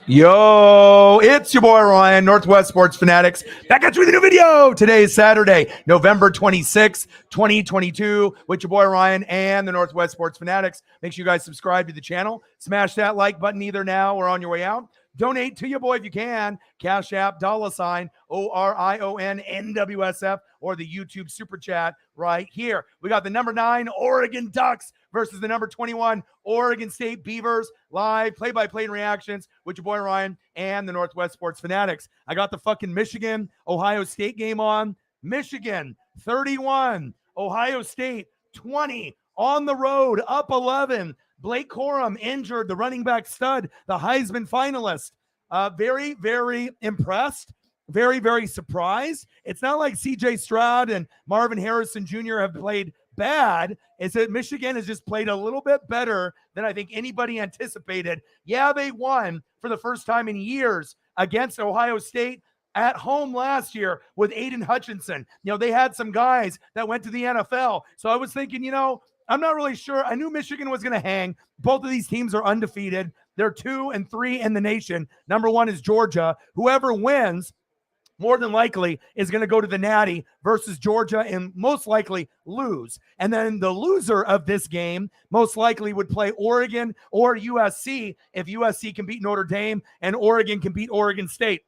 Yo, it's your boy Ryan, Northwest Sports Fanatics, back at you with a new video. Today is Saturday, November 26th, 2022, with your boy Ryan and the Northwest Sports Fanatics. Make sure you guys subscribe to the channel. Smash that like button either now or on your way out. Donate to your boy if you can. Cash App, $, ORION-NWSF, or the YouTube Super Chat right here. We got the number 9 Oregon Ducks versus the number 21 Oregon State Beavers. Live play-by-play reactions with your boy Ryan and the Northwest Sports Fanatics. I got the fucking Michigan-Ohio State game on. Michigan, 31. Ohio State, 20. On the road, up 11. Blake Corum injured, the running back stud, the Heisman finalist. Very, very impressed. Very, very surprised. It's not like C.J. Stroud and Marvin Harrison Jr. have played bad. It's that Michigan has just played a little bit better than I think anybody anticipated. Yeah, they won for the first time in years against Ohio State at home last year with Aiden Hutchinson. They had some guys that went to the NFL. So I was thinking, I'm not really sure. I knew Michigan was going to hang. Both of these teams are undefeated. They're 2 and 3 in the nation. Number 1 is Georgia. Whoever wins, more than likely, is going to go to the Natty versus Georgia and most likely lose. And then the loser of this game most likely would play Oregon or USC if USC can beat Notre Dame and Oregon can beat Oregon State.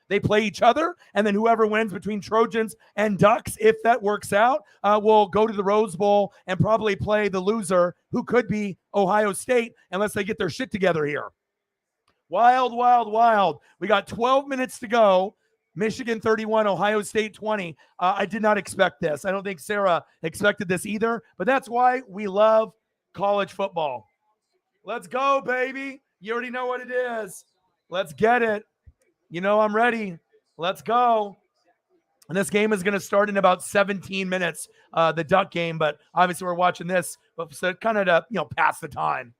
They play each other, and then whoever wins between Trojans and Ducks, if that works out, will go to the Rose Bowl and probably play the loser, who could be Ohio State, unless they get their shit together here. Wild, wild, wild. We got 12 minutes to go. Michigan 31, Ohio State 20. I did not expect this. I don't think Sarah expected this either, but that's why we love college football. Let's go, baby. You already know what it is. Let's get it. I'm ready. Let's go. And this game is going to start in about 17 minutes, the Duck game. But obviously we're watching this, so kind of to, pass the time.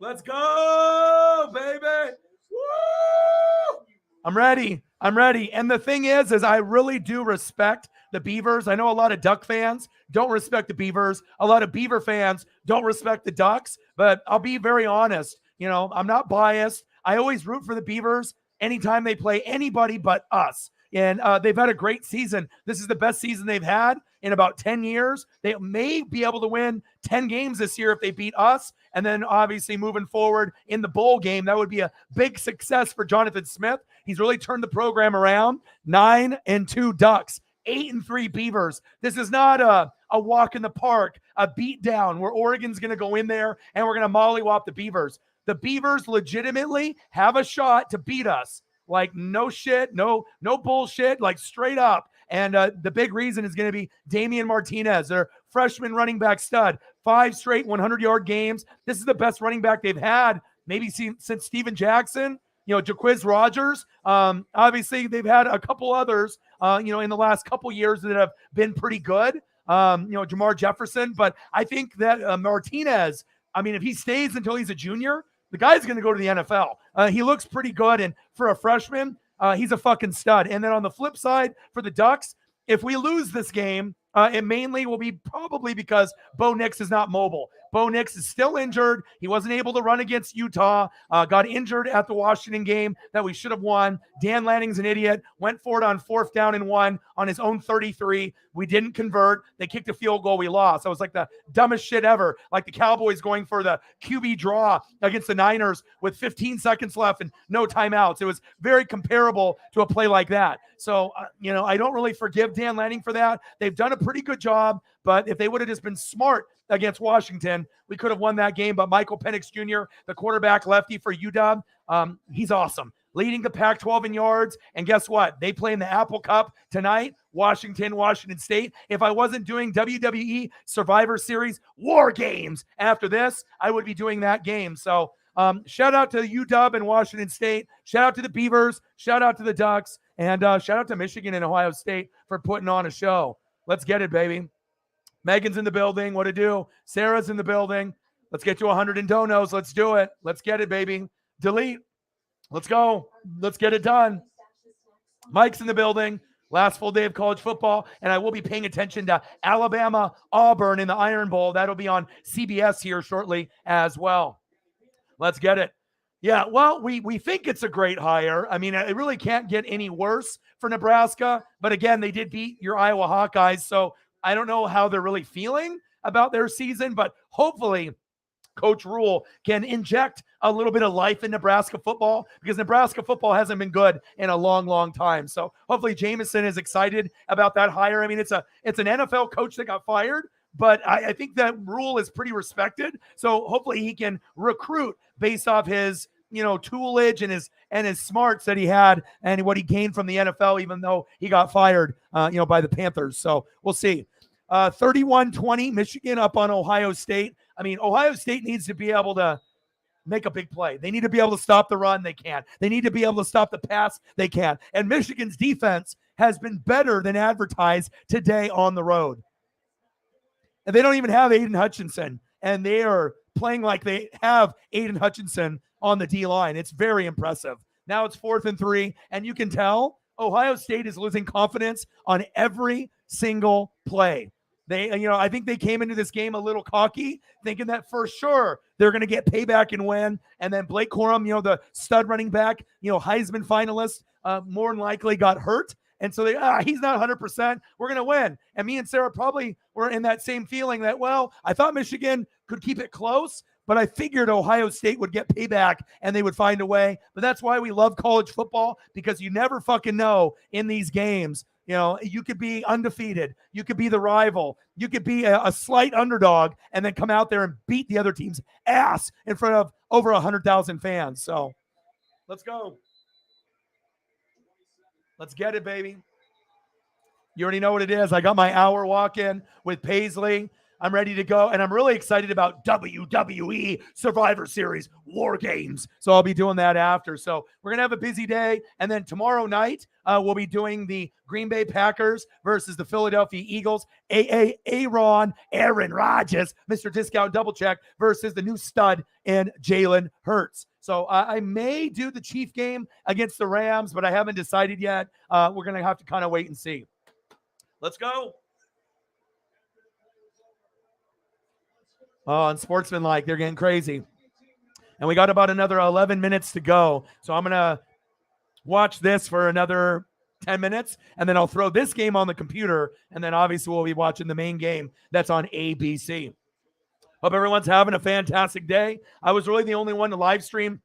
Let's go, baby. Woo! I'm ready. And the thing is I really do respect the Beavers. I know a lot of Duck fans don't respect the Beavers. A lot of Beaver fans don't respect the Ducks. But I'll be very honest. I'm not biased. I always root for the Beavers anytime they play anybody but us. And they've had a great season. This is the best season they've had in about 10 years. They may be able to win 10 games this year if they beat us. And then obviously moving forward in the bowl game, that would be a big success for Jonathan Smith. He's really turned the program around. 9-2 Ducks, 8-3 Beavers. This is not a walk in the park, a beat down where Oregon's going to go in there and we're going to mollywop the Beavers. The Beavers legitimately have a shot to beat us. Like no shit, no bullshit, like straight up. And the big reason is going to be Damian Martinez, their freshman running back stud. 5 straight 100-yard games. This is the best running back they've had maybe since Steven Jackson, Jaquiz Rogers. Obviously, they've had a couple others, in the last couple years that have been pretty good. Jamar Jefferson. But I think that Martinez, if he stays until he's a junior, the guy's going to go to the NFL. He looks pretty good. And for a freshman, he's a fucking stud. And then on the flip side, for the Ducks, if we lose this game, it mainly will be probably because Bo Nix is not mobile. Bo Nix is still injured. He wasn't able to run against Utah, got injured at the Washington game that we should have won. Dan Lanning's an idiot, went for it on 4th down and 1 on his own 33. We didn't convert. They kicked a field goal. We lost. That was like the dumbest shit ever. Like the Cowboys going for the QB draw against the Niners with 15 seconds left and no timeouts. It was very comparable to a play like that. So, I don't really forgive Dan Lanning for that. They've done a pretty good job, but if they would have just been smart against Washington, we could have won that game. But Michael Penix Jr., the quarterback lefty for UW, he's awesome. Leading the Pac-12 in yards. And guess what? They play in the Apple Cup tonight, Washington State. If I wasn't doing WWE Survivor Series War Games after this, I would be doing that game. So shout out to UW and Washington State. Shout out to the Beavers. Shout out to the Ducks. And shout out to Michigan and Ohio State for putting on a show. Let's get it, baby. Megan's in the building. What to do? Sarah's in the building. Let's get to 100 in donos. Let's do it. Let's get it, baby. Delete. Let's go. Let's get it done. Mike's in the building. Last full day of college football, and I will be paying attention to Alabama, Auburn in the Iron Bowl. That'll be on CBS here shortly as well. Let's get it. Yeah, well, we think it's a great hire. I mean, it really can't get any worse for Nebraska. But again, they did beat your Iowa Hawkeyes, so I don't know how they're really feeling about their season. But hopefully, Coach Rule can inject a little bit of life in Nebraska football, because Nebraska football hasn't been good in a long, long time. So hopefully Jameson is excited about that hire. I mean, it's an NFL coach that got fired, but I think that Rule is pretty respected. So hopefully he can recruit based off his toolage and his smarts that he had and what he gained from the NFL, even though he got fired by the Panthers. So we'll see. 31-20, Michigan up on Ohio State. I mean, Ohio State needs to be able to make a big play. They need to be able to stop the run. They can. They need to be able to stop the pass. They can. And Michigan's defense has been better than advertised today on the road. And they don't even have Aiden Hutchinson. And they are playing like they have Aiden Hutchinson on the D-line. It's very impressive. Now it's 4th and 3. And you can tell Ohio State is losing confidence on every single play. I think they came into this game a little cocky, thinking that for sure they're going to get payback and win. And then Blake Corum, the stud running back, Heisman finalist, more than likely got hurt. And so he's not 100%. We're going to win. And me and Sarah probably were in that same feeling that, well, I thought Michigan could keep it close, but I figured Ohio State would get payback and they would find a way. But that's why we love college football, because you never fucking know in these games. You could be undefeated. You could be the rival. You could be a slight underdog and then come out there and beat the other team's ass in front of over 100,000 fans. So let's go. Let's get it, baby. You already know what it is. I got my hour walk-in with Paisley. I'm ready to go, and I'm really excited about WWE Survivor Series War Games. So I'll be doing that after. So we're going to have a busy day, and then tomorrow night we'll be doing the Green Bay Packers versus the Philadelphia Eagles. Aaron Rodgers, Mr. Discount Double Check, versus the new stud in Jalen Hurts. So I may do the Chief game against the Rams, but I haven't decided yet. We're going to have to kind of wait and see. Let's go. Oh, and Sportsmanlike, they're getting crazy. And we got about another 11 minutes to go. So I'm going to watch this for another 10 minutes, and then I'll throw this game on the computer, and then obviously we'll be watching the main game that's on ABC. Hope everyone's having a fantastic day. I was really the only one to live stream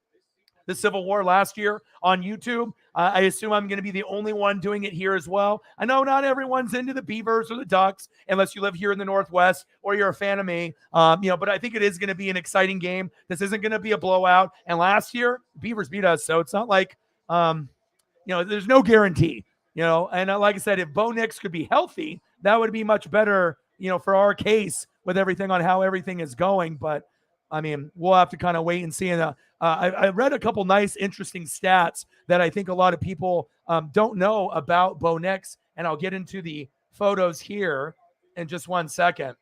the Civil War last year on YouTube. I assume I'm going to be the only one doing it here as well. I know not everyone's into the Beavers or the Ducks, unless you live here in the Northwest or you're a fan of me. But I think it is going to be an exciting game. This isn't going to be a blowout. And last year, Beavers beat us, so it's not like, there's no guarantee. And like I said, if Bo Nix could be healthy, that would be much better, for our case with everything on how everything is going. But I mean, we'll have to kind of wait and see. And I read a couple nice, interesting stats that I think a lot of people don't know about Bo Nix, and I'll get into the photos here in just 1 second.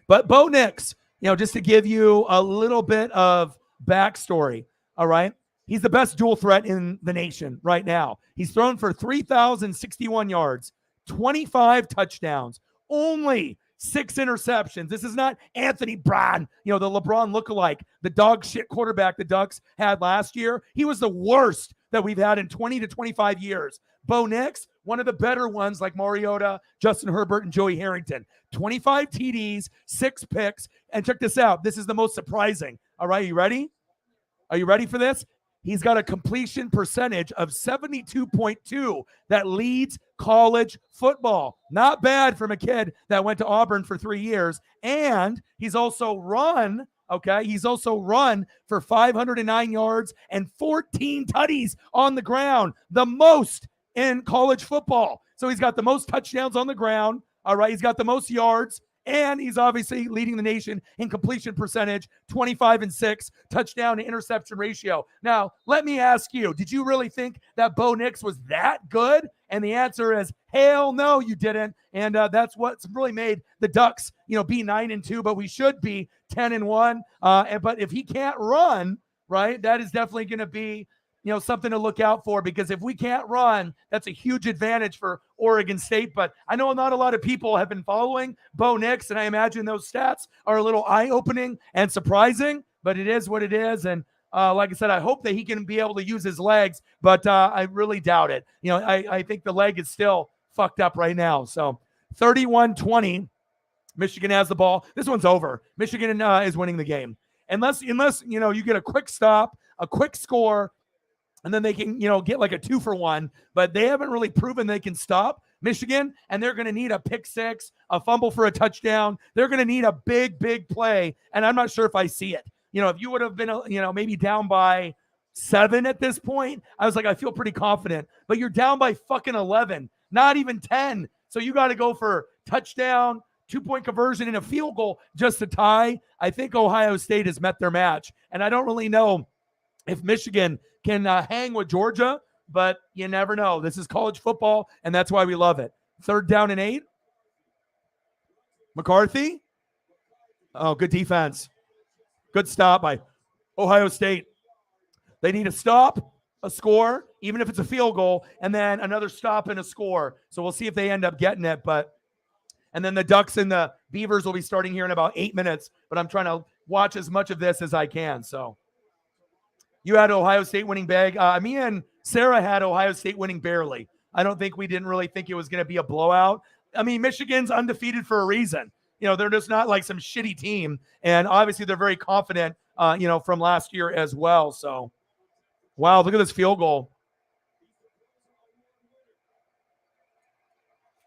But Bo Nix, just to give you a little bit of backstory, all right? He's the best dual threat in the nation right now. He's thrown for 3,061 yards, 25 touchdowns, only 6 interceptions. This is not Anthony Brown, the LeBron lookalike, the dog shit quarterback the Ducks had last year. He was the worst that we've had in 20 to 25 years. Bo Nix, one of the better ones like Mariota, Justin Herbert, and Joey Harrington. 25 TDs, 6 picks, and check this out. This is the most surprising. All right, you ready? Are you ready for this? He's got a completion percentage of 72.2 that leads college football. Not bad from a kid that went to Auburn for 3 years. And he's also run for 509 yards and 14 tutties on the ground, the most in college football. So he's got the most touchdowns on the ground. All right, he's got the most yards. And he's obviously leading the nation in completion percentage, 25-6, touchdown to interception ratio. Now, let me ask you, did you really think that Bo Nix was that good? And the answer is, hell no, you didn't. And that's what's really made the Ducks, be 9-2, but we should be 10-1. But if he can't run, right, that is definitely going to be, something to look out for, because if we can't run, that's a huge advantage for Oregon State. But I know not a lot of people have been following Bo Nix, and I imagine those stats are a little eye-opening and surprising, but it is what it is. And Like I said, I hope that he can be able to use his legs, but I really doubt it. I think the leg is still fucked up right now. So 31-20, Michigan has the ball. This one's over. Michigan is winning the game. Unless you get a quick stop, a quick score, and then they can, get like a 2-for-1, but they haven't really proven they can stop Michigan, and they're going to need a pick six, a fumble for a touchdown. They're going to need a big, big play, and I'm not sure if I see it. If you would have been, maybe down by 7 at this point, I was like, I feel pretty confident, but you're down by fucking 11, not even 10. So you got to go for touchdown, 2-point conversion, and a field goal just to tie. I think Ohio State has met their match, and I don't really know if Michigan can hang with Georgia, but you never know. This is college football, and that's why we love it. 3rd down and 8. McCarthy. Oh, good defense. Good stop by Ohio State. They need a stop, a score, even if it's a field goal, and then another stop and a score. So we'll see if they end up getting it. And then the Ducks and the Beavers will be starting here in about 8 minutes, but I'm trying to watch as much of this as I can. So you had Ohio State winning big. Me and Sarah had Ohio State winning barely. We didn't really think it was going to be a blowout. I mean, Michigan's undefeated for a reason. They're just not like some shitty team. And obviously they're very confident, from last year as well. So, wow, look at this field goal.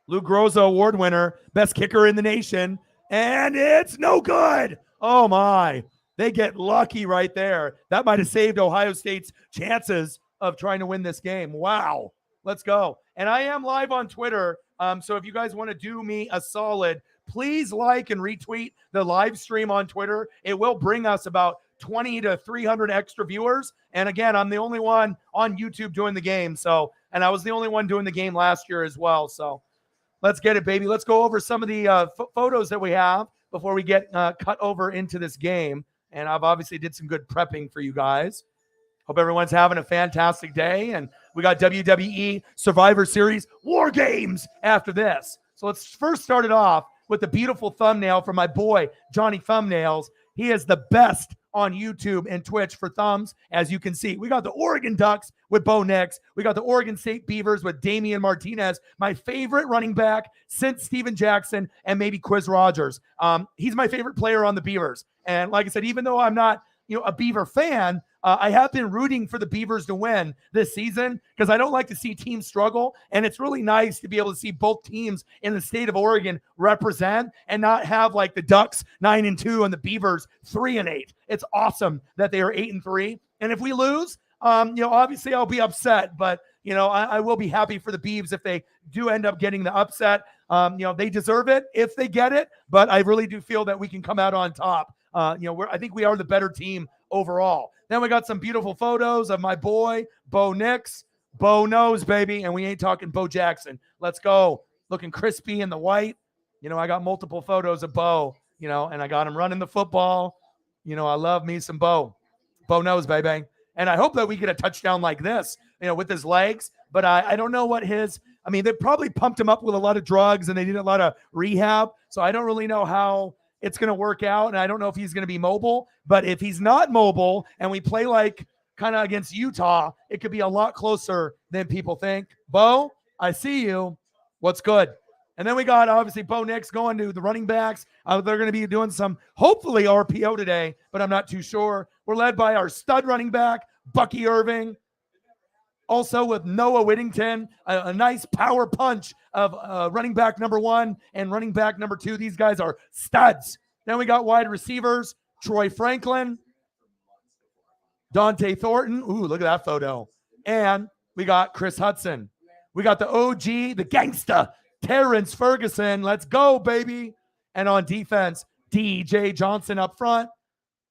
Lou Groza award winner, best kicker in the nation. And it's no good. Oh, my. They get lucky right there. That might have saved Ohio State's chances of trying to win this game. Wow. Let's go. And I am live on Twitter. So if you guys want to do me a solid, please like and retweet the live stream on Twitter. It will bring us about 20 to 300 extra viewers. And again, I'm the only one on YouTube doing the game. And I was the only one doing the game last year as well. So let's get it, baby. Let's go over some of the photos that we have before we get cut over into this game. And I've obviously did some good prepping for you guys. Hope everyone's having a fantastic day. And we got WWE Survivor Series War Games after this. So let's first start it off with the beautiful thumbnail from my boy, Johnny Thumbnails. He is the best on YouTube and Twitch for thumbs, as you can see. We got the Oregon Ducks with Bo Nix. We got the Oregon State Beavers with Damian Martinez, my favorite running back since Steven Jackson and maybe Quiz Rogers. He's my favorite player on the Beavers. And like I said, even though I'm not a Beaver fan, I have been rooting for the Beavers to win this season because I don't like to see teams struggle. And it's really nice to be able to see both teams in the state of Oregon represent and not have like the Ducks 9-2 and the Beavers 3-8. It's awesome that they are 8-3. And if we lose, obviously I'll be upset, but I will be happy for the Beavs if they do end up getting the upset. They deserve it if they get it, but I really do feel that we can come out on top. I think we are the better team overall. Then we got some beautiful photos of my boy, Bo Nix. Bo knows, baby, and we ain't talking Bo Jackson. Let's go. Looking crispy in the white. I got multiple photos of Bo, and I got him running the football. I love me some Bo. Bo knows, baby. And I hope that we get a touchdown like this, with his legs. But I don't know what they probably pumped him up with a lot of drugs and they did a lot of rehab. So I don't really know how it's going to work out. And I don't know if he's going to be mobile. But if he's not mobile and we play like kind of against Utah, it could be a lot closer than people think. Bo, I see you. What's good? And then we got, obviously, Bo Nix going to the running backs. They're going to be doing some, hopefully, RPO today, but I'm not too sure. We're led by our stud running back, Bucky Irving. Also with Noah Whittington, a nice power punch of running back number 1 and running back number 2. These guys are studs. Then we got wide receivers, Troy Franklin, Dante Thornton. Ooh, look at that photo. And we got Chris Hudson. We got the OG, the gangsta, Terrence Ferguson. Let's go, baby. And on defense, DJ Johnson up front.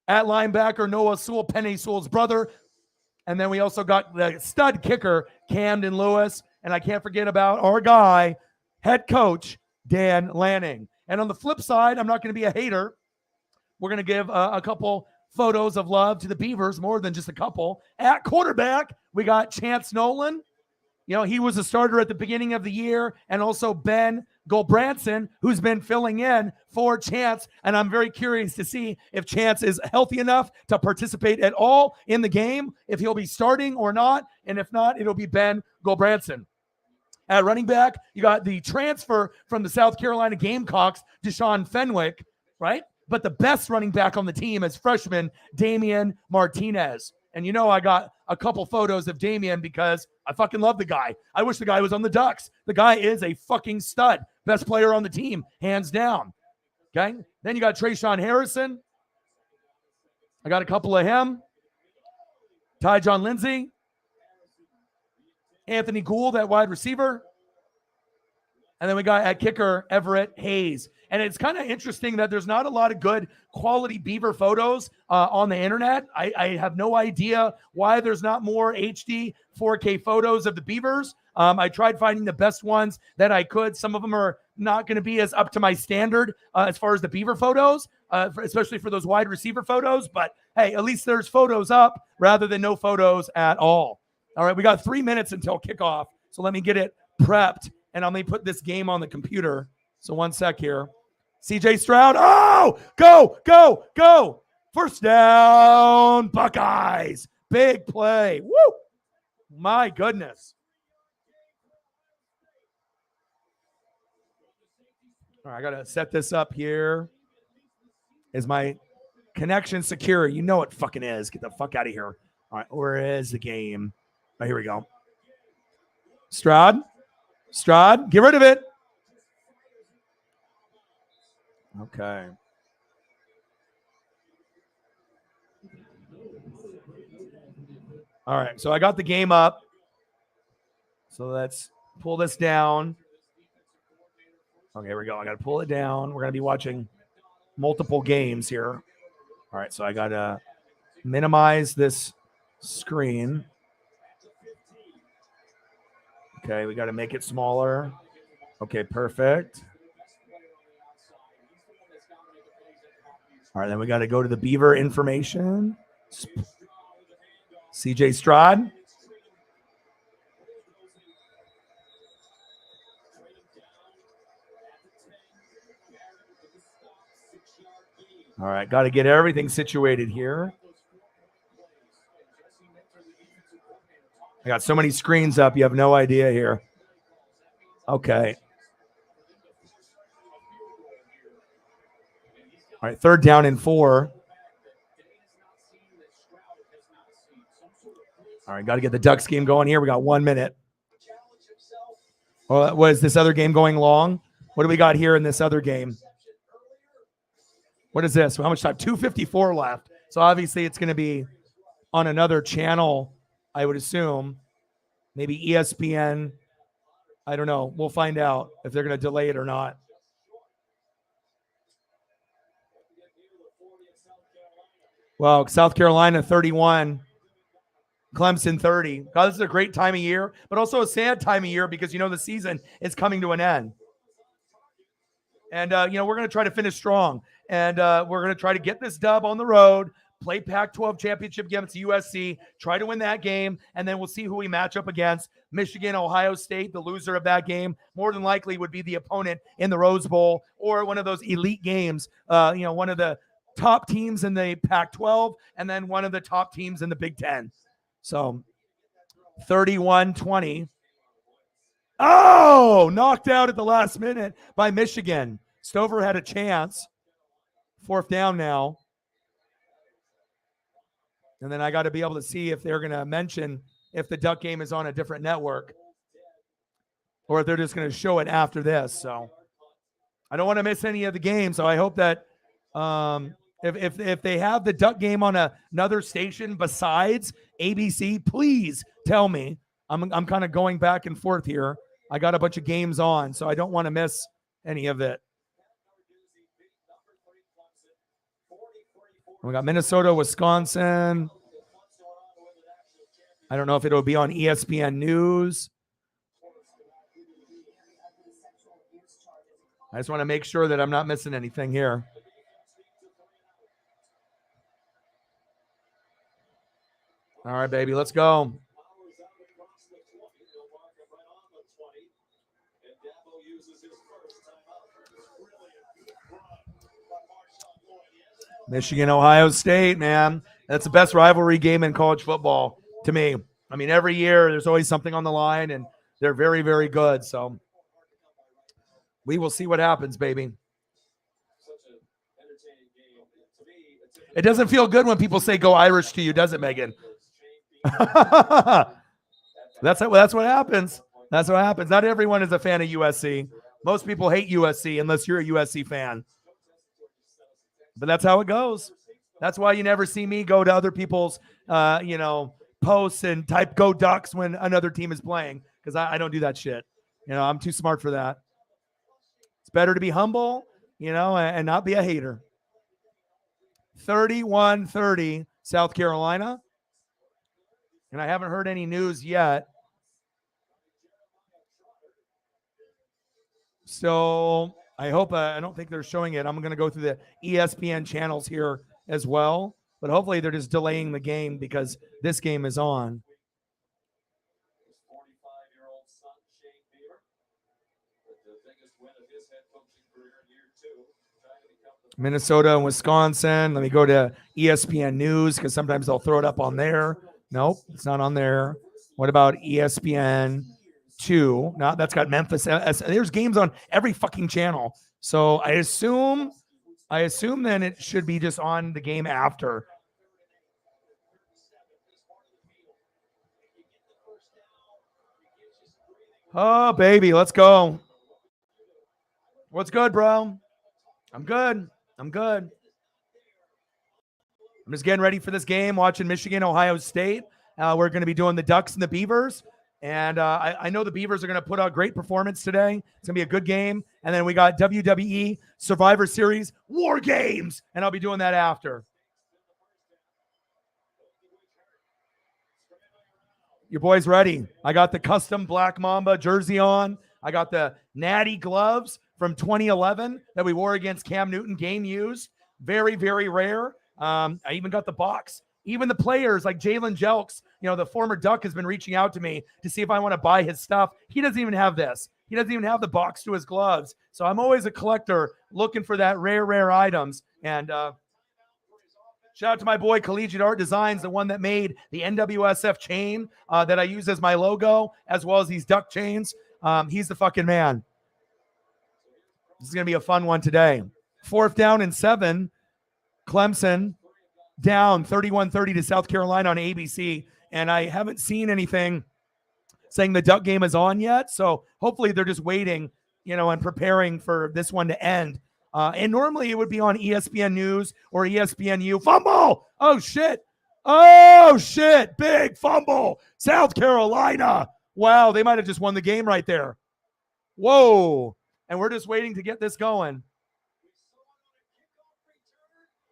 At linebacker, Noah Sewell, Penny Sewell's brother. And then we also got the stud kicker, Camden Lewis. And I can't forget about our guy, head coach, Dan Lanning. And on the flip side, I'm not going to be a hater. We're going to give a couple photos of love to the Beavers, more than just a couple. At quarterback, we got Chance Nolan. He was a starter at the beginning of the year. And also Ben Gulbranson, who's been filling in for Chance. And I'm very curious to see if Chance is healthy enough to participate at all in the game, if he'll be starting or not. And if not, it'll be Ben Gulbranson. At running back, you got the transfer from the South Carolina Gamecocks, Deshaun Fenwick, right? But the best running back on the team is freshman Damian Martinez. And you know I got a couple photos of Damian because I fucking love the guy. I wish the guy was on the Ducks. The guy is a fucking stud. Best player on the team, hands down. Okay? Then you got Trayshawn Harrison. I got a couple of him. Ty John Lindsay. Anthony Gould, that wide receiver. And then we got at kicker, Everett Hayes. And it's kind of interesting that there's not a lot of good quality Beaver photos on the internet. I have no idea why there's not more HD 4K photos of the Beavers. I tried finding the best ones that I could. Some of them are not going to be as up to my standard as far as the Beaver photos, especially for those wide receiver photos. But hey, at least there's photos up rather than no photos at all. All right, we got 3 minutes until kickoff. So let me get it prepped. And let me put this game on the computer. So 1 sec here. CJ Stroud. Oh, go. First down, Buckeyes. Big play. Woo. My goodness. All right, I got to set this up here. Is my connection secure? You know it fucking is. Get the fuck out of here. All right, where is the game? Oh, here we go. Stroud, get rid of it. Okay. All right, so I got the game up. So let's pull this down. Okay, here we go. I got to pull it down. We're going to be watching multiple games here. All right, so I got to minimize this screen. Okay, we got to make it smaller. Okay, perfect. All right, then we got to go to the Beaver information. CJ Stroud. All right, got to get everything situated here. I got so many screens up, you have no idea here. Okay. All right, 3rd down and 4. All right, got to get the Ducks game going here. We got 1 minute. Well, was this other game going long? What do we got here in this other game? What is this? How much time? 2:54 left. So obviously it's going to be on another channel, I would assume. Maybe ESPN. I don't know. We'll find out if they're going to delay it or not. Well, South Carolina 31, Clemson 30. God, this is a great time of year, but also a sad time of year because, the season is coming to an end. And, we're going to try to finish strong. And we're going to try to get this dub on the road, play Pac-12 championship against USC, try to win that game, and then we'll see who we match up against. Michigan, Ohio State, the loser of that game, more than likely would be the opponent in the Rose Bowl or one of those elite games, one of the top teams in the Pac-12 and then one of the top teams in the Big Ten. So 31-20. Oh, knocked out at the last minute by Michigan. Stover had a chance. 4th down now. And then I got to be able to see if they're going to mention if the Duck game is on a different network or if they're just going to show it after this. So I don't want to miss any of the games. So I hope that if they have the Duck game on another station besides ABC, please tell me. I'm kind of going back and forth here. I got a bunch of games on, so I don't want to miss any of it. We got Minnesota, Wisconsin. I don't know if it'll be on ESPN News. I just want to make sure that I'm not missing anything here. All right, baby, let's go. Michigan, Ohio State, man. That's the best rivalry game in college football to me. I mean, every year there's always something on the line, and they're very, very good. So we will see what happens, baby. It doesn't feel good when people say "Go Irish" to you, does it, Megan? That's what happens. That's what happens. Not everyone is a fan of USC. Most people hate USC unless you're a USC fan. But that's how it goes. That's why you never see me go to other people's, posts and type "Go Ducks" when another team is playing, because I don't do that shit. I'm too smart for that. It's better to be humble, and not be a hater. 31-30, South Carolina. And I haven't heard any news yet. So I hope, I don't think they're showing it. I'm going to go through the ESPN channels here as well. But hopefully they're just delaying the game because this game is on. Minnesota and Wisconsin. Let me go to ESPN News because sometimes they'll throw it up on there. Nope, it's not on there. What about ESPN 2? No, that's got Memphis. There's games on every fucking channel. So I assume then it should be just on the game after. Oh, baby, let's go. What's good, bro? I'm good. I'm just getting ready for this game, watching Michigan, Ohio State. We're going to be doing the Ducks and the Beavers. And I know the Beavers are going to put out a great performance today. It's going to be a good game. And then we got WWE Survivor Series War Games. And I'll be doing that after. Your boy's ready. I got the custom Black Mamba jersey on. I got the Natty gloves from 2011 that we wore against Cam Newton, game used. Very, very rare. I even got the box. Even the players like Jalen Jelks, the former Duck, has been reaching out to me to see if I want to buy his stuff. He doesn't even have this. He doesn't even have the box to his gloves. So I'm always a collector looking for that rare items. And shout out to my boy Collegiate Art Designs, the one that made the NWSF chain that I use as my logo, as well as these Duck chains. He's the fucking man. This is going to be a fun one today. 4th down and 7. Clemson down 31-30 to South Carolina on ABC. And I haven't seen anything saying the Duck game is on yet. So hopefully they're just waiting, and preparing for this one to end. And normally it would be on ESPN News or ESPNU. Fumble! Oh, shit. Big fumble. South Carolina. Wow, they might have just won the game right there. Whoa. And we're just waiting to get this going.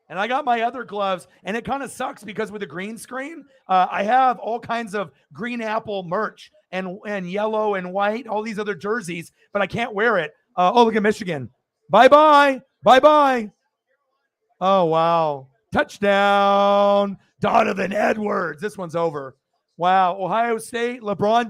And I got my other gloves, and it kind of sucks because with the green screen, I have all kinds of Green Apple merch and yellow and white, all these other jerseys, but I can't wear it. Look at Michigan. Bye-bye. Bye-bye. Oh, wow. Touchdown. Donovan Edwards. This one's over. Wow. Ohio State, LeBron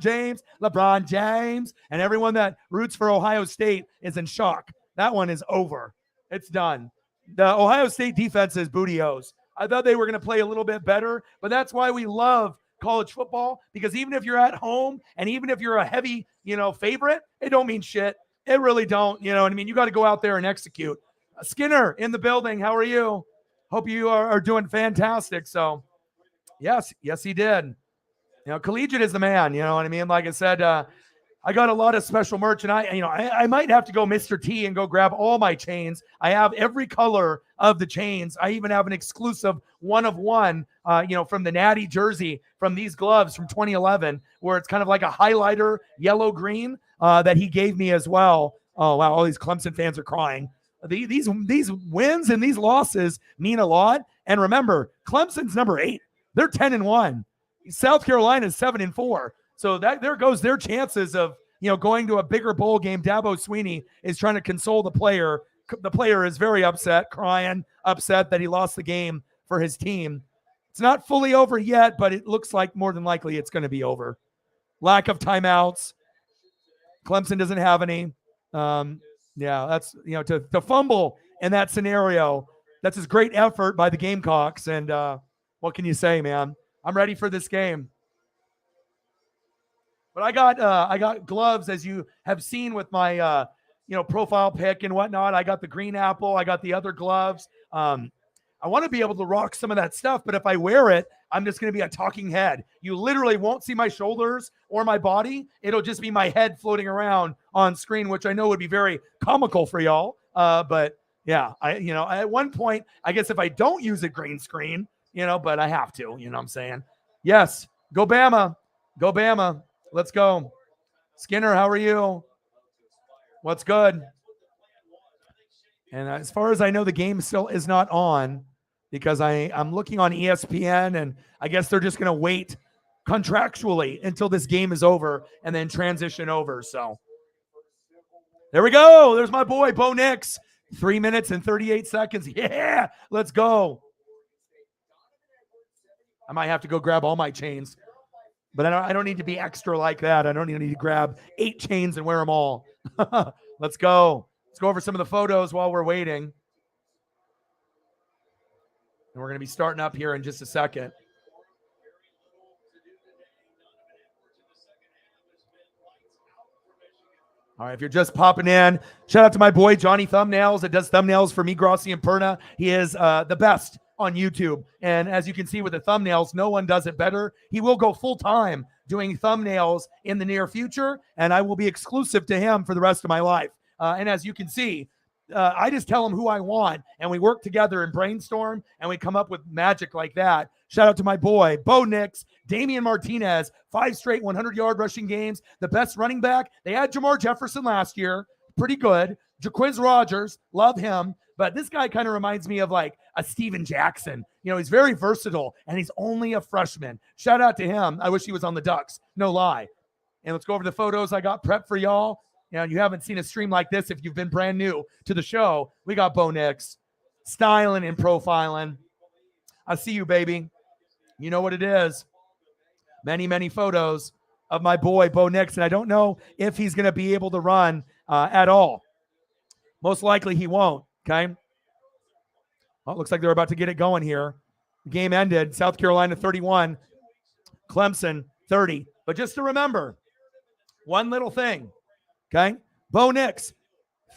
James, and everyone that roots for Ohio State is in shock. That one is over. It's done. The Ohio State defense is booty-os. I thought they were going to play a little bit better, but that's why we love college football, because even if you're at home and even if you're a heavy, favorite, it don't mean shit. It really don't. You know what I mean? You got to go out there and execute. Skinner in the building. How are you? Hope you are doing fantastic. So, yes, he did. Collegiate is the man. You know what I mean? Like I said, I got a lot of special merch, and I might have to go Mr. T and go grab all my chains. I have every color of the chains. I even have an exclusive one of one, from the Natty jersey from these gloves from 2011, where it's kind of like a highlighter yellow green that he gave me as well. Oh wow, all these Clemson fans are crying. These wins and these losses mean a lot. And remember, Clemson's number 8. They're 10-1. South Carolina's 7-4. So that there goes their chances of, going to a bigger bowl game. Dabo Swinney is trying to console the player. The player is very upset, crying, upset that he lost the game for his team. It's not fully over yet, but it looks like more than likely it's going to be over. Lack of timeouts. Clemson doesn't have any. That's, to fumble in that scenario, That's a great effort by the Gamecocks. And what can you say, man? I'm ready for this game. But I got gloves, as you have seen with my profile pic and whatnot. I got the green apple. I got the other gloves. I want to be able to rock some of that stuff, but if I wear it, I'm just going to be a talking head. You literally won't see my shoulders or my body. It'll just be my head floating around on screen, which I know would be very comical for y'all. But yeah, at one point, I guess if I don't use a green screen, but I have to, you know what I'm saying? Yes, go Bama. Go Bama. Let's go. Skinner, how are you? What's good? And as far as I know, the game still is not on because I'm looking on ESPN, and I guess they're just going to wait contractually until this game is over and then transition over. So there we go. There's my boy, Bo Nix. 3 minutes and 38 seconds. Yeah, let's go. I might have to go grab all my chains, but I don't need to be extra like that. I don't even need to grab 8 chains and wear them all. Let's go. Let's go over some of the photos while we're waiting. And we're going to be starting up here in just a second. All right, if you're just popping in, shout out to my boy, Johnny Thumbnails, that does thumbnails for me, Grossi, and Perna. He is the best on YouTube. And as you can see with the thumbnails, no one does it better. He will go full-time doing thumbnails in the near future, and I will be exclusive to him for the rest of my life. And as you can see, I just tell him who I want, and we work together and brainstorm, and we come up with magic like that. Shout out to my boy, Bo Nix, Damian Martinez, 5 straight 100-yard rushing games, the best running back. They had Jamar Jefferson last year, pretty good. Jaquiz Rogers, love him. But this guy kind of reminds me of like a Steven Jackson. He's very versatile, and he's only a freshman. Shout out to him. I wish he was on the Ducks. No lie. And let's go over the photos I got prepped for y'all. You haven't seen a stream like this if you've been brand new to the show. We got Bo Nix styling and profiling. I see you, baby. You know what it is. Many, many photos of my boy, Bo Nix, and I don't know if he's going to be able to run at all. Most likely he won't, okay? Well, it looks like they're about to get it going here. The game ended. South Carolina 31, Clemson 30. But just to remember, one little thing. Okay, Bo Nix,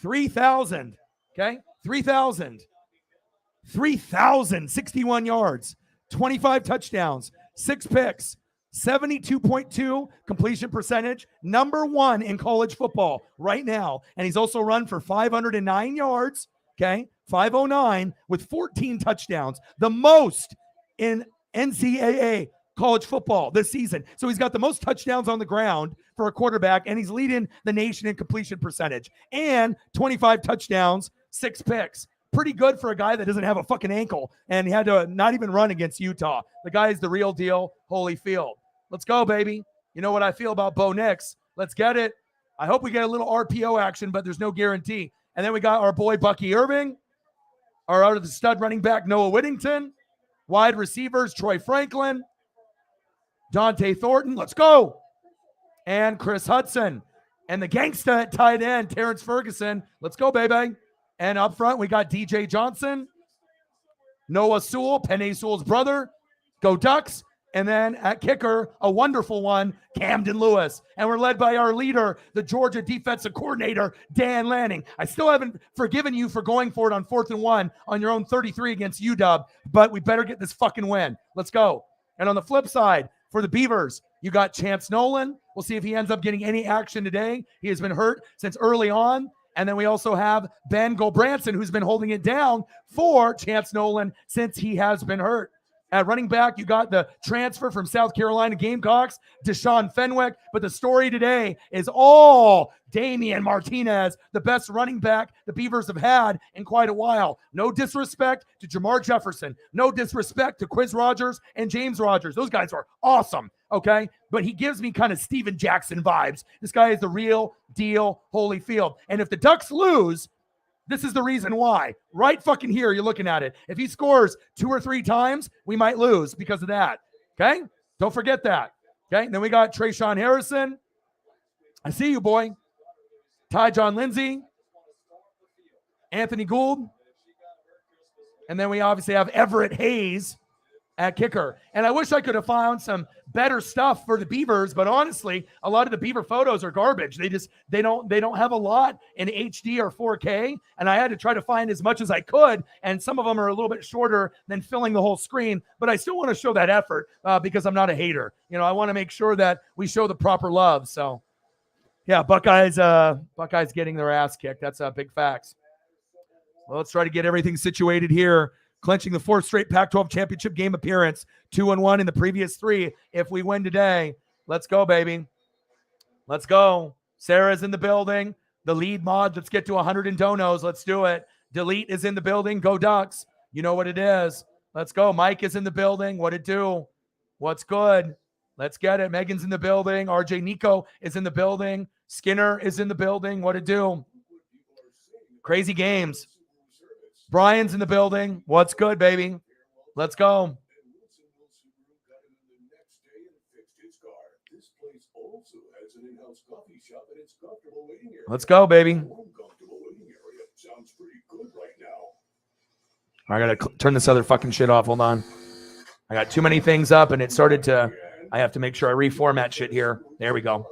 3,000. Okay, 3,061 yards, 25 touchdowns, 6 picks, 72.2 completion percentage, number 1 in college football right now. And he's also run for 509 yards. Okay, 509 with 14 touchdowns, the most in NCAA college football this season. So he's got the most touchdowns on the ground for a quarterback, and he's leading the nation in completion percentage, and 25 touchdowns, 6 picks. Pretty good for a guy that doesn't have a fucking ankle, and he had to not even run against Utah. The guy is the real deal, Holyfield. Let's go, baby. You know what I feel about Bo Nix. Let's get it. I hope we get a little RPO action, but there's no guarantee. And then we got our boy Bucky Irving, our out of the stud running back Noah Whittington, wide receivers Troy Franklin, Dante Thornton, let's go. And Chris Hudson. And the gangsta at tight end, Terrence Ferguson. Let's go, baby. And up front, we got DJ Johnson, Noah Sewell, Penei Sewell's brother. Go Ducks. And then at kicker, a wonderful one, Camden Lewis. And we're led by our leader, the Georgia defensive coordinator, Dan Lanning. I still haven't forgiven you for going for it on 4th and 1 on your own 33 against UW, but we better get this fucking win. Let's go. And on the flip side, for the Beavers, you got Chance Nolan. We'll see if he ends up getting any action today. He has been hurt since early on. And then we also have Ben Gulbranson, who's been holding it down for Chance Nolan since he has been hurt. At running back, you got the transfer from South Carolina Gamecocks, Deshaun Fenwick. But the story today is all Damian Martinez, the best running back the Beavers have had in quite a while. No disrespect to Jamar Jefferson. No disrespect to Quiz Rogers and James Rogers. Those guys are awesome, okay? But he gives me kind of Steven Jackson vibes. This guy is the real deal Holyfield. And if the Ducks lose, this is the reason why. Right fucking here, you're looking at it. If he scores 2 or 3 times, we might lose because of that. Okay? Don't forget that. Okay? And then we got Trayshawn Harrison. I see you, boy. Ty John Lindsay. Anthony Gould. And then we obviously have Everett Hayes at kicker. And I wish I could have found some better stuff for the Beavers, but honestly, a lot of the Beaver photos are garbage. They don't have a lot in HD or 4K, and I had to try to find as much as I could, and some of them are a little bit shorter than filling the whole screen, but I still want to show that effort because I'm not a hater. I want to make sure that we show the proper love. So yeah, Buckeyes getting their ass kicked. That's big facts. Well, let's try to get everything situated here. Clinching the 4th straight Pac-12 championship game appearance, 2-1 in the previous 3. If we win today, let's go, baby. Let's go. Sarah's in the building. The lead mod, let's get to 100 in donos. Let's do it. Delete is in the building. Go Ducks. You know what it is. Let's go. Mike is in the building. What it do? What's good? Let's get it. Megan's in the building. RJ Nico is in the building. Skinner is in the building. What it do? Crazy games. Brian's in the building. What's good, baby? Let's go. Let's go, baby. I got to turn this other fucking shit off. Hold on. I got too many things up, and it started to... I have to make sure I reformat shit here. There we go.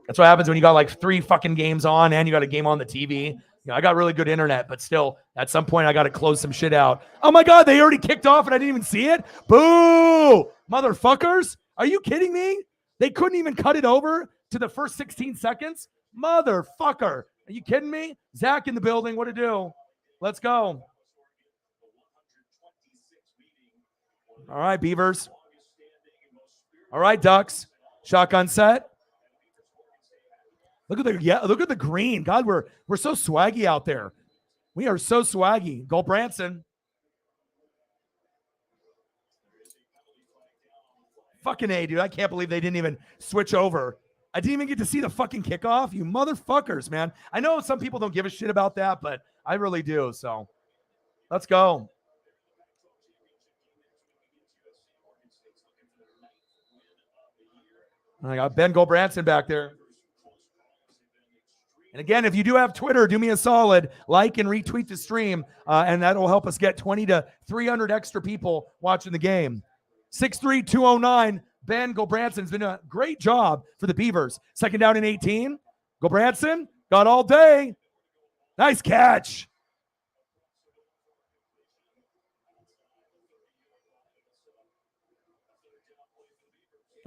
That's what happens when you got like 3 fucking games on and you got a game on the TV. I got really good internet, but still, at some point, I got to close some shit out. Oh, my God, they already kicked off and I didn't even see it? Boo! Motherfuckers? Are you kidding me? They couldn't even cut it over to the first 16 seconds? Motherfucker. Are you kidding me? Zach in the building. What to do? Let's go. All right, Beavers. All right, Ducks. Shotgun set. Look at the green. God, we're so swaggy out there. We are so swaggy. Go Branson. Fucking A, dude. I can't believe they didn't even switch over. I didn't even get to see the fucking kickoff. You motherfuckers, man. I know some people don't give a shit about that, but I really do. So let's go. I got Ben Gulbranson back there. And again, if you do have Twitter, do me a solid, like and retweet the stream, and that will help us get 20 to 300 extra people watching the game. 63209, Ben Gulbranson's been a great job for the Beavers. 2nd down and 18. Gulbranson got all day. Nice catch.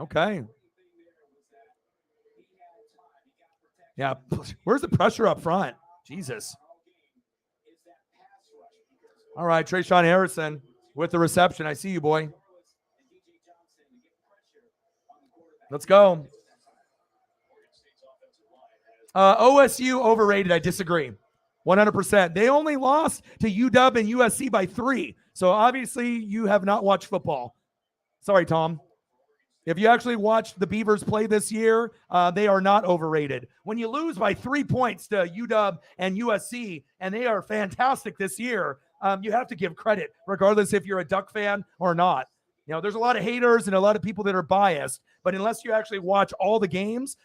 Okay. Yeah, where's the pressure up front? Jesus. All right, Trayshawn Harrison with the reception. I see you, boy. Let's go. OSU overrated. I disagree. 100%. They only lost to UW and USC by 3. So obviously you have not watched football. Sorry, Tom. If you actually watched the Beavers play this year, they are not overrated. When you lose by 3 points to UW and USC, and they are fantastic this year, you have to give credit, regardless if you're a Duck fan or not. There's a lot of haters and a lot of people that are biased, but unless you actually watch all the games,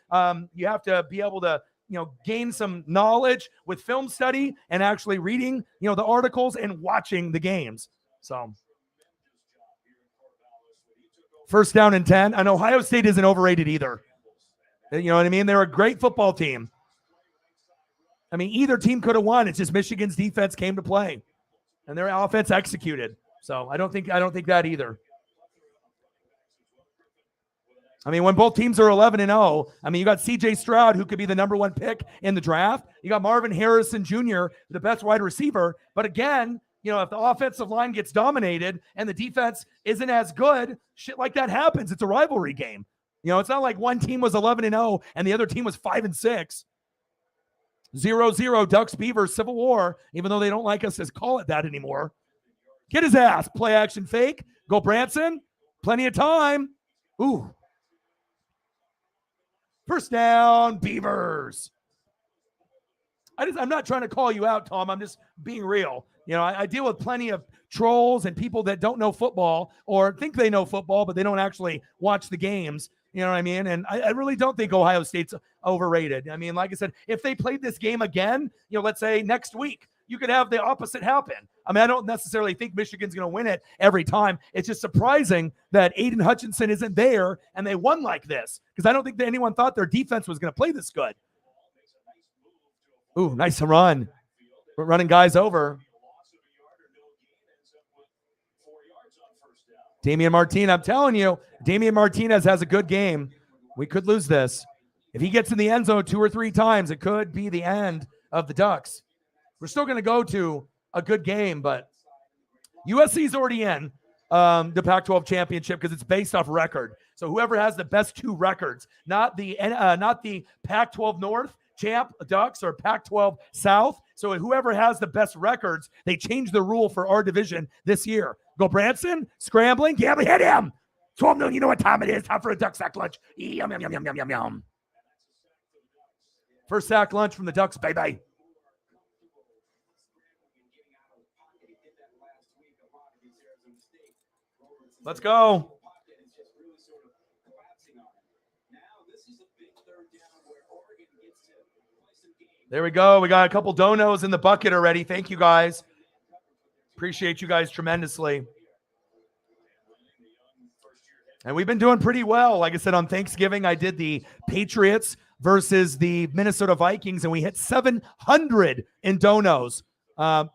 you have to be able to, gain some knowledge with film study and actually reading, the articles and watching the games. So 1st down and 10. And Ohio State isn't overrated either. You know what I mean? They're a great football team. I mean, either team could have won. It's just Michigan's defense came to play, and their offense executed. So I don't think that either. I mean, when both teams are 11-0, I mean, you got C.J. Stroud, who could be the number 1 pick in the draft. You got Marvin Harrison Jr., the best wide receiver. But again, if the offensive line gets dominated and the defense isn't as good, shit like that happens. It's a rivalry game. It's not like one team was 11-0 and the other team was 5-6. 0-0 Ducks Beavers Civil War, even though they don't like us to call it that anymore. Get his ass. Play action fake. Go Branson. Plenty of time. Ooh. 1st down, Beavers. I'm not trying to call you out, Tom. I'm just being real. I deal with plenty of trolls and people that don't know football or think they know football, but they don't actually watch the games. You know what I mean? And I really don't think Ohio State's overrated. I mean, like I said, if they played this game again, let's say next week, you could have the opposite happen. I mean, I don't necessarily think Michigan's going to win it every time. It's just surprising that Aiden Hutchinson isn't there and they won like this, because I don't think that anyone thought their defense was going to play this good. Ooh, nice run. We're running guys over. Damian Martinez, I'm telling you, Damian Martinez has a good game. We could lose this. If he gets in the end zone 2 or 3 times, it could be the end of the Ducks. We're still going to go to a good game, but USC's already in the Pac-12 championship because it's based off record. So whoever has the best 2 records, not the Pac-12 North champ Ducks or Pac-12 South. So whoever has the best records, they changed the rule for our division this year. Go Branson, scrambling, Gambling, hit him. 12 noon, you know what time it is. Time for a duck sack lunch. Yum, yum, yum, yum, yum, yum, yum. First sack lunch from the Ducks, baby. Let's go. There we go. We got a couple donos in the bucket already. Thank you, guys. Appreciate you guys tremendously. And we've been doing pretty well. Like I said, on Thanksgiving, I did the Patriots versus the Minnesota Vikings, and we hit 700 in donos.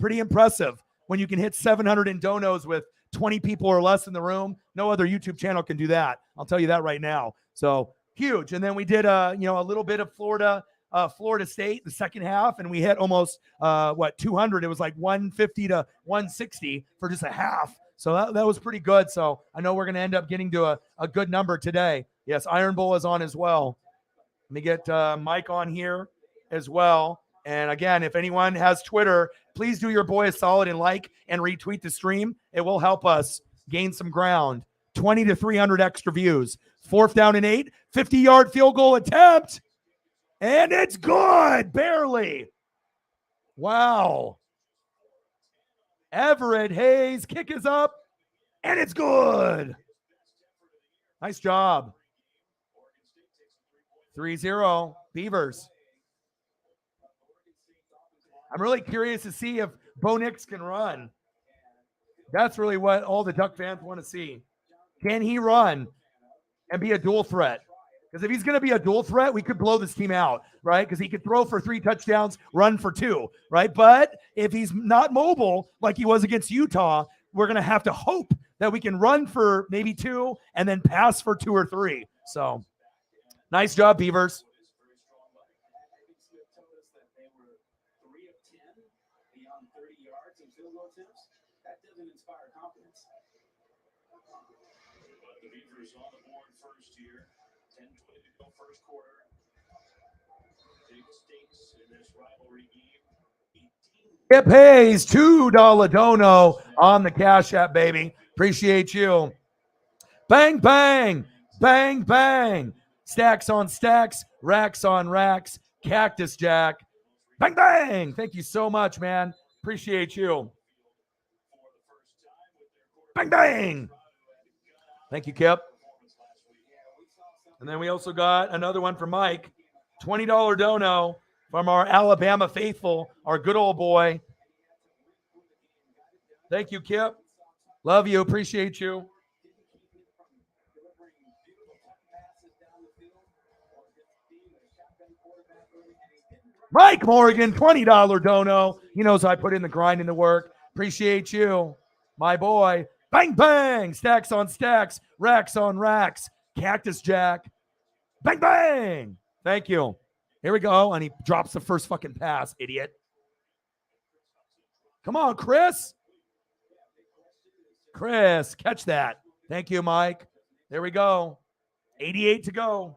Pretty impressive when you can hit 700 in donos with 20 people or less in the room. No other YouTube channel can do that. I'll tell you that right now. So huge. And then we did a little bit of Florida State the second half, and we hit almost 200. It was like 150 to 160 for just a half. So that was pretty good. So I know we're going to end up getting to a good number today. Yes, Iron Bowl is on as well. Let me get Mike on here as well. And again, if anyone has Twitter, please do your boy a solid and like and retweet the stream. It will help us gain some ground. 20 to 300 extra views. 4th down and 8, 50-yard field goal attempt. And it's good, barely. Wow. Everett Hayes, kick is up, and it's good. Nice job. 3-0, Beavers. I'm really curious to see if Bo Nix can run. That's really what all the Duck fans want to see. Can he run and be a dual threat? Because if he's going to be a dual threat, we could blow this team out, right? Because he could throw for 3 touchdowns, run for 2, right? But if he's not mobile like he was against Utah, we're going to have to hope that we can run for maybe 2 and then pass for 2 or 3. So nice job, Beavers. That doesn't inspire confidence. But the Beavers on the board first here. 10-20 to go first quarter. Big stakes in this rivalry game. Skip Hayes, $2 dono on the Cash App, baby. Appreciate you. Bang, bang, bang, bang. Stacks on stacks, racks on racks. Cactus Jack. Bang, bang. Thank you so much, man. Appreciate you. Bang, bang. Thank you, Kip. And then we also got another one from Mike. $20 dono from our Alabama faithful, our good old boy. Thank you, Kip. Love you. Appreciate you. Mike Morgan, $20 dono. He knows I put in the grind and the work. Appreciate you, my boy. Bang, bang. Stacks on stacks. Racks on racks. Cactus Jack. Bang, bang. Thank you. Here we go. And he drops the first fucking pass, idiot. Come on, Chris. Chris, catch that. Thank you, Mike. There we go. 88 to go.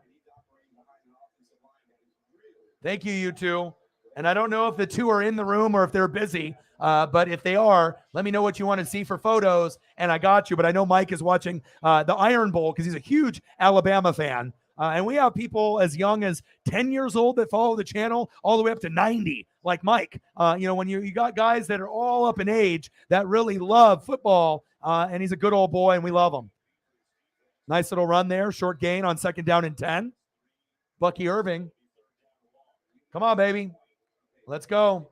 Thank you, you two. And I don't know if the two are in the room or if they're busy. But if they are, let me know what you want to see for photos, and I got you. But I know Mike is watching the Iron Bowl because he's a huge Alabama fan. And we have people as young as 10 years old that follow the channel all the way up to 90, like Mike. When you got guys that are all up in age that really love football, and he's a good old boy, and we love him. Nice little run there. Short gain on 2nd down and 10. Bucky Irving. Come on, baby. Let's go.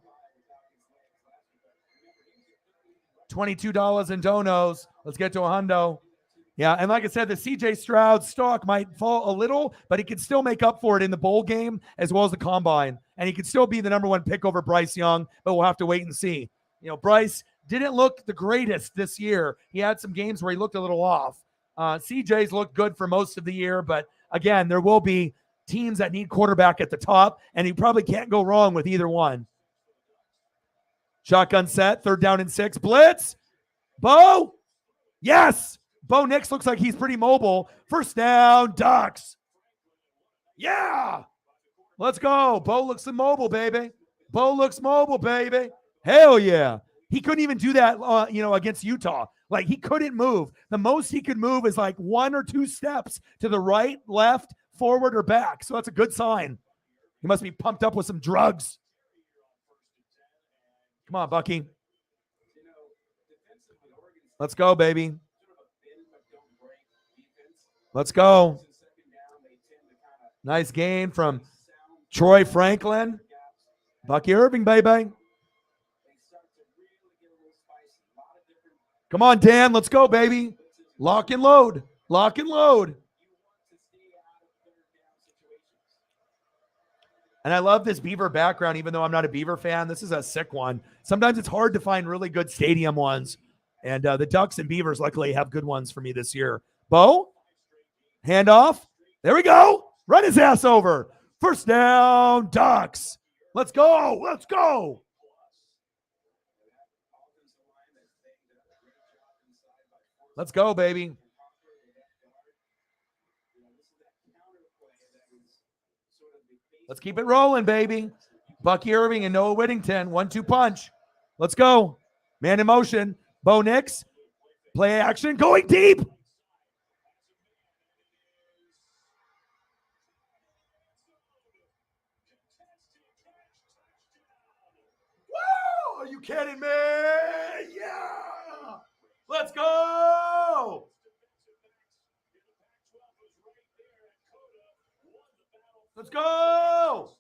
$22 in donos. Let's get to a hundo. Yeah, and like I said, the CJ Stroud stock might fall a little, but he could still make up for it in the bowl game as well as the combine. And he could still be the number one pick over Bryce Young, but we'll have to wait and see. You know, Bryce didn't look the greatest this year. He had some games where he looked a little off. CJ's looked good for most of the year, but again, there will be teams that need quarterback at the top, and you probably can't go wrong with either one. Shotgun set, 3rd down and 6. Blitz. Bo. Yes. Bo Nix looks like he's pretty mobile. 1st down, Ducks. Yeah. Let's go. Bo looks mobile, baby. Bo looks mobile, baby. Hell yeah. He couldn't even do that, against Utah. Like, he couldn't move. The most he could move is like 1 or 2 steps to the right, left, forward, or back. So that's a good sign. He must be pumped up with some drugs. Come on, Bucky. Let's go, baby. Let's go. Nice gain from Troy Franklin. Bucky Irving, baby. Come on, Dan. Let's go, baby. Lock and load. Lock and load. And I love this Beaver background, even though I'm not a Beaver fan. This is a sick one. Sometimes it's hard to find really good stadium ones. And the Ducks and Beavers, luckily, have good ones for me this year. Bo, handoff. There we go. Run his ass over. 1st down, Ducks. Let's go. Let's go. Let's go, baby. Let's keep it rolling, baby. Bucky Irving and Noah Whittington. 1-2 punch. Let's go. Man in motion. Bo Nix. Play action. Going deep. Woo! Are you kidding me? Yeah. Let's go. Let's go!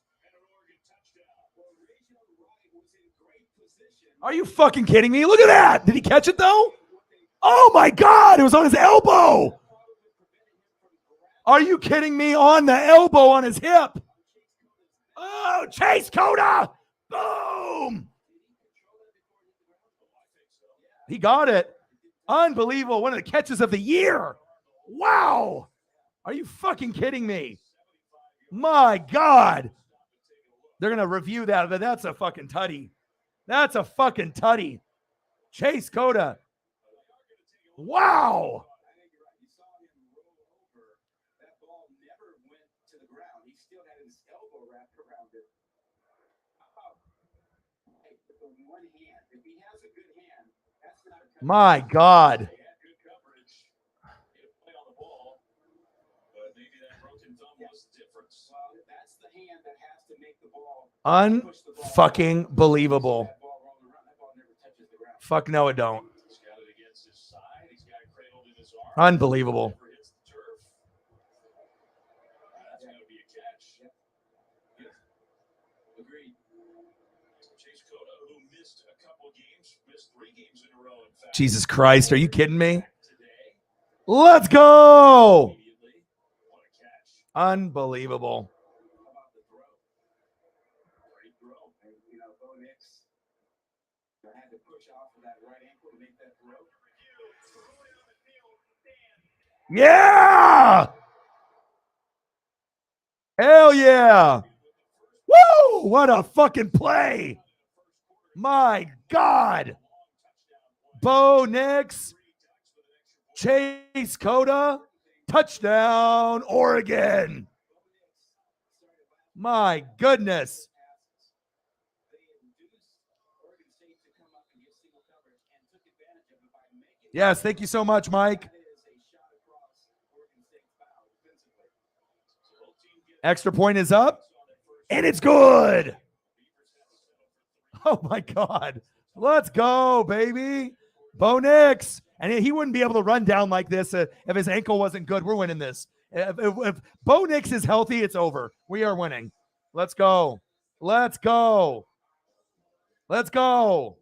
Are you fucking kidding me? Look at that! Did he catch it though? Oh my God! It was on his elbow! Are you kidding me? On the elbow on his hip! Oh, Chase Coda! Boom! He got it. Unbelievable. One of the catches of the year. Wow! Are you fucking kidding me? My God. They're going to review that, but that's a fucking tutty. That's a fucking tutty. Chase Coda. Wow. My God. Unfucking believable. Fuck no, it don't. Unbelievable. Jesus Christ, are you kidding me? Let's go. Unbelievable. Yeah! Hell yeah! Woo! What a fucking play! My God! Bo Nix, Chase Coda, touchdown, Oregon! My goodness! Yes, thank you so much, Mike. Extra point is up, and it's good. Oh, my God. Let's go, baby. Bo Nix. And he wouldn't be able to run down like this if his ankle wasn't good. We're winning this. If Bo Nix is healthy, it's over. We are winning. Let's go. Let's go. Let's go.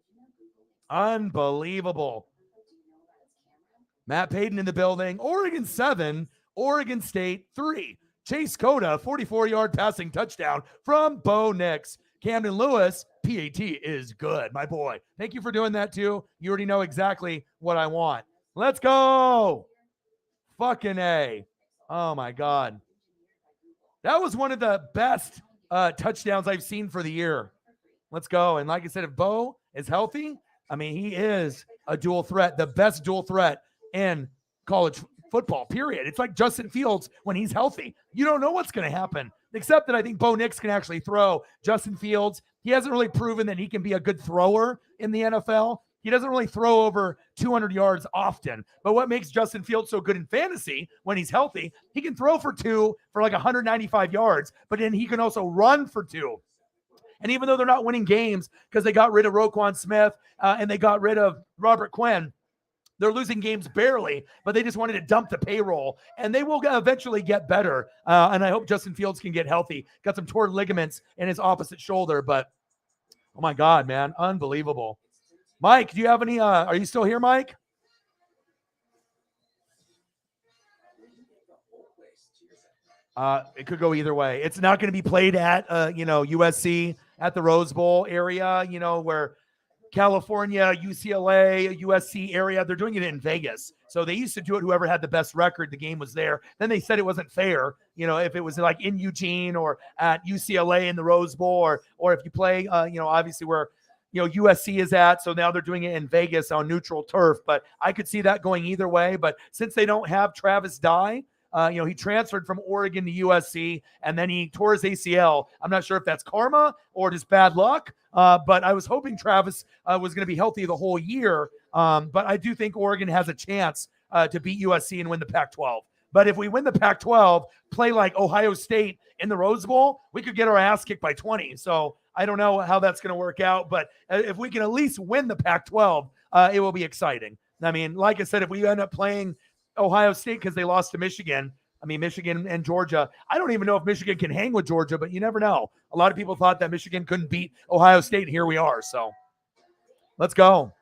Unbelievable. Matt Payton in the building. Oregon 7, Oregon State 3. Chase Cota, 44-yard passing touchdown from Bo Nix. Camden Lewis, PAT is good, my boy. Thank you for doing that, too. You already know exactly what I want. Let's go. Fucking A. Oh, my God. That was one of the best touchdowns I've seen for the year. Let's go. And like I said, if Bo is healthy, I mean, he is a dual threat, the best dual threat in college football, period. It's like Justin Fields when he's healthy. You don't know what's going to happen, except that I think Bo Nix can actually throw. Justin Fields, he hasn't really proven that he can be a good thrower in the NFL. He doesn't really throw over 200 yards often. But what makes Justin Fields so good in fantasy when he's healthy, he can throw for 2 for like 195 yards, but then he can also run for 2. And even though they're not winning games because they got rid of Roquan Smith and they got rid of Robert Quinn, they're losing games barely, but they just wanted to dump the payroll, and they will eventually get better. And I hope Justin Fields can get healthy. Got some torn ligaments in his opposite shoulder, but oh my God, man, unbelievable. Mike, do you have any? Are you still here, Mike? It could go either way. It's not going to be played at, USC at the Rose Bowl area, where California, UCLA, USC area, they're doing it in Vegas. So they used to do it, whoever had the best record, the game was there. Then they said it wasn't fair, if it was like in Eugene or at UCLA in the Rose Bowl, or if you play, obviously where, USC is at. So now they're doing it in Vegas on neutral turf. But I could see that going either way. But since they don't have Travis Dye, he transferred from Oregon to USC, and then he tore his ACL. I'm not sure if that's karma or just bad luck, but I was hoping Travis was going to be healthy the whole year. But I do think Oregon has a chance to beat USC and win the Pac-12. But if we win the Pac-12, play like Ohio State in the Rose Bowl, we could get our ass kicked by 20. So I don't know how that's going to work out. But if we can at least win the Pac-12, it will be exciting. I mean, like I said, if we end up playing Ohio State because they lost to Michigan. I mean, Michigan and Georgia. I don't even know if Michigan can hang with Georgia, but you never know. A lot of people thought that Michigan couldn't beat Ohio State, and here we are. So let's go.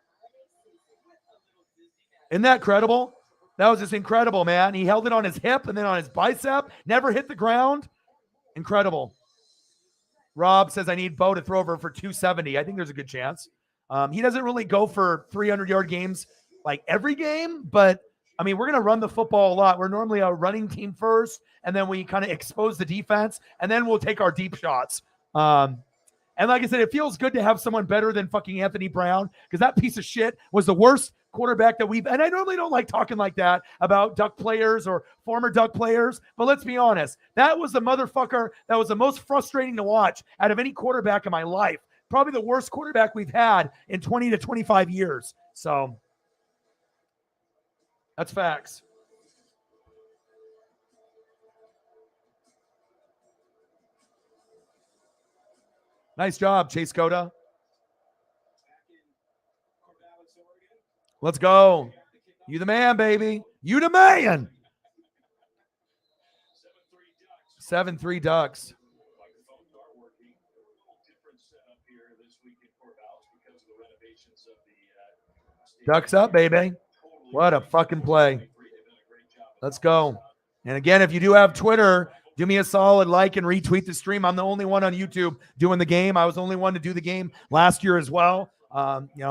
Isn't that incredible? That was just incredible, man. He held it on his hip and then on his bicep, never hit the ground. Incredible. Rob says, I need Bo to throw over for 270. I think there's a good chance. He doesn't really go for 300-yard games like every game, but I mean, we're going to run the football a lot. We're normally a running team first, and then we kind of expose the defense, and then we'll take our deep shots. And like I said, it feels good to have someone better than fucking Anthony Brown, because that piece of shit was the worst quarterback that we've – and I normally don't like talking like that about Duck players or former Duck players, but let's be honest. That was the motherfucker that was the most frustrating to watch out of any quarterback in my life. Probably the worst quarterback we've had in 20 to 25 years. So – that's facts. Nice job, Chase Cota. Let's go. You the man, baby. You the man. 7-3 Ducks. Ducks up, baby. What a fucking play. Let's go. And again, if you do have Twitter, do me a solid like and retweet the stream. I'm the only one on YouTube doing the game. I was the only one to do the game last year as well.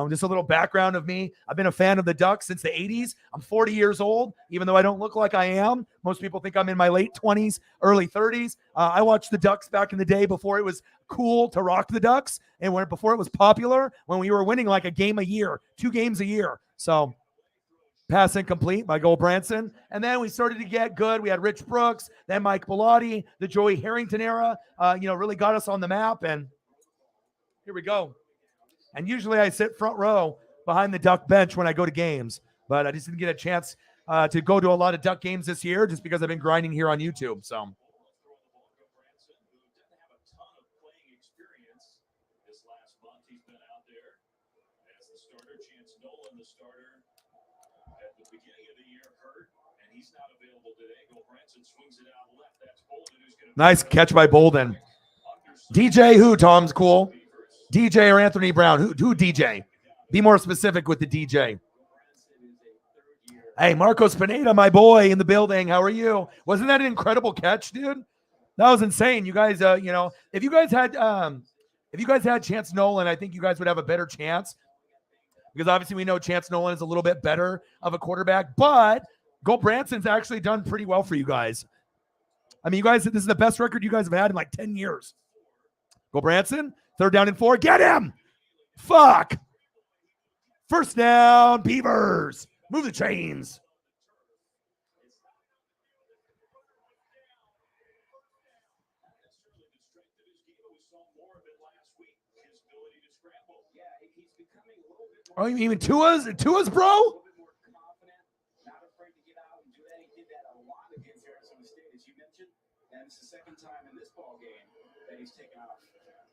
Just a little background of me. I've been a fan of the Ducks since the 80s. I'm 40 years old, even though I don't look like I am. Most people think I'm in my late 20s, early 30s. I watched the Ducks back in the day before it was cool to rock the Ducks, and before it was popular, when we were winning like a game a year, 2 games a year. So pass incomplete by Goldbranson. And then we started to get good. We had Rich Brooks, then Mike Bellotti, the Joey Harrington era, really got us on the map. And here we go. And usually I sit front row behind the Duck bench when I go to games, but I just didn't get a chance to go to a lot of Duck games this year just because I've been grinding here on YouTube. So. Nice catch by Bolden. DJ who, Tom's cool. DJ or Anthony Brown? Who DJ? Be more specific with the DJ. Hey, Marcos Pineda, my boy in the building. How are you? Wasn't that an incredible catch, dude? That was insane. You guys, if you guys had Chance Nolan, I think you guys would have a better chance because obviously we know Chance Nolan is a little bit better of a quarterback, but Go Branson's actually done pretty well for you guys. I mean, you guys, this is the best record you guys have had in like 10 years. Go Branson, 3rd down and 4. Get him! Fuck! 1st down, Beavers. Move the chains. Oh, you mean Tua's, bro?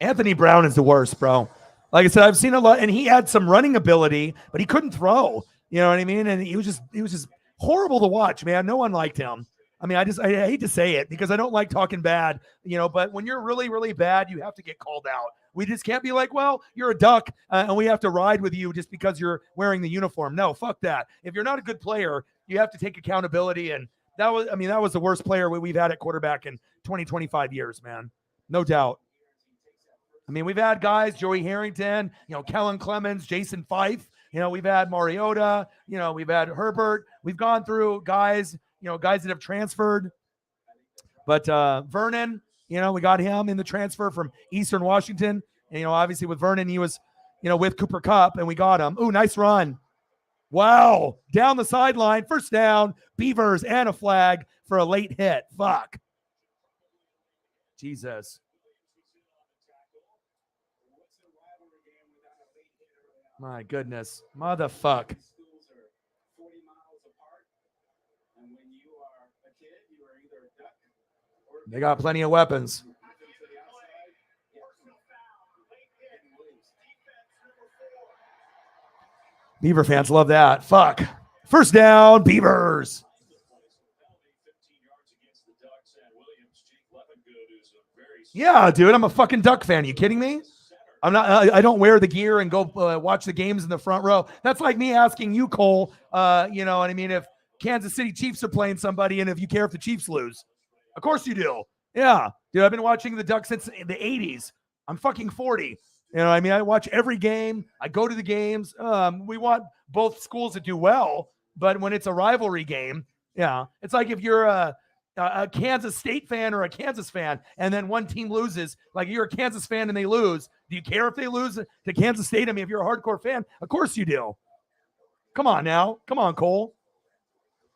Anthony Brown is the worst, bro. Like I said, I've seen a lot, and he had some running ability, but he couldn't throw. You know what I mean? And he was just horrible to watch, man. No one liked him. I mean, I hate to say it because I don't like talking bad, but when you're really, really bad, you have to get called out. We just can't be like, well, you're a duck, and we have to ride with you just because you're wearing the uniform. No, fuck that. If you're not a good player, you have to take accountability. And that was the worst player we've had at quarterback in 20, 25 years, man. No doubt. I mean, we've had guys, Joey Harrington, Kellen Clemens, Jason Fife. We've had Mariota. We've had Herbert. We've gone through guys, guys that have transferred. But Vernon, we got him in the transfer from Eastern Washington. And, obviously with Vernon, he was, with Cooper Kupp, and we got him. Ooh, nice run. Wow. Down the sideline, 1st down, Beavers, and a flag for a late hit. Fuck. Jesus. My goodness. Motherfuck. They got plenty of weapons. Beaver fans love that. Fuck. 1st down, Beavers. Yeah, dude, I'm a fucking Duck fan. You kidding me? I'm not. I don't wear the gear and go watch the games in the front row. That's like me asking you, Cole. You know what I mean? If Kansas City Chiefs are playing somebody, and if you care if the Chiefs lose, of course you do. Yeah, dude. I've been watching the Ducks since the '80s. I'm fucking 40. You know what I mean? I watch every game. I go to the games. We want both schools to do well, but when it's a rivalry game, yeah, it's like if you're a Kansas State fan or a Kansas fan, and then one team loses, like you're a Kansas fan and they lose. Do you care if they lose to Kansas State? I mean, if you're a hardcore fan, of course you do. Come on now. Come on, Cole.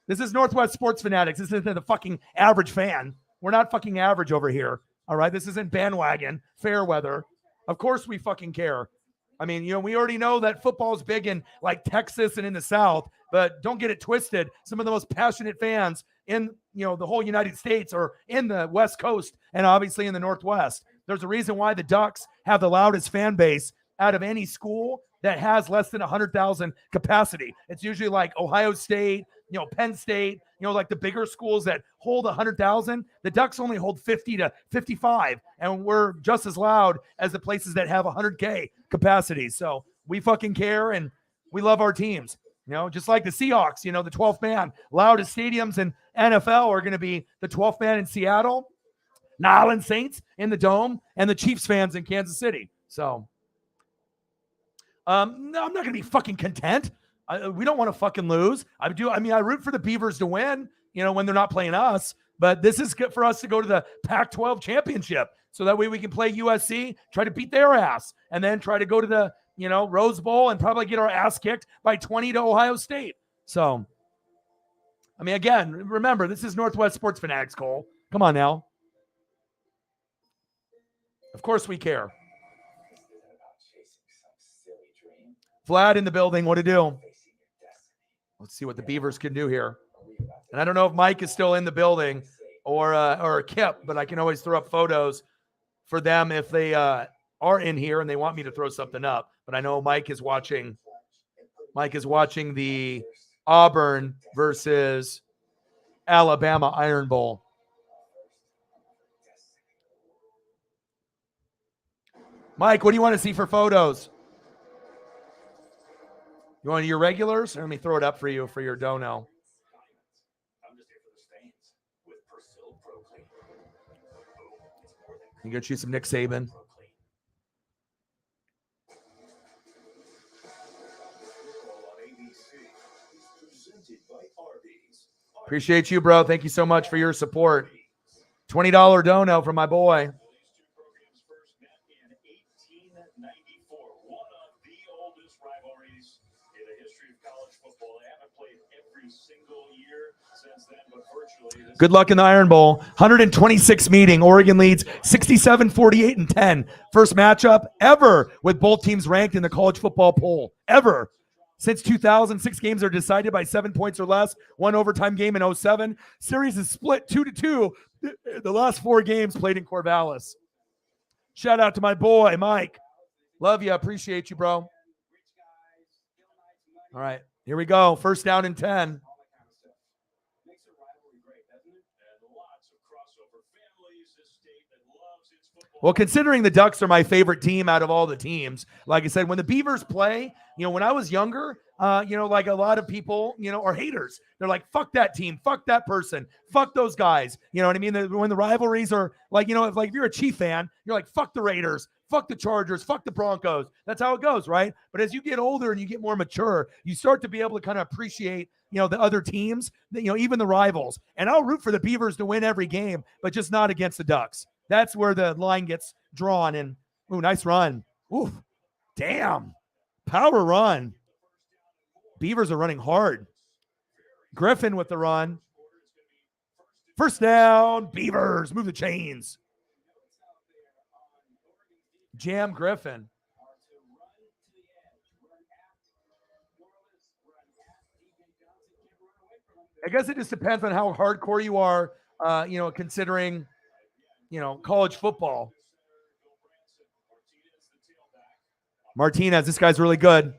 This is Northwest Sports Fanatics. This isn't the fucking average fan. We're not fucking average over here. All right. This isn't bandwagon, fair weather. Of course we fucking care. I mean, we already know that football is big in like Texas and in the South, but don't get it twisted. Some of the most passionate fans in, the whole United States or in the West Coast and obviously in the Northwest. There's a reason why the Ducks have the loudest fan base out of any school that has less than 100,000 capacity. It's usually like Ohio State, Penn State, like the bigger schools that hold 100,000. The Ducks only hold 50 to 55, and we're just as loud as the places that have 100K capacity. So we fucking care, and we love our teams. Just like the Seahawks, the 12th man, loudest stadiums in NFL are going to be the 12th man in Seattle, New Orleans Saints in the Dome, and the Chiefs fans in Kansas City. So, no, I'm not going to be fucking content. We don't want to fucking lose. I root for the Beavers to win, when they're not playing us. But this is good for us to go to the Pac-12 championship. So that way we can play USC, try to beat their ass, and then try to go to the, Rose Bowl and probably get our ass kicked by 20 to Ohio State. So, I mean, again, remember, this is Northwest Sports Fanatics, Cole. Come on now. Of course we care. Vlad in the building. What to do? Let's see what the Beavers can do here. And I don't know if Mike is still in the building or Kip, but I can always throw up photos for them if they are in here and they want me to throw something up. But I know Mike is watching. Mike is watching the Auburn versus Alabama Iron Bowl. Mike, what do you want to see for photos? You want your regulars? Or let me throw it up for you for your dono. You get you some Nick Saban. Appreciate you, bro. Thank you so much for your support. $20 dono from my boy. Good luck in the Iron Bowl. 126 meeting. Oregon leads 67-48 and 10. First matchup ever with both teams ranked in the college football poll. Ever. Since 2000, 6 games are decided by 7 points or less. 1 overtime game in 2007. Series is split 2-2. The last 4 games played in Corvallis. Shout out to my boy, Mike. Love you. Appreciate you, bro. All right. Here we go. First down and 10. Well, considering the Ducks are my favorite team out of all the teams, like I said, when the Beavers play, when I was younger, like a lot of people, are haters. They're like, fuck that team, fuck that person, fuck those guys. You know what I mean? When the rivalries are like, if you're a Chief fan, you're like, fuck the Raiders, fuck the Chargers, fuck the Broncos. That's how it goes, right? But as you get older and you get more mature, you start to be able to kind of appreciate, the other teams, even the rivals. And I'll root for the Beavers to win every game, but just not against the Ducks. That's where the line gets drawn. And, ooh, nice run. Ooh, damn. Power run. Beavers are running hard. Griffin with the run. First down, Beavers. Move the chains. Jam Griffin. I guess it just depends on how hardcore you are, considering college football. Martinez, this guy's really good.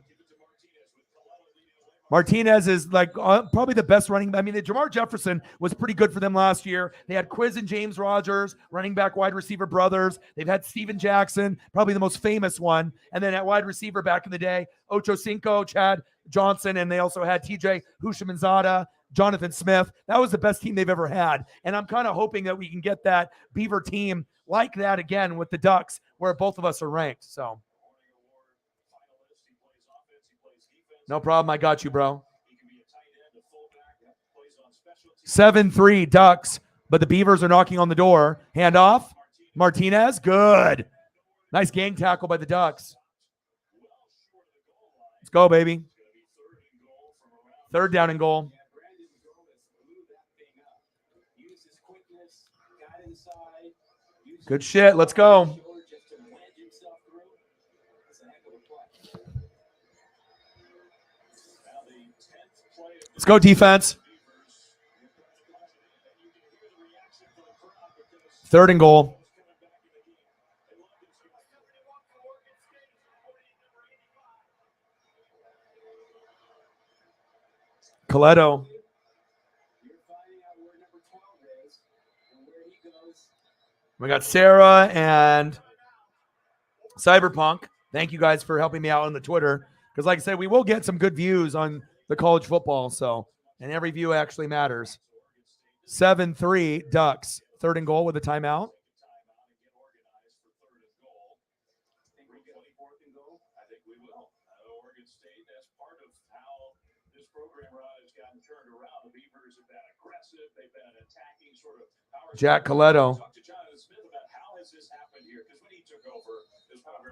Martinez is like probably the best running. I mean, Jamar Jefferson was pretty good for them last year. They had Quiz and James Rogers, running back wide receiver brothers. They've had Steven Jackson, probably the most famous one. And then at wide receiver back in the day, Ocho Cinco, Chad Johnson, and they also had TJ Hushamanzada, Jonathan Smith. That was the best team they've ever had. And I'm kind of hoping that we can get that Beaver team like that again with the Ducks, where both of us are ranked. So no problem. I got you, bro. 7-3 Ducks, but the Beavers are knocking on the door. Hand off. Martinez. Good. Nice gang tackle by the Ducks. Let's go, baby. Third down and goal. Good shit. Let's go. Let's go, defense. Third and goal. Coletto. We got Sarah and Cyberpunk. Thank you guys for helping me out on the Twitter. Because like I said, we will get some good views on the college football. And every view actually matters. 7-3 Ducks. Third and goal with a timeout. Jack Coletto.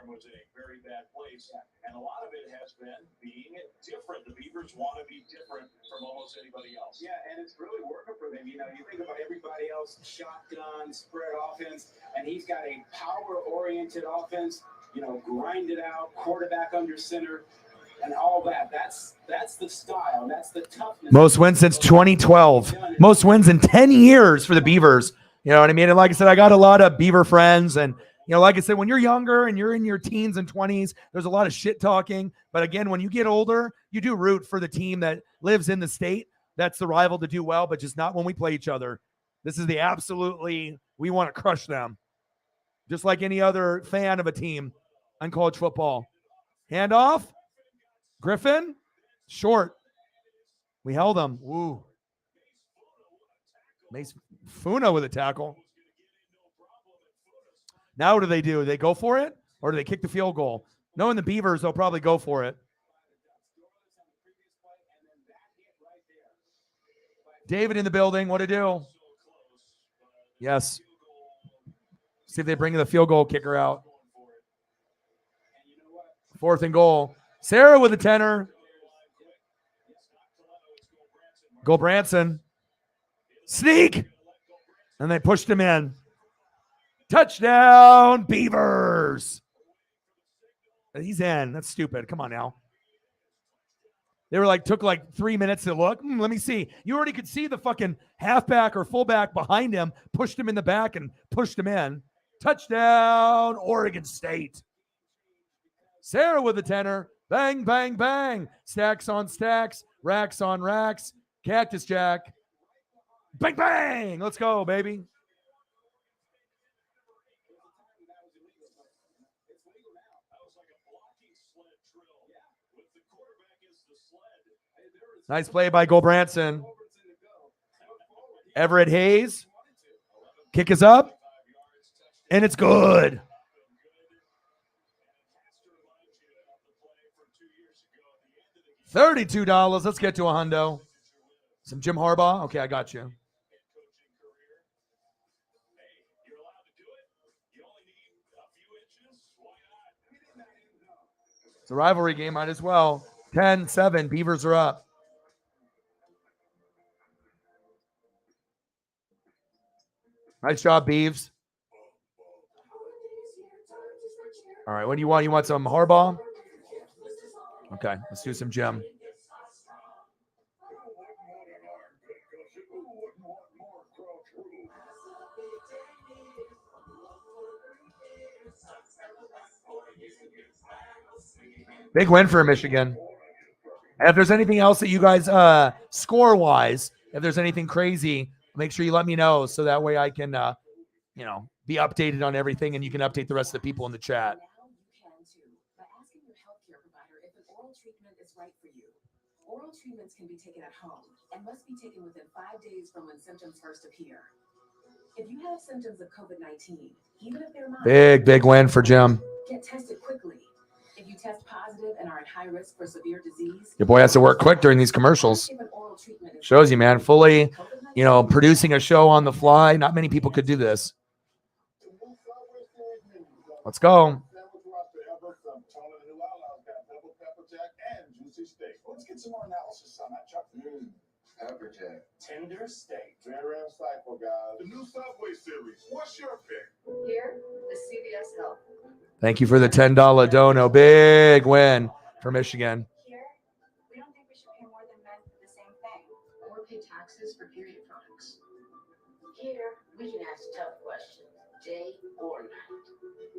Was in a very bad place, and a lot of it has been being different. The Beavers want to be different from almost anybody else. Yeah, and it's really working for them. You think about everybody else, shotgun, spread offense, and he's got a power-oriented offense, grind it out, quarterback under center, and all that. That's the style. That's the toughness. Most wins since 2012. Most wins in 10 years for the Beavers. You know what I mean? And like I said, I got a lot of Beaver friends, and like I said, when you're younger and you're in your teens and 20s, there's a lot of shit talking. But again, when you get older, you do root for the team that lives in the state. That's the rival to do well, but just not when we play each other. This is we want to crush them. Just like any other fan of a team on college football. Hand off. Griffin. Short. We held them. Woo. Mace Funa with a tackle. Now what do? Do they go for it? Or do they kick the field goal? Knowing the Beavers, they'll probably go for it. David in the building. What to do? Yes. See if they bring the field goal kicker out. 4th and goal. Sarah with a tenner. Go Branson. Sneak. And they pushed him in. Touchdown, Beavers. He's in. That's stupid. Come on now. They were took 3 minutes to look. Let me see. You already could see the fucking halfback or fullback behind him, pushed him in the back and pushed him in. Touchdown, Oregon State. Sarah with a tenner. Bang, bang, bang. Stacks on stacks. Racks on racks. Cactus Jack. Bang, bang. Let's go, baby. Nice play by Branson. Everett Hayes. Kick is up. And it's good. $32. Let's get to a hundo. Some Jim Harbaugh. Okay, I got you. It's a rivalry game, might as well. 10-7. Beavers are up. Nice job, Beavs. All right, what do you want? You want some Harbaugh? Okay, let's do some Jim. Big win for Michigan. And if there's anything else that you guys score-wise, if there's anything crazy, make sure you let me know so that way I can, be updated on everything and you can update the rest of the people in the chat. Now you can too by asking your healthcare provider if an oral treatment is right for you. Oral treatments can be taken at home and must be taken within 5 days from when symptoms first appear. If you have symptoms of COVID-19, even if they're mild, Big win for Jim. get tested quickly. If you test positive and are at high risk for severe disease, Your boy has to work quick during these commercials. if an oral treatment is Shows you, man, fully, COVID-19, producing a show on the fly. Not many people could do this. Let's go. Let's get some more analysis on that, Chuck. Pepper jack. Tender steak. Very insightful, guys. The new Subway series. What's your pick? here, the CVS Health. Thank you for the $10 dono. Big win for Michigan. Here, we don't think we should pay more than men for the same thing, or pay taxes for period products. Here, we can ask tough questions, day or night.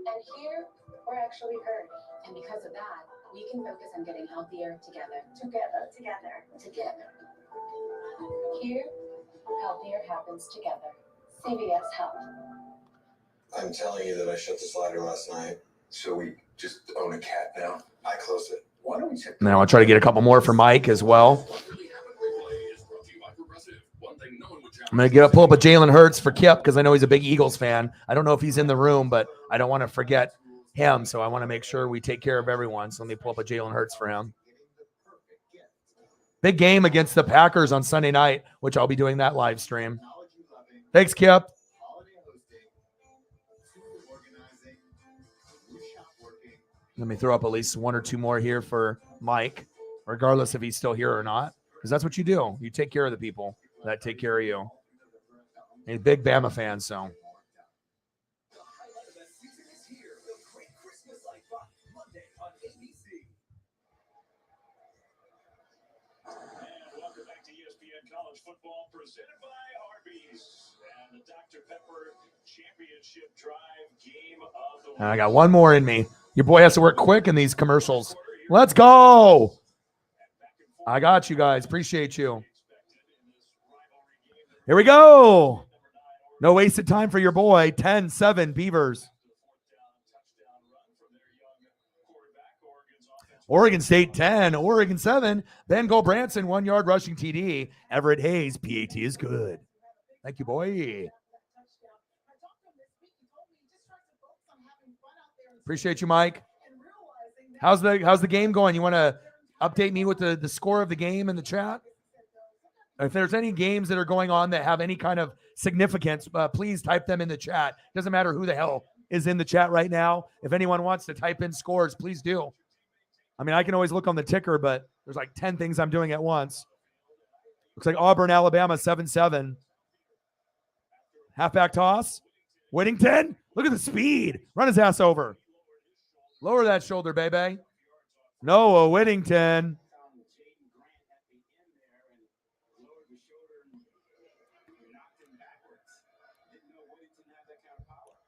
And here, we're actually heard. And because of that, we can focus on getting healthier together. Together. Here, healthier happens together. CVS Health. I'm telling you that I shut the slider last night. So we just own a cat now? I closed it. Why don't we check? Now I'll try to get a couple more for Mike as well. I'm going to pull up a Jalen Hurts for Kip because I know he's a big Eagles fan. I don't know if he's in the room, but I don't want to forget him. So I want to make sure we take care of everyone. So let me pull up a Jalen Hurts for him. Big game against the Packers on Sunday night, which I'll be doing that live stream. Thanks, Kip. Let me throw up at least one or two more here for Mike, regardless if he's still here or not, because that's what you do. You take care of the people that take care of you. He's a big Bama fan, so. Welcome back to ESPN College Football, presented by Arby's and the Dr. Pepper Championship Drive Game of the Week. And I got one more in me. Your boy has to work quick in these commercials. Let's go. I got you guys. Appreciate you. Here we go. No wasted time for your boy. 10-7 Beavers. Oregon State 10, Oregon 7. Ben Branson, 1 yard rushing TD. Everett Hayes, PAT is good. Thank you, boy. Appreciate you, Mike. How's the game going? You want to update me with the score of the game in the chat? If there's any games that are going on that have any kind of significance, please type them in the chat. Doesn't matter who the hell is in the chat right now. If anyone wants to type in scores, please do. I mean, I can always look on the ticker, but there's like 10 things I'm doing at once. Looks like Auburn, Alabama, 7-7. Halfback toss. Whittington, look at the speed. Run his ass over. Lower that shoulder, baby. Noah Whittington.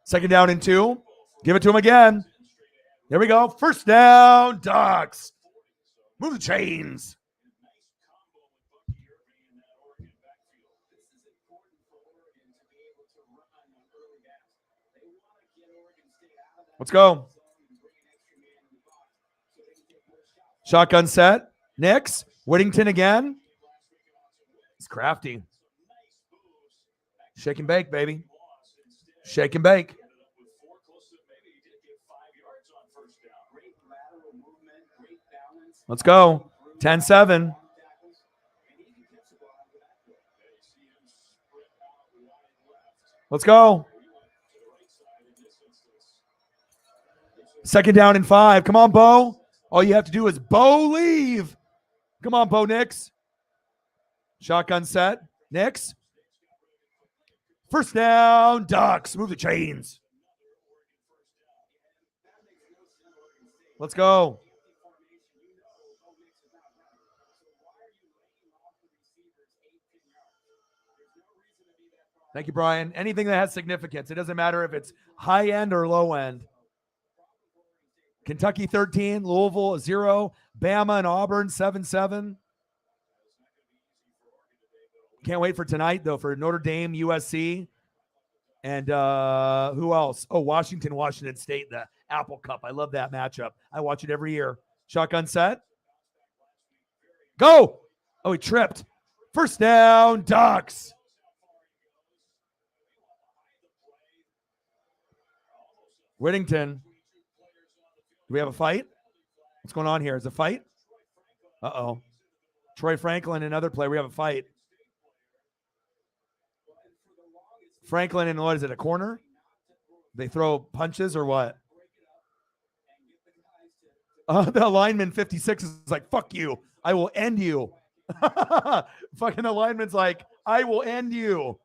Second down and 2. Give it to him again. There we go. First down, Ducks. Move the chains. Let's go. Shotgun set. Nix. Whittington again. It's crafty. Shake and bake, baby. Shake and bake. Let's go. 10-7. Let's go. Second down and 5. Come on, Bo. All you have to do is Bo leave. Come on, Bo Nix. Shotgun set. Nix. First down, Ducks. Move the chains. Let's go. Thank you, Brian. Anything that has significance. It doesn't matter if it's high end or low end. Kentucky 13, Louisville 0, Bama and Auburn 7-7. Can't wait for tonight, though, for Notre Dame, USC. And who else? Oh, Washington State, the Apple Cup. I love that matchup. I watch it every year. Shotgun set. Go. Oh, he tripped. First down, Ducks. Whittington. Do we have a fight? What's going on here? Is it a fight? Uh-oh. Troy Franklin, another player. We have a fight. Franklin and what is it, a corner? They throw punches or what? The lineman 56 is like, fuck you. I will end you. Fucking the lineman's like, I will end you.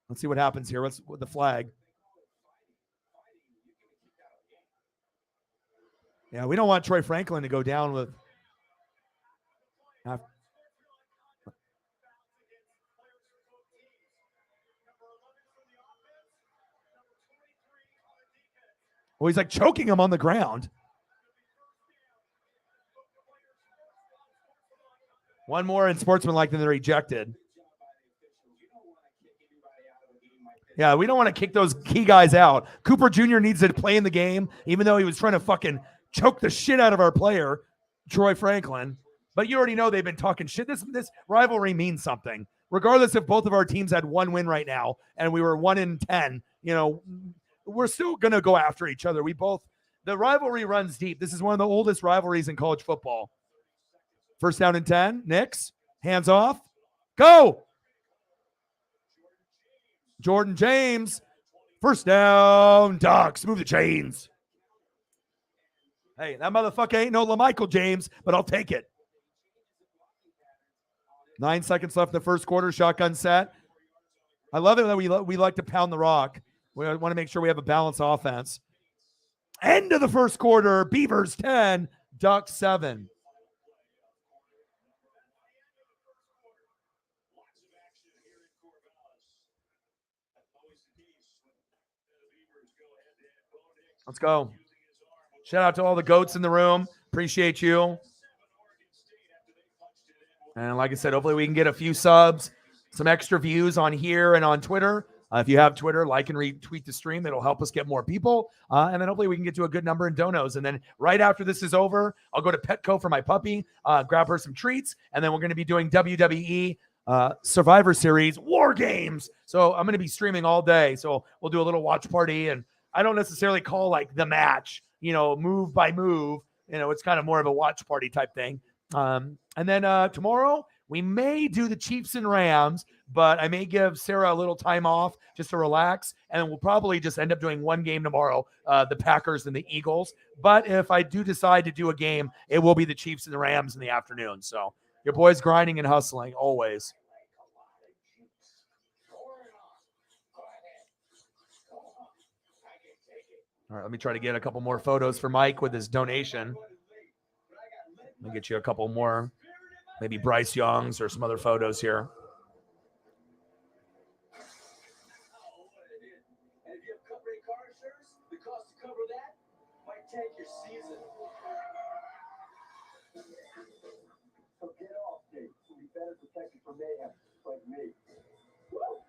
Let's see what happens here. What's with the flag? Yeah, we don't want Troy Franklin to go down with. Well, he's like choking him on the ground. One more and sportsmanlike, then they're ejected. Yeah, we don't want to kick those key guys out. Cooper Jr. needs to play in the game, even though he was trying to fucking choke the shit out of our player, Troy Franklin. But you already know they've been talking shit. This rivalry means something. Regardless if both of our teams had one win right now and we were 1-10, you know, we're still going to go after each other. The rivalry runs deep. This is one of the oldest rivalries in college football. First down and 10. Nix. Hands off. Go. Jordan James. First down. Ducks. Move the chains. Hey, that motherfucker ain't no LaMichael James, but I'll take it. 9 seconds left in the first quarter. Shotgun set. I love it that we like to pound the rock. We want to make sure we have a balanced offense. End of the first quarter. Beavers 10, Ducks 7. Let's go. Shout out to all the goats in the room. Appreciate you. And like I said, hopefully we can get a few subs, some extra views on here and on Twitter. If you have Twitter, like and retweet the stream. It'll help us get more people. And then hopefully we can get to a good number in donos. And then right after this is over, I'll go to Petco for my puppy, grab her some treats. And then we're going to be doing WWE Survivor Series War Games. So I'm going to be streaming all day. So we'll do a little watch party. And I don't necessarily call like the match, move by move. It's kind of more of a watch party type thing. And then tomorrow we may do the Chiefs and Rams, but I may give Sarah a little time off just to relax. And we'll probably just end up doing one game tomorrow, the Packers and the Eagles. But if I do decide to do a game, it will be the Chiefs and the Rams in the afternoon. So your boy's grinding and hustling always. All right, let me try to get a couple more photos for Mike with his donation. Let me get you a couple more, maybe Bryce Young's or some other photos here. And if you have company car insurance, the cost to cover that might tank your season. So get off, Dave. You'll be better protected from mayhem, like me. Woo!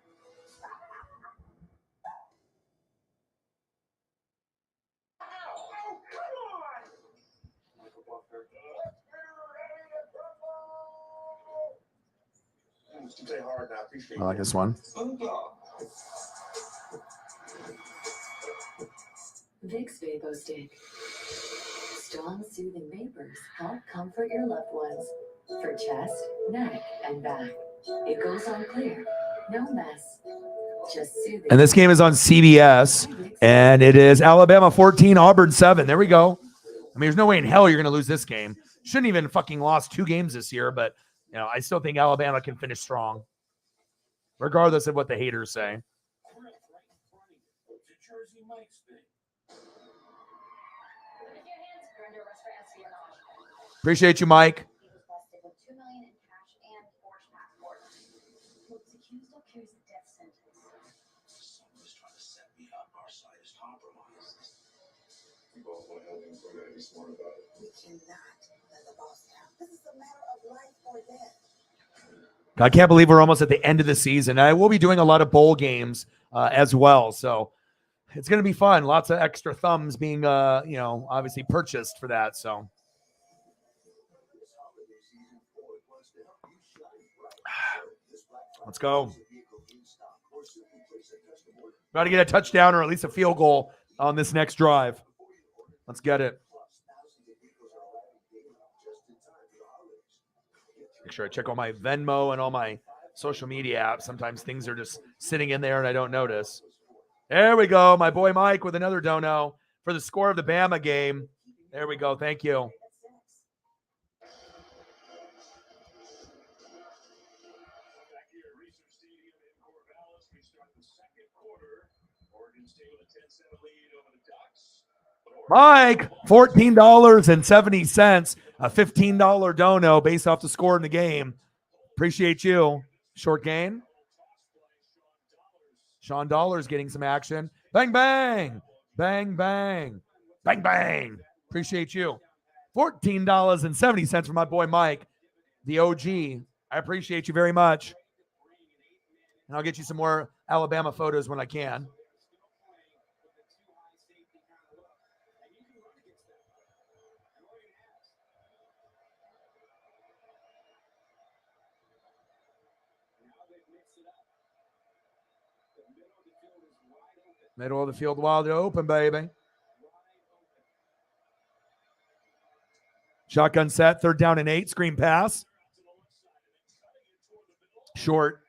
I like this one. Vicks VapoStick. Strong, soothing vapors help comfort your loved ones for chest, neck, and back. It goes on clear, no mess, just soothing. And this game is on CBS, and it is Alabama 14, Auburn 7. There we go. I mean, there's no way in hell you're going to lose this game. Shouldn't even fucking lost 2 games this year, but I still think Alabama can finish strong, regardless of what the haters say. Appreciate you, Mike. I can't believe we're almost at the end of the season. I will be doing a lot of bowl games as well, so it's going to be fun. Lots of extra thumbs being, obviously purchased for that. So let's go. Got to get a touchdown or at least a field goal on this next drive. Let's get it. Make sure I check all my Venmo and all my social media apps. Sometimes things are just sitting in there and I don't notice. There we go. My boy Mike with another dono for the score of the Bama game. There we go. Thank you. Mike, $14.70, a $15 dono based off the score in the game. Appreciate you. Short gain. Sean Dollar's getting some action. Bang, bang. Bang, bang. Bang, bang. Appreciate you. $14.70 for my boy Mike, the OG. I appreciate you very much. And I'll get you some more Alabama photos when I can. Middle of the field wide open, baby. Shotgun set, 3rd down and 8, screen pass. Short.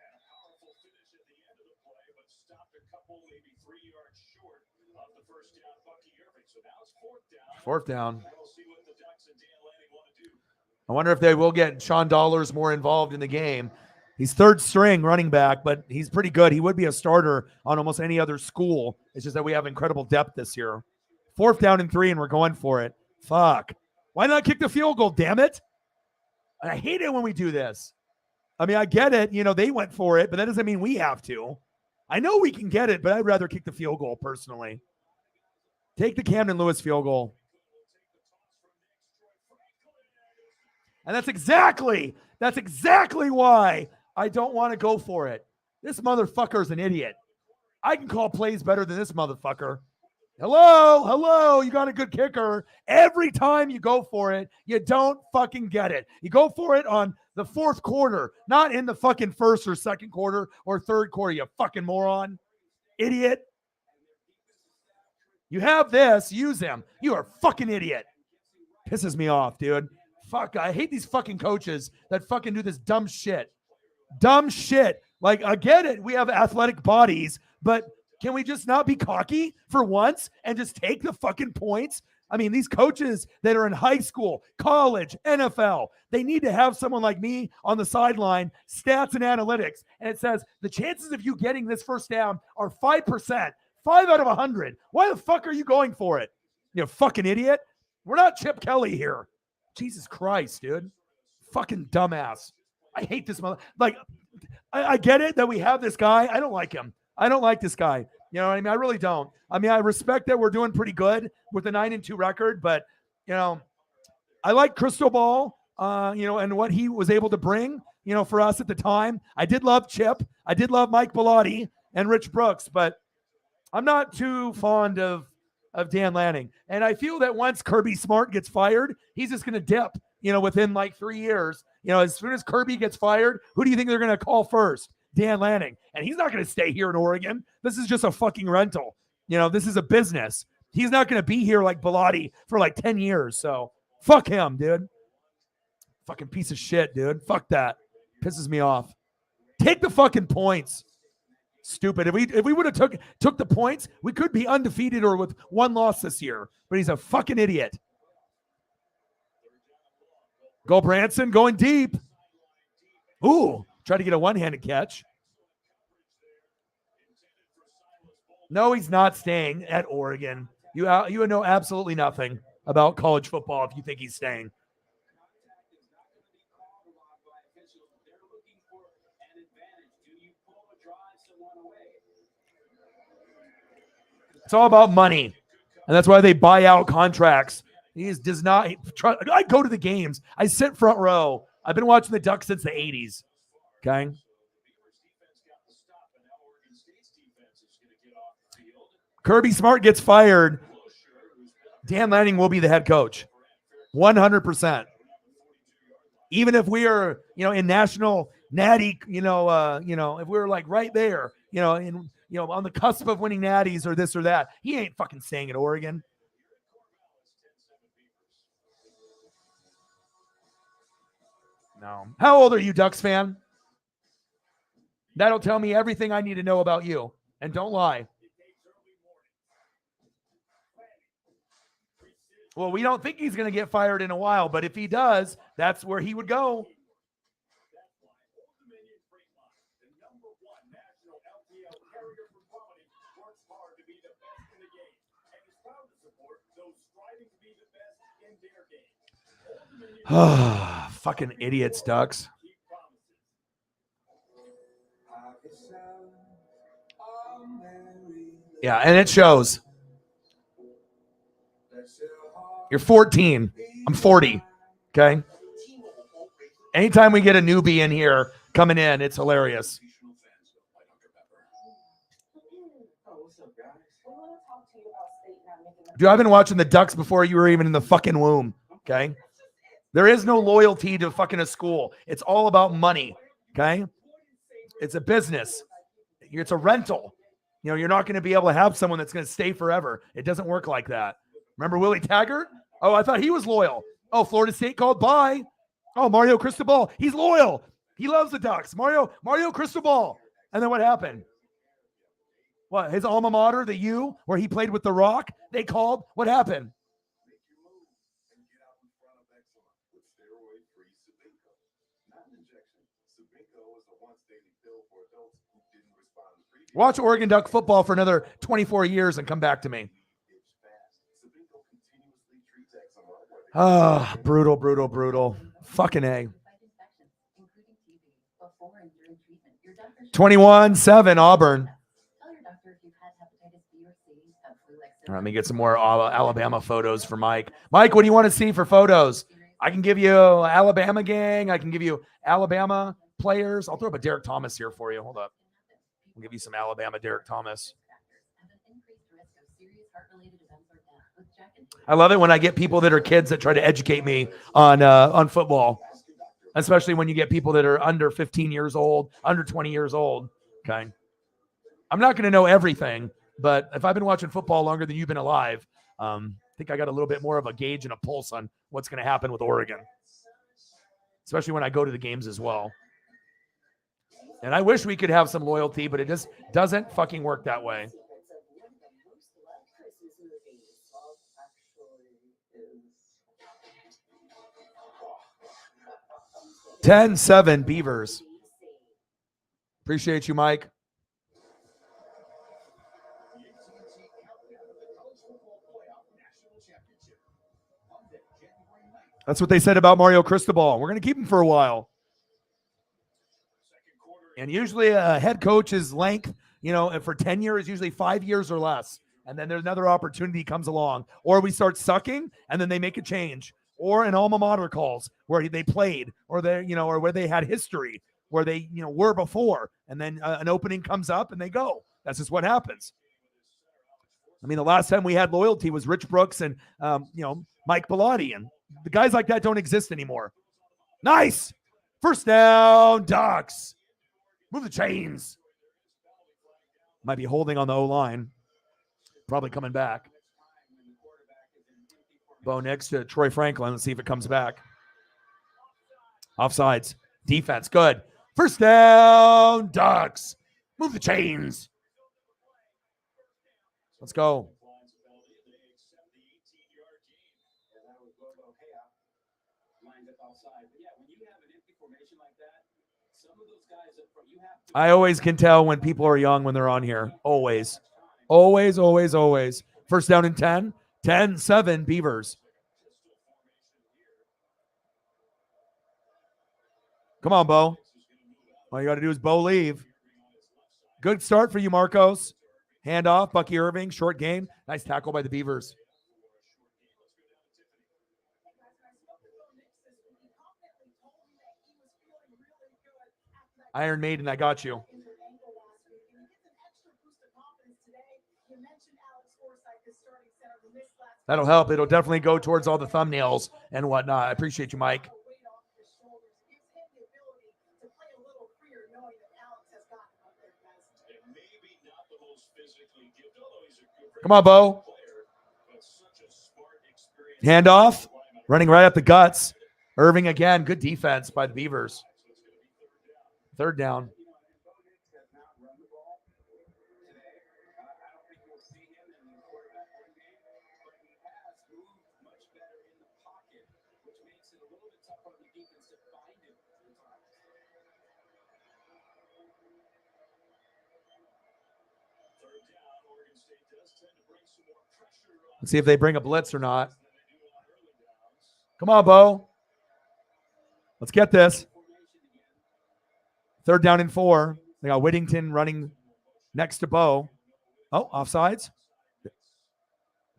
4th down. I wonder if they will get Sean Dollars more involved in the game. He's 3rd string running back, but he's pretty good. He would be a starter on almost any other school. It's just that we have incredible depth this year. 4th down and 3, and we're going for it. Fuck. Why not kick the field goal, damn it? I hate it when we do this. I mean, I get it. They went for it, but that doesn't mean we have to. I know we can get it, but I'd rather kick the field goal personally. Take the Camden Lewis field goal. And that's exactly why I don't want to go for it. This motherfucker's an idiot. I can call plays better than this motherfucker. Hello, you got a good kicker. Every time you go for it, you don't fucking get it. You go for it on the fourth quarter, not in the fucking first or second quarter or third quarter, you fucking moron. Idiot. You have this, use him. You are a fucking idiot. Pisses me off, dude. Fuck, I hate these fucking coaches that fucking do this dumb shit. Dumb shit. Like, I get it. We have athletic bodies, but can we just not be cocky for once and just take the fucking points? I mean, these coaches that are in high school, college, NFL, they need to have someone like me on the sideline, stats and analytics. And it says the chances of you getting this first down are 5%, 5 out of 100. Why the fuck are you going for it? You fucking idiot. We're not Chip Kelly here. Jesus Christ, dude. Fucking dumbass. I hate this mother. Like, I get it that we have this guy. I don't like him. I don't like this guy. You know what I mean? I really don't. I mean, I respect that we're doing pretty good with the 9-2 record, but, you know, I like Crystal Ball, you know, and what he was able to bring, you know, for us at the time. I did love Chip. I did love Mike Bellotti and Rich Brooks, but I'm not too fond of Dan Lanning. And I feel that once Kirby Smart gets fired, he's just going to dip, you know, within like 3 years. You know, as soon as Kirby gets fired, who do you think they're going to call first? Dan Lanning. And he's not going to stay here in Oregon. This is just a fucking rental. You know, this is a business. He's not going to be here like Bellotti for like 10 years. So fuck him, dude. Fucking piece of shit, dude. Fuck that. Pisses me off. Take the fucking points. Stupid. If we would have took the points, we could be undefeated or with one loss this year. But he's a fucking idiot. Go Branson, going deep. Ooh, try to get a one-handed catch. No, he's not staying at Oregon. You know absolutely nothing about college football if you think he's staying. It's all about money, and that's why they buy out contracts. He does not try. I go to the games. I sit front row. I've been watching the Ducks since the 80s. Okay. Kirby Smart gets fired. Dan Lanning will be the head coach. 100%. Even if we are, you know, in national natty, if we're like right there, on the cusp of winning natties or this or that, he ain't fucking staying at Oregon. No. How old are you, Ducks fan? That'll tell me everything I need to know about you. And don't lie. Well, we don't think he's going to get fired in a while, but if he does, that's where he would go. Fucking idiots, Ducks. Yeah, and it shows. You're 14. I'm 40. Okay. Anytime we get a newbie in here coming in, it's hilarious. Dude, I've been watching the Ducks before you were even in the fucking womb. Okay. There is no loyalty to fucking a school. It's all about money. Okay. It's a business. It's a rental. You know, you're not going to be able to have someone that's going to stay forever. It doesn't work like that. Remember Willie Taggart? Oh, I thought he was loyal. Oh, Florida State called bye. Oh, Mario Cristobal. He's loyal. He loves the Ducks. Mario Cristobal. And then what happened? What, his alma mater, the U, where he played with The Rock, they called. What happened? Watch Oregon Duck football for another 24 years and come back to me. Ah, brutal, brutal, brutal. Fucking A. 21-7 Auburn. All right, let me get some more Alabama photos for Mike. Mike, what do you want to see for photos? I can give you Alabama gang. I can give you Alabama players. I'll throw up a Derek Thomas here for you. Hold up. We'll give you some Alabama Derek Thomas. I love it when I get people that are kids that try to educate me on football, especially when you get people that are under 15 years old, under 20 years old. Okay. I'm not going to know everything, but if I've been watching football longer than you've been alive, I think I got a little bit more of a gauge and a pulse on what's going to happen with Oregon, especially when I go to the games as well. And I wish we could have some loyalty, but it just doesn't fucking work that way. 10-7 Beavers. Appreciate you, Mike. That's what they said about Mario Cristobal. We're going to keep him for a while. And usually a head coach's length, for tenure is usually 5 years or less. And then there's another opportunity comes along. Or we start sucking and then they make a change. Or an alma mater calls where they played or or where they had history, where they, were before. And then an opening comes up and they go. That's just what happens. I mean, the last time we had loyalty was Rich Brooks and, Mike Bellotti. And the guys like that don't exist anymore. Nice. First down, Ducks. Move the chains. Might be holding on the O-line. Probably coming back. Bo next to Troy Franklin. Let's see if it comes back. Offsides. Defense. Good. First down, Ducks. Move the chains. Let's go. I always can tell when people are young when they're on here. Always. Always, always, always. First down and 10. 10-7 Beavers. Come on, Bo. All you got to do is Bo leave. Good start for you, Marcos. Handoff, Bucky Irving, short game. Nice tackle by the Beavers. Iron Maiden, I got you. That'll help. It'll definitely go towards all the thumbnails and whatnot. I appreciate you, Mike. Come on, Bo. Handoff. Running right up the guts. Irving again. Good defense by the Beavers. Third down. Let's see if they bring a blitz or not. Come on, Bo. Let's get this. Third down and 4. They got Whittington running next to Bo. Oh, offsides.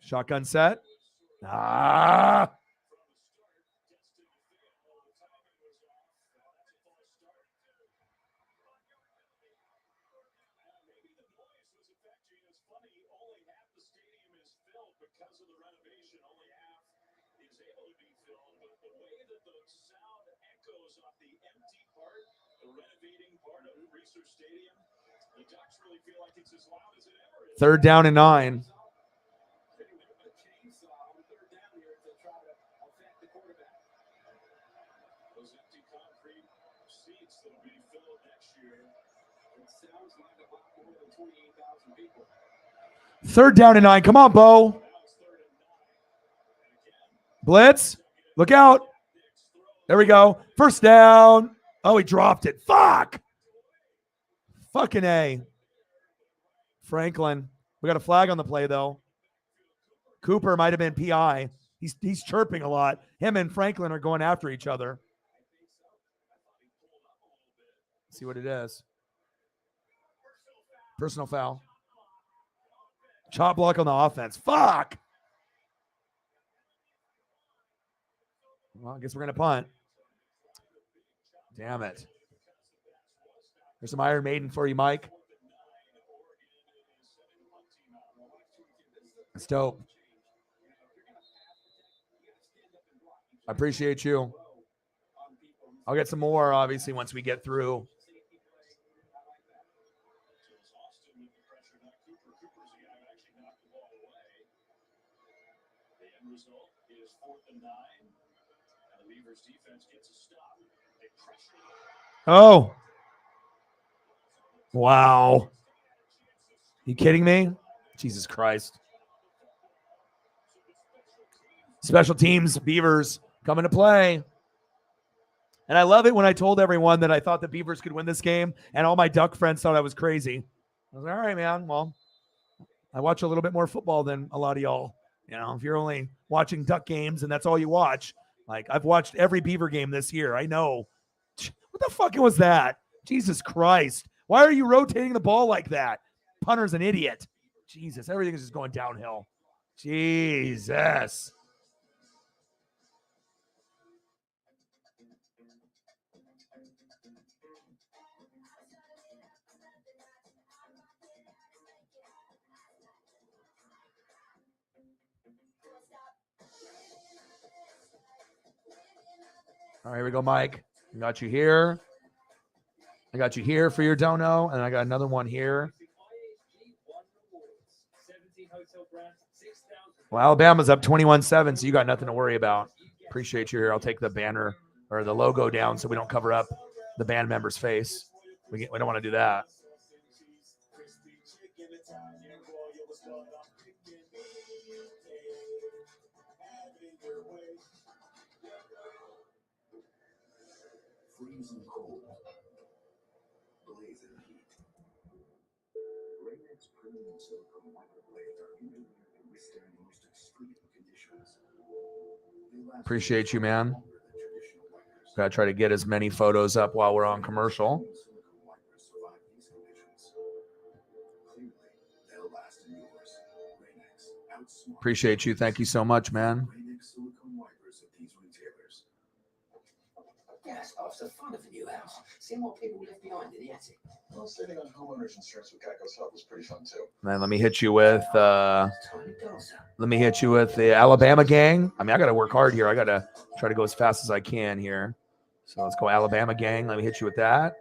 Shotgun set. Third down and 9. Third down and 9. Come on, Bo. Blitz. Look out. There we go. First down. Oh, he dropped it. Fuck. Fucking A. Franklin. We got a flag on the play, though. Cooper might have been PI. He's chirping a lot. Him and Franklin are going after each other. Let's see what it is. Personal foul. Chop block on the offense. Fuck. Well, I guess we're going to punt. Damn it. There's some Iron Maiden for you, Mike. That's dope. I appreciate you. I'll get some more, obviously, once we get through. Oh. Wow. You kidding me? Jesus Christ. Special teams, Beavers coming to play. And I love it when I told everyone that I thought the Beavers could win this game, and all my Duck friends thought I was crazy. I was like, all right, man. Well, I watch a little bit more football than a lot of y'all. You know, if you're only watching Duck games and that's all you watch, like I've watched every Beaver game this year. I know. What the fuck was that? Jesus Christ. Why are you rotating the ball like that? Punter's an idiot. Jesus, everything is just going downhill. Jesus. All right, here we go, Mike. I got you here. I got you here for your dono, and I got another one here. Well, Alabama's up 21-7, so you got nothing to worry about. Appreciate you here. I'll take the banner or the logo down so we don't cover up the band member's face. We don't want to do that. Freezing cold, blazing heat. Rain-X premium silicone wiper blades are engineered to withstand the most extreme conditions. Appreciate you, man. Gotta try to get as many photos up while we're on commercial. Appreciate you. Thank you so much, man. Yes, after the fun of the new house, seeing what people left behind in the attic. Well, saving on homeowners insurance with Geico's help was pretty fun too. Man, let me hit you with the Alabama gang. I mean, I gotta work hard here. I gotta try to go as fast as I can here. So let's go Alabama gang. Let me hit you with that.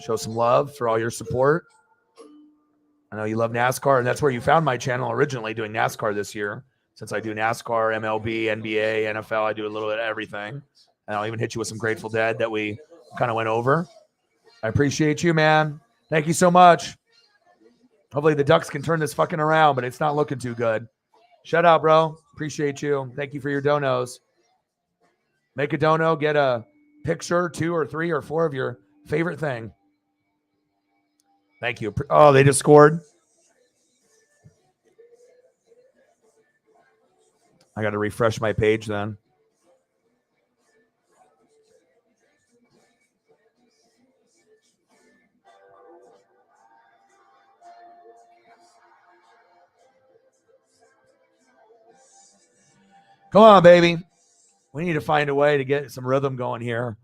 Show some love for all your support. I know you love NASCAR, and that's where you found my channel originally, doing NASCAR this year. Since I do NASCAR, MLB, NBA, NFL, I do a little bit of everything. And I'll even hit you with some Grateful Dead that we kind of went over. I appreciate you, man. Thank you so much. Hopefully the Ducks can turn this fucking around, but it's not looking too good. Shout out, bro. Appreciate you. Thank you for your donos. Make a dono, get a picture, 2 or 3 or 4 of your favorite thing. Thank you. Oh, they just scored. I got to refresh my page then. Come on, baby. We need to find a way to get some rhythm going here.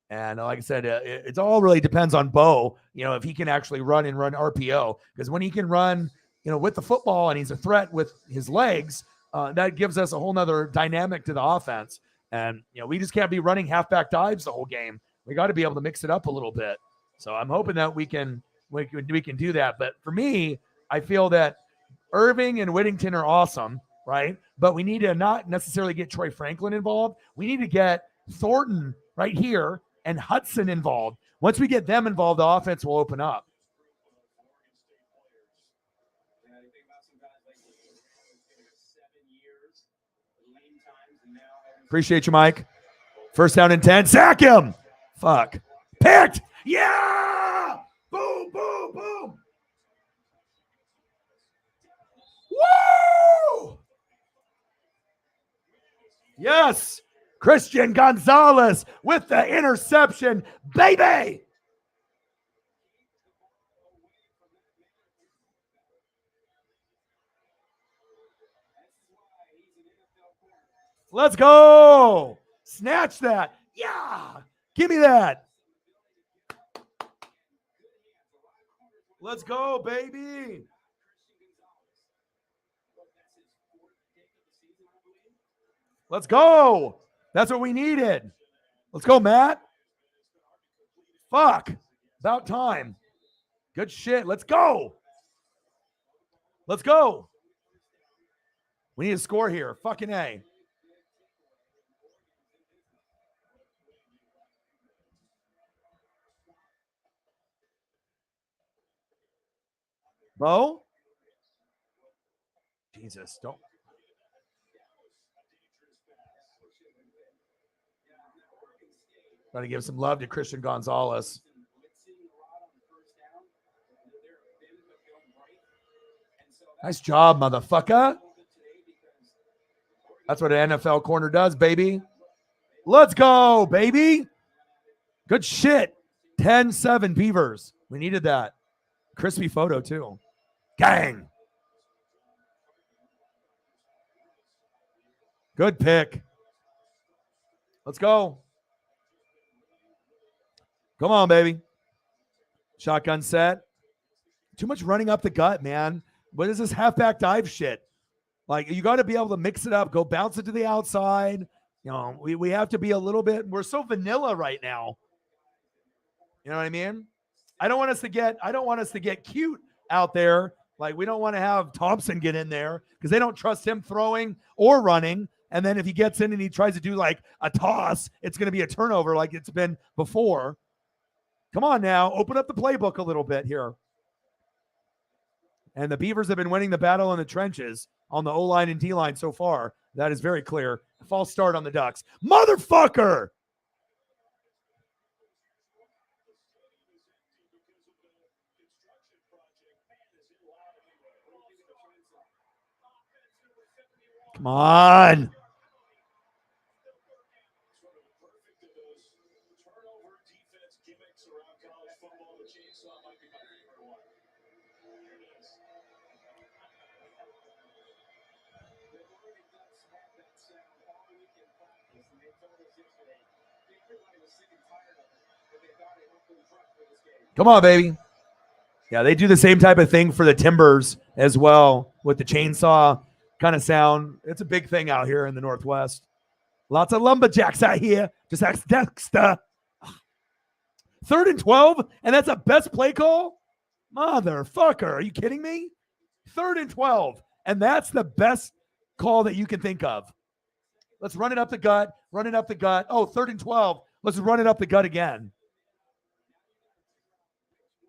And like I said, it all really depends on Bo, if he can actually run RPO. Because when he can run, with the football and he's a threat with his legs, that gives us a whole nother dynamic to the offense. And, we just can't be running halfback dives the whole game. We got to be able to mix it up a little bit. So I'm hoping that we can do that. But for me, I feel that Irving and Whittington are awesome, right? But we need to not necessarily get Troy Franklin involved. We need to get Thornton right here and Hudson involved. Once we get them involved, the offense will open up. Appreciate you, Mike. First down and 10. Sack him. Fuck. Picked. Yeah. Boom, boom, boom. Woo! Yes. Christian Gonzalez with the interception, baby. Let's go. Snatch that. Yeah. Give me that. Let's go, baby. Let's go. That's what we needed. Let's go, Matt. Fuck. About time. Good shit. Let's go. Let's go. We need a score here. Fucking A. Bo? Jesus, don't. Got to give some love to Christian Gonzalez. Nice job, motherfucker. That's what an NFL corner does, baby. Let's go, baby. Good shit. 10-7 Beavers. We needed that. Crispy photo, too. Gang. Good pick. Let's go. Come on, baby. Shotgun set. Too much running up the gut, man. What is this halfback dive shit? Like, you got to be able to mix it up. Go bounce it to the outside. You know, we have to be a little bit. We're so vanilla right now. You know what I mean? I don't want us to get cute out there. Like, we don't want to have Thompson get in there because they don't trust him throwing or running. And then if he gets in and he tries to do like a toss, it's going to be a turnover like it's been before. Come on now, open up the playbook a little bit here. And the Beavers have been winning the battle in the trenches on the O-line and D-line so far. That is very clear. False start on the Ducks. Motherfucker! Come on. Come on, baby. Yeah, they do the same type of thing for the Timbers as well with the chainsaw kind of sound. It's a big thing out here in the Northwest. Lots of lumberjacks out here. Just ask Dexter. 3rd and 12, and that's a best play call? Motherfucker, are you kidding me? 3rd and 12, and that's the best call that you can think of. Let's run it up the gut, run it up the gut. Oh, 3rd and 12. Let's run it up the gut again.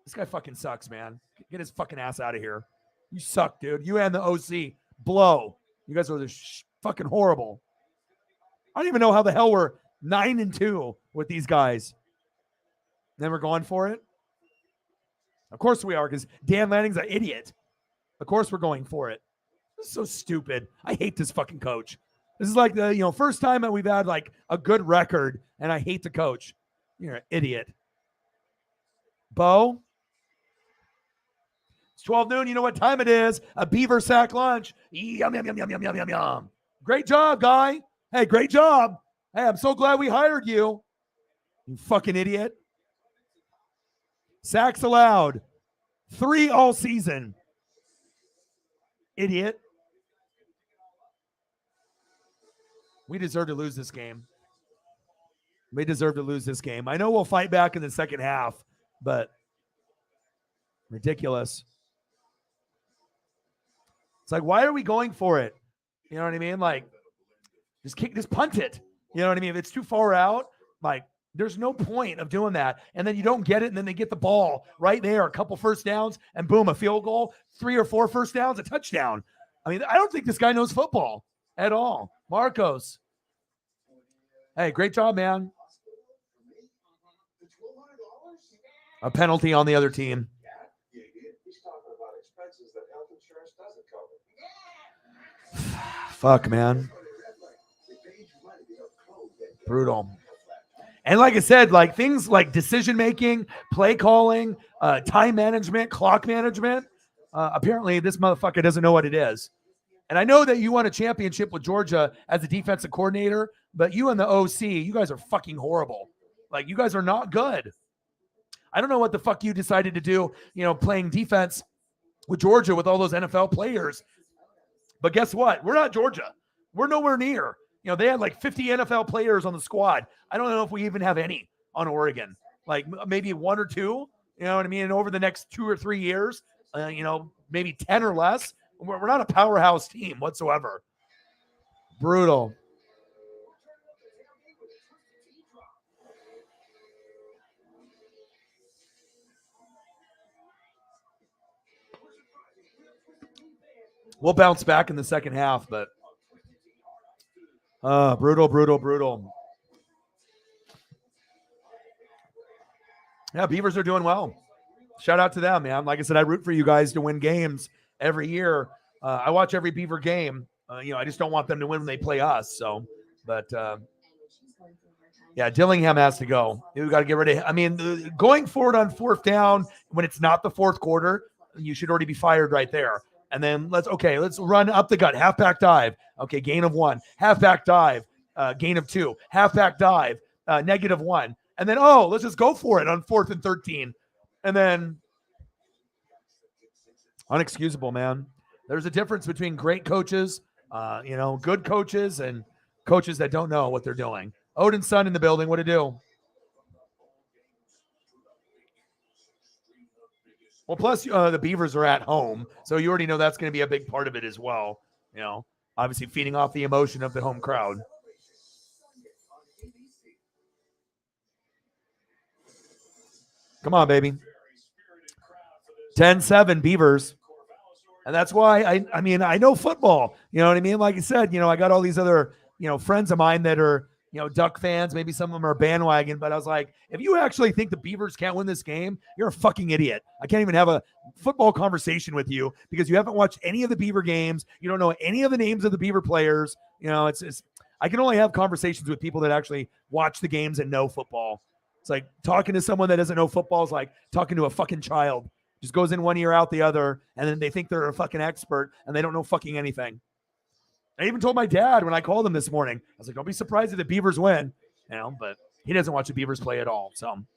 This guy fucking sucks, man. Get his fucking ass out of here. You suck, dude. You and the OC blow. You guys are fucking horrible. I don't even know how the hell we're 9-2 with these guys. Then we're going for it. Of course we are, because Dan Lanning's an idiot. Of course we're going for it. This is so stupid. I hate this fucking coach. This is like the first time that we've had like a good record, and I hate the coach. You're an idiot. Bo? It's 12 noon. You know what time it is. A Beaver sack lunch. Yum, yum, yum, yum, yum, yum, yum, yum. Great job, guy. Hey, great job. Hey, I'm so glad we hired you. You fucking idiot. Sacks allowed. 3 all season. Idiot. We deserve to lose this game. We deserve to lose this game. I know we'll fight back in the second half, but ridiculous. It's like, why are we going for it? You know what I mean? Like, just punt it. You know what I mean? If it's too far out, like, there's no point of doing that. And then you don't get it, and then they get the ball right there, a couple first downs, and boom, a field goal, 3 or 4 first downs, a touchdown. I mean, I don't think this guy knows football at all. Marcos. Hey, great job, man. A penalty on the other team. He's talking about expenses that health insurance doesn't cover. Fuck, man. Brutal. And like I said, like things like decision making, play calling, time management, clock management. Apparently, this motherfucker doesn't know what it is. And I know that you won a championship with Georgia as a defensive coordinator, but you and the OC, you guys are fucking horrible. Like, you guys are not good. I don't know what the fuck you decided to do, playing defense with Georgia with all those NFL players. But guess what? We're not Georgia. We're nowhere near. You know, they had like 50 NFL players on the squad. I don't know if we even have any on Oregon. Like maybe 1 or 2, you know what I mean? And over the next 2 or 3 years, you know, maybe 10 or less. We're not a powerhouse team whatsoever. Brutal. We'll bounce back in the second half, but brutal. Yeah, Beavers are doing well. Shout out to them, man. Like I said, I root for you guys to win games every year. I watch every Beaver game. You know, I just don't want them to win when they play us. So, but yeah, Dillingham has to go. We got to get rid of. I mean, going forward on 4th down when it's not the 4th quarter, you should already be fired right there. And then let's run up the gut, halfback dive. Okay, gain of 1, halfback dive, gain of 2, halfback dive, -1, and then let's just go for it on 4th and 13, and then unexcusable, man. There's a difference between great coaches, you know, good coaches, and coaches that don't know what they're doing. Odin's son in the building. What to do? Well, plus the Beavers are at home, so you already know that's going to be a big part of it as well. You know, obviously feeding off the emotion of the home crowd. Come on, baby. 10-7 Beavers. And that's why I mean, I know football. You know what I mean? Like I said, you know, I got all these other, you know, friends of mine that are, you know, Duck fans. Maybe some of them are bandwagon, but I was like, if you actually think the Beavers can't win this game, you're a fucking idiot. I can't even have a football conversation with you because you haven't watched any of the Beaver games. You don't know any of the names of the Beaver players. You know, it's I can only have conversations with people that actually watch the games and know football. It's like talking to someone that doesn't know football is like talking to a fucking child. Just goes in one ear, out the other, and then they think they're a fucking expert, and they don't know fucking anything. I even told my dad when I called him this morning, I was like, don't be surprised if the Beavers win, you know, but he doesn't watch the Beavers play at all, so. Everybody's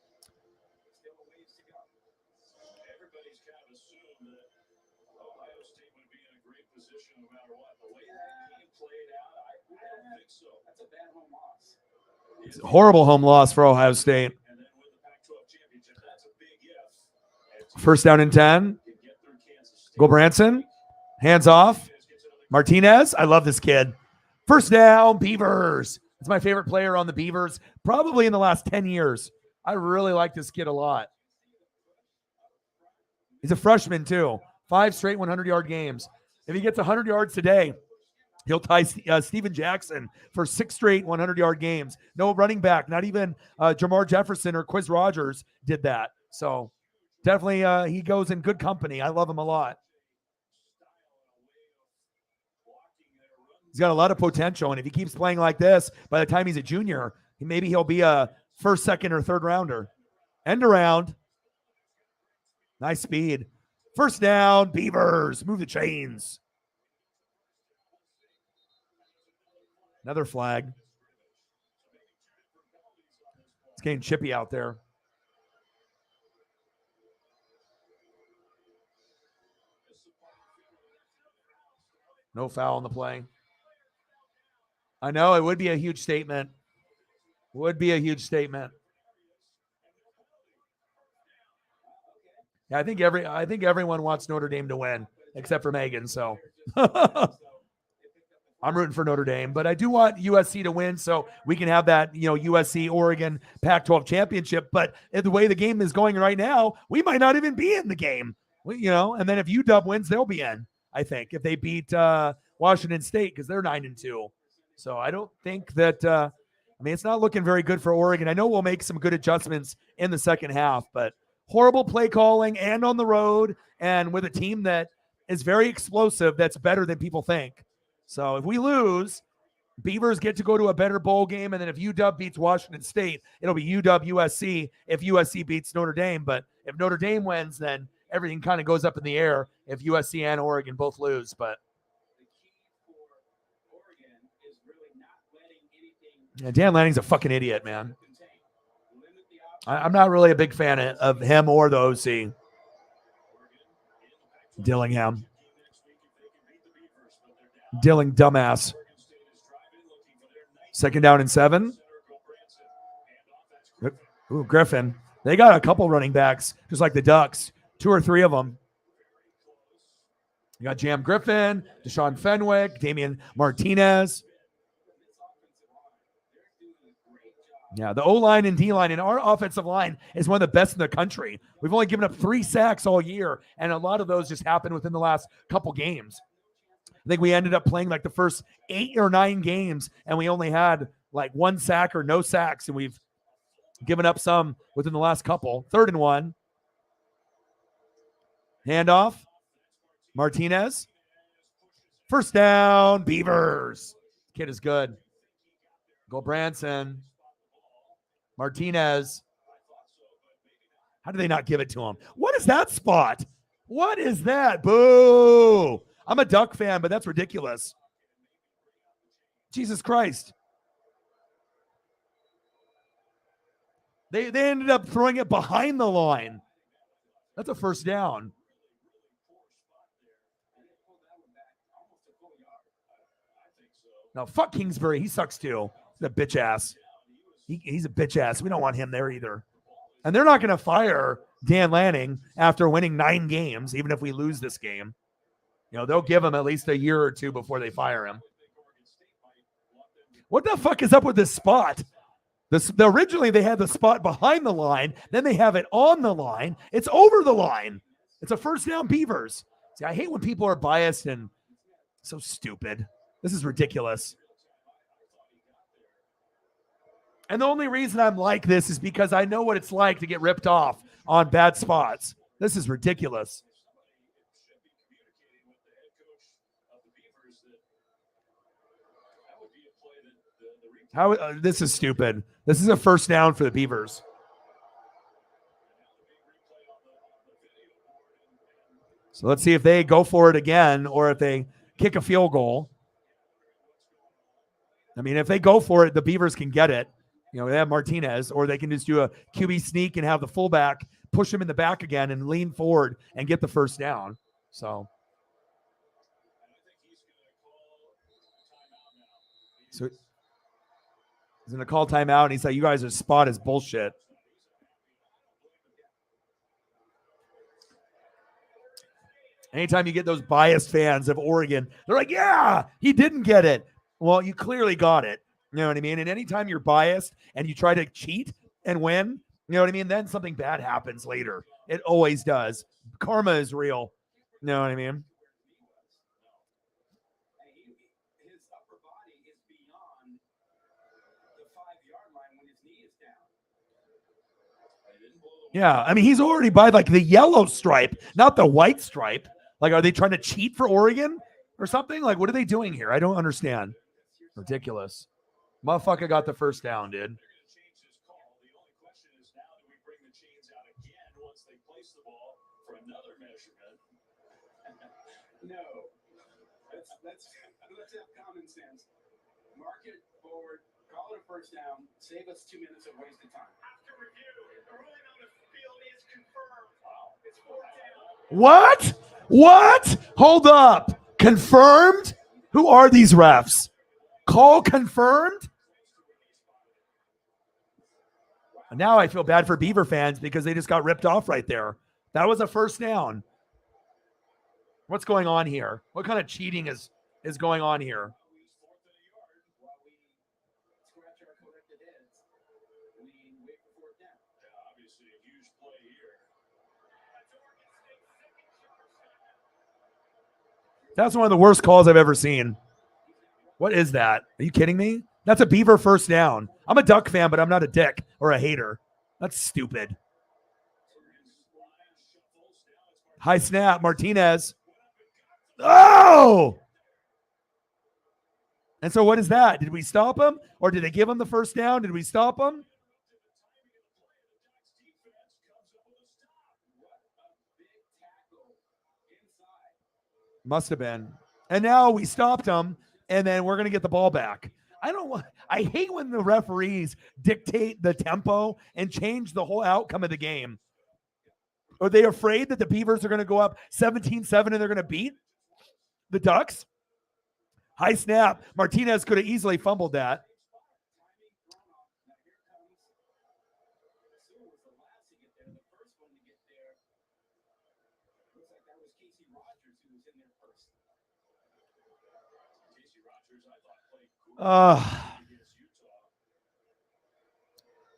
kind of assumed that Ohio State would be in a great position no matter what. The way that game played out, I don't think so. That's a bad home loss. It's a horrible home loss for Ohio State. And then with the Pac-12 championship, that's a big if. 1st down and 10. Go Branson. Hands off. Martinez. I love this kid. 1st down, Beavers. It's my favorite player on the Beavers, probably in the last 10 years. I really like this kid a lot. He's a freshman, too. 5 straight 100-yard games. If he gets 100 yards today, he'll tie Steven Jackson for 6 straight 100-yard games. No running back, not even Jamar Jefferson or Quiz Rogers did that. So definitely he goes in good company. I love him a lot. He's got a lot of potential, and if he keeps playing like this, by the time he's a junior, maybe he'll be a 1st, 2nd, or 3rd rounder. End around. Nice speed. 1st down, Beavers. Move the chains. Another flag. It's getting chippy out there. No foul on the play. I know it would be a huge statement. Would be a huge statement. Yeah, I think everyone wants Notre Dame to win, except for Megan. So I'm rooting for Notre Dame, but I do want USC to win so we can have that, you know, USC Oregon Pac-12 championship. But the way the game is going right now, we might not even be in the game, you know. And then if UW wins, they'll be in. I think if they beat Washington State because they're 9-2. So I don't think that. I mean, it's not looking very good for Oregon. I know we'll make some good adjustments in the second half, but horrible play calling and on the road and with a team that is very explosive. That's better than people think. So if we lose, Beavers get to go to a better bowl game. And then if UW beats Washington State, it'll be UW-USC if USC beats Notre Dame. But if Notre Dame wins, then everything kind of goes up in the air if USC and Oregon both lose. But yeah, Dan Lanning's a fucking idiot, man. I'm not really a big fan of him or the OC. Dillingham. Dilling dumbass. 2nd down and 7. Ooh, Griffin. They got a couple running backs, just like the Ducks. 2 or 3 of them. You got Jam Griffin, Deshaun Fenwick, Damian Martinez. Yeah, the O-line and D-line and our offensive line is one of the best in the country. We've only given up 3 sacks all year, and a lot of those just happened within the last couple games. I think we ended up playing like the first 8 or 9 games, and we only had like 1 sack or no sacks, and we've given up some within the last couple. 3rd and 1. Handoff. Martinez. 1st down, Beavers. Kid is good. Go Branson. Martinez. How do they not give it to him? What is that spot? What is that? Boo. I'm a Duck fan, but that's ridiculous. Jesus Christ. They ended up throwing it behind the line. That's a 1st down. No, fuck Kingsbury. He sucks too. He's a bitch ass. He's a bitch ass. We don't want him there either. And they're not going to fire Dan Lanning after winning 9 games, even if we lose this game. You know, they'll give him at least a year or 2 before they fire him. What the fuck is up with this spot? Originally, they had the spot behind the line. Then they have it on the line. It's over the line. It's a 1st down Beavers. See, I hate when people are biased and so stupid. This is ridiculous. And the only reason I'm like this is because I know what it's like to get ripped off on bad spots. This is ridiculous. This is stupid. This is a 1st down for the Beavers. So let's see if they go for it again or if they kick a field goal. I mean, if they go for it, the Beavers can get it. You know, they have Martinez, or they can just do a QB sneak and have the fullback push him in the back again and lean forward and get the 1st down. So he's going to call timeout, and he's like, you guys' spot is bullshit. Anytime you get those biased fans of Oregon, they're like, yeah, he didn't get it. Well, you clearly got it. You know what I mean? And anytime you're biased and you try to cheat and win, you know what I mean? Then something bad happens later. It always does. Karma is real. You know what I mean? His upper body is beyond the 5-yard line when his knee is down. Yeah, I mean, he's already by like the yellow stripe, not the white stripe. Like, are they trying to cheat for Oregon or something? Like, what are they doing here? I don't understand. Ridiculous. Motherfucker got the 1st down, dude. No. Let's have common sense. Mark it forward, call it a 1st down, save us 2 minutes of wasted time. After review, the ruling on the field is confirmed. Wow. It's 4th down. What? Hold up. Confirmed? Who are these refs? Call confirmed? Now I feel bad for Beaver fans because they just got ripped off right there. That was a 1st down. What's going on here? What kind of cheating is going on here? That's one of the worst calls I've ever seen. What is that? Are you kidding me? That's a Beaver 1st down. I'm a Duck fan, but I'm not a dick or a hater. That's stupid. High snap, Martinez. Oh! And so what is that? Did we stop him? Or did they give him the 1st down? Did we stop him? Must have been. And now we stopped him, and then we're going to get the ball back. I hate when the referees dictate the tempo and change the whole outcome of the game. Are they afraid that the Beavers are going to go up 17-7 and they're going to beat the Ducks? High snap. Martinez could have easily fumbled that.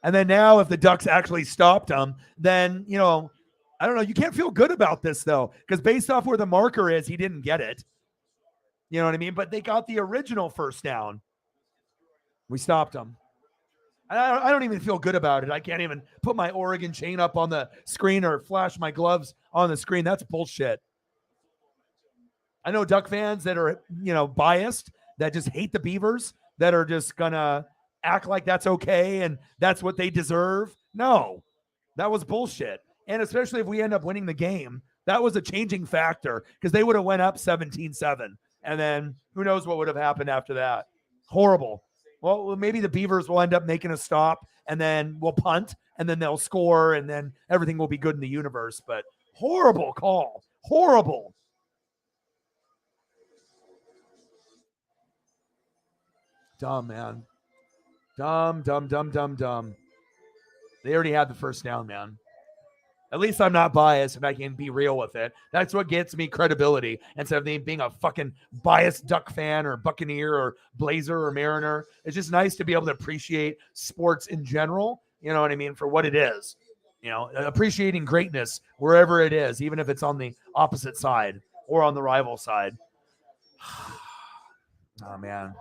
And then now if the Ducks actually stopped them, then, you know, I don't know. You can't feel good about this, though, because based off where the marker is, he didn't get it. You know what I mean? But they got the original first down. We stopped them. I don't even feel good about it. I can't even put my Oregon chain up on the screen or flash my gloves on the screen. That's bullshit. I know Duck fans that are, you know, biased, that just hate the Beavers, that are just going to act like that's okay and that's what they deserve. No, that was bullshit. And especially if we end up winning the game, that was a changing factor because they would have went up 17-7. And then who knows what would have happened after that. Horrible. Well, maybe the Beavers will end up making a stop and then we'll punt and then they'll score and then everything will be good in the universe. But horrible call. Horrible. Dumb, man. Dumb. They already had the first down, man. At least I'm not biased and I can be real with it. That's what gets me credibility instead of being a fucking biased Duck fan or Buccaneer or Blazer or Mariner. It's just nice to be able to appreciate sports in general, you know what I mean, for what it is. You know, appreciating greatness wherever it is, even if it's on the opposite side or on the rival side. Oh, man.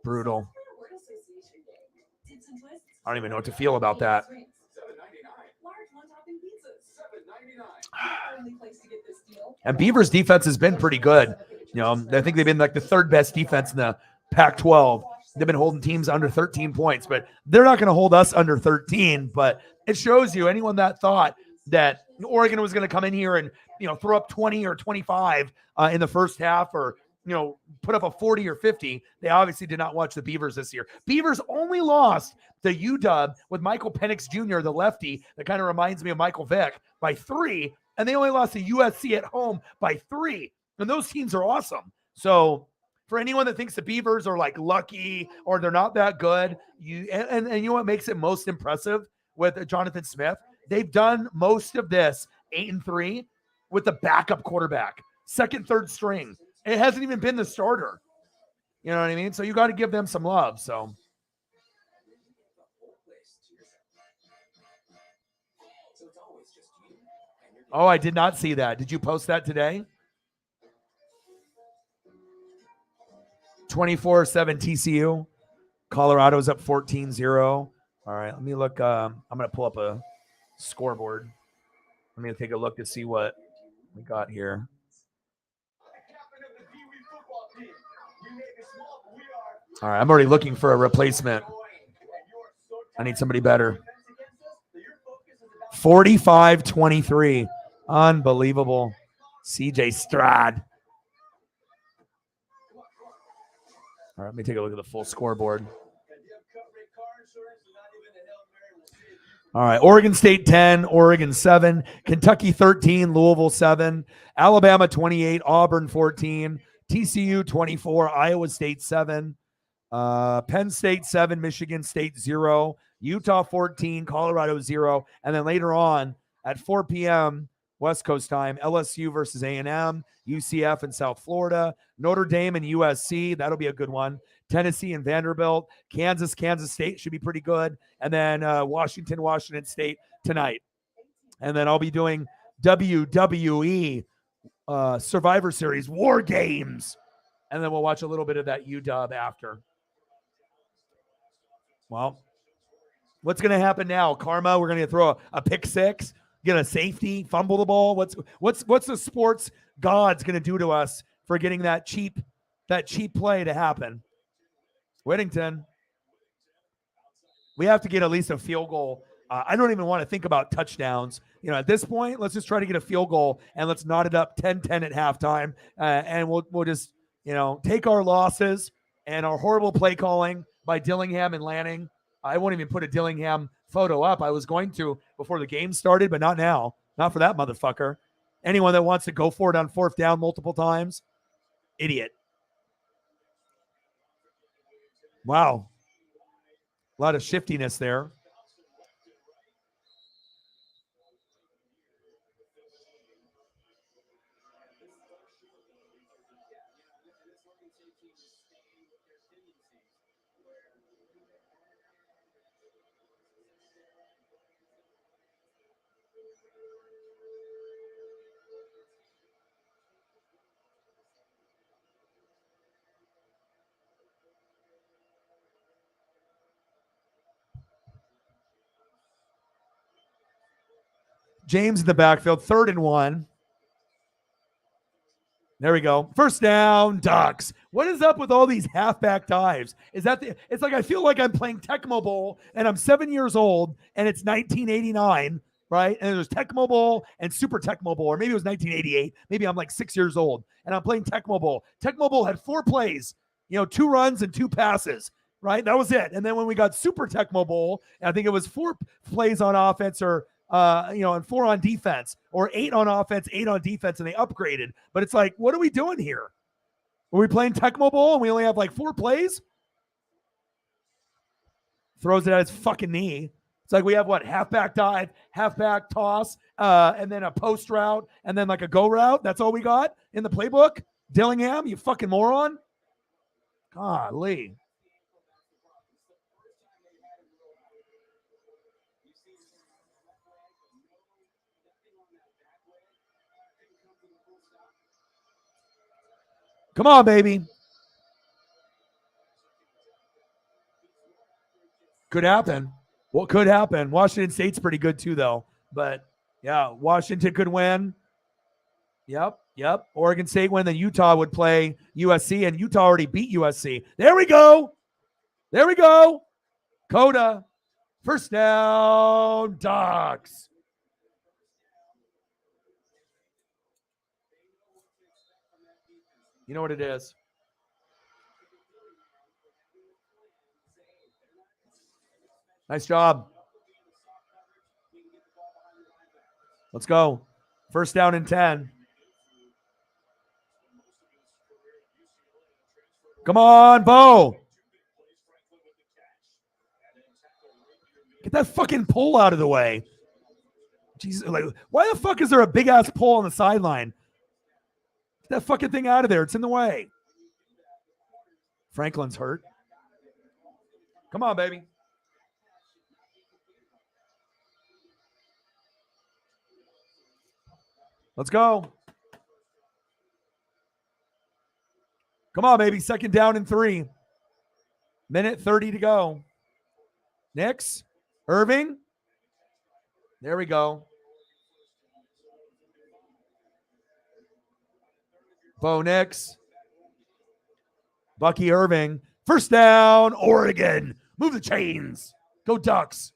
Brutal. I don't even know what to feel about that. And Beavers defense has been pretty good. You know, I think they've been like the third best defense in the Pac-12. They've been holding teams under 13 points, but they're not going to hold us under 13. But it shows you, anyone that thought that Oregon was going to come in here and, you know, throw up 20 or 25 in the first half, or, you know, put up a 40 or 50. They obviously did not watch the Beavers this year. Beavers only lost the UW with Michael Penix Jr., the lefty that kind of reminds me of Michael Vick, by 3. And they only lost to USC at home by 3. And those teams are awesome. So for anyone that thinks the Beavers are like lucky or they're not that good, and you know what makes it most impressive with Jonathan Smith? They've done most of this 8-3 with the backup quarterback, second, third string. It hasn't even been the starter. You know what I mean? So you got to give them some love. So. Oh, I did not see that. Did you post that today? 24-7 TCU. Colorado's up 14-0. All right, let me look. I'm going to pull up a scoreboard. Let me take a look to see what we got here. All right, I'm already looking for a replacement. I need somebody better. 45-23. Unbelievable. CJ Stroud. All right, let me take a look at the full scoreboard. All right, Oregon State 10, Oregon 7, Kentucky 13, Louisville 7, Alabama 28, Auburn 14, TCU 24, Iowa State 7, Penn State 7, Michigan State 0, Utah 14, Colorado 0, and then later on at 4 p.m. West Coast time, LSU versus A&M, UCF and South Florida, Notre Dame and USC. That'll be a good one. Tennessee and Vanderbilt, Kansas State should be pretty good. And then Washington State tonight. And then I'll be doing WWE Survivor Series War Games. And then we'll watch a little bit of that UW after. Well, what's going to happen now? Karma, we're going to throw a pick six, get a safety, fumble the ball. What's the sports gods going to do to us for getting that cheap play to happen? Whittington. We have to get at least a field goal. I don't even want to think about touchdowns. You know, at this point, let's just try to get a field goal and let's knot it up 10-10 at halftime. And we'll just, you know, take our losses and our horrible play calling by Dillingham and Lanning. I won't even put a Dillingham photo up. I was going to before the game started, but not now. Not for that motherfucker. Anyone that wants to go for it on 4th down multiple times, idiot. Wow. A lot of shiftiness there. James in the backfield, 3rd and 1. There we go. 1st down, Ducks. What is up with all these halfback dives? Is that it's like I feel like I'm playing Tecmo Bowl and I'm 7 years old and it's 1989, right? And there's Tecmo Bowl and Super Tecmo Bowl, or maybe it was 1988. Maybe I'm like 6 years old and I'm playing Tecmo Bowl. Tecmo Bowl had 4 plays, 2 runs and 2 passes, right? That was it. And then when we got Super Tecmo Bowl, I think it was 4 plays on offense or and 4 on defense, or 8 on offense, 8 on defense, and they upgraded. But it's like, what are we doing here? Are we playing Tecmo Bowl and we only have like 4 plays? Throws it at his fucking knee. It's like we have what? Halfback dive, halfback toss, and then a post route, and then like a go route. That's all we got in the playbook? Dillingham, you fucking moron. Golly. Come on, baby. Could happen. What could happen? Washington State's pretty good too, though. But yeah, Washington could win. Yep. Oregon State win, then Utah would play USC, and Utah already beat USC. There we go. Coda. 1st down, Ducks. You know what it is. Nice job. Let's go. 1st down and 10. Come on, Bo. Get that fucking pole out of the way. Jesus, like, why the fuck is there a big ass pole on the sideline? Get that fucking thing out of there. It's in the way. Franklin's hurt. Come on, baby. Let's go. Come on, baby. 2nd down and 3. Minute 30 to go. Nix. Irving. There we go. Bo Nix. Bucky Irving. 1st down, Oregon. Move the chains. Go Ducks.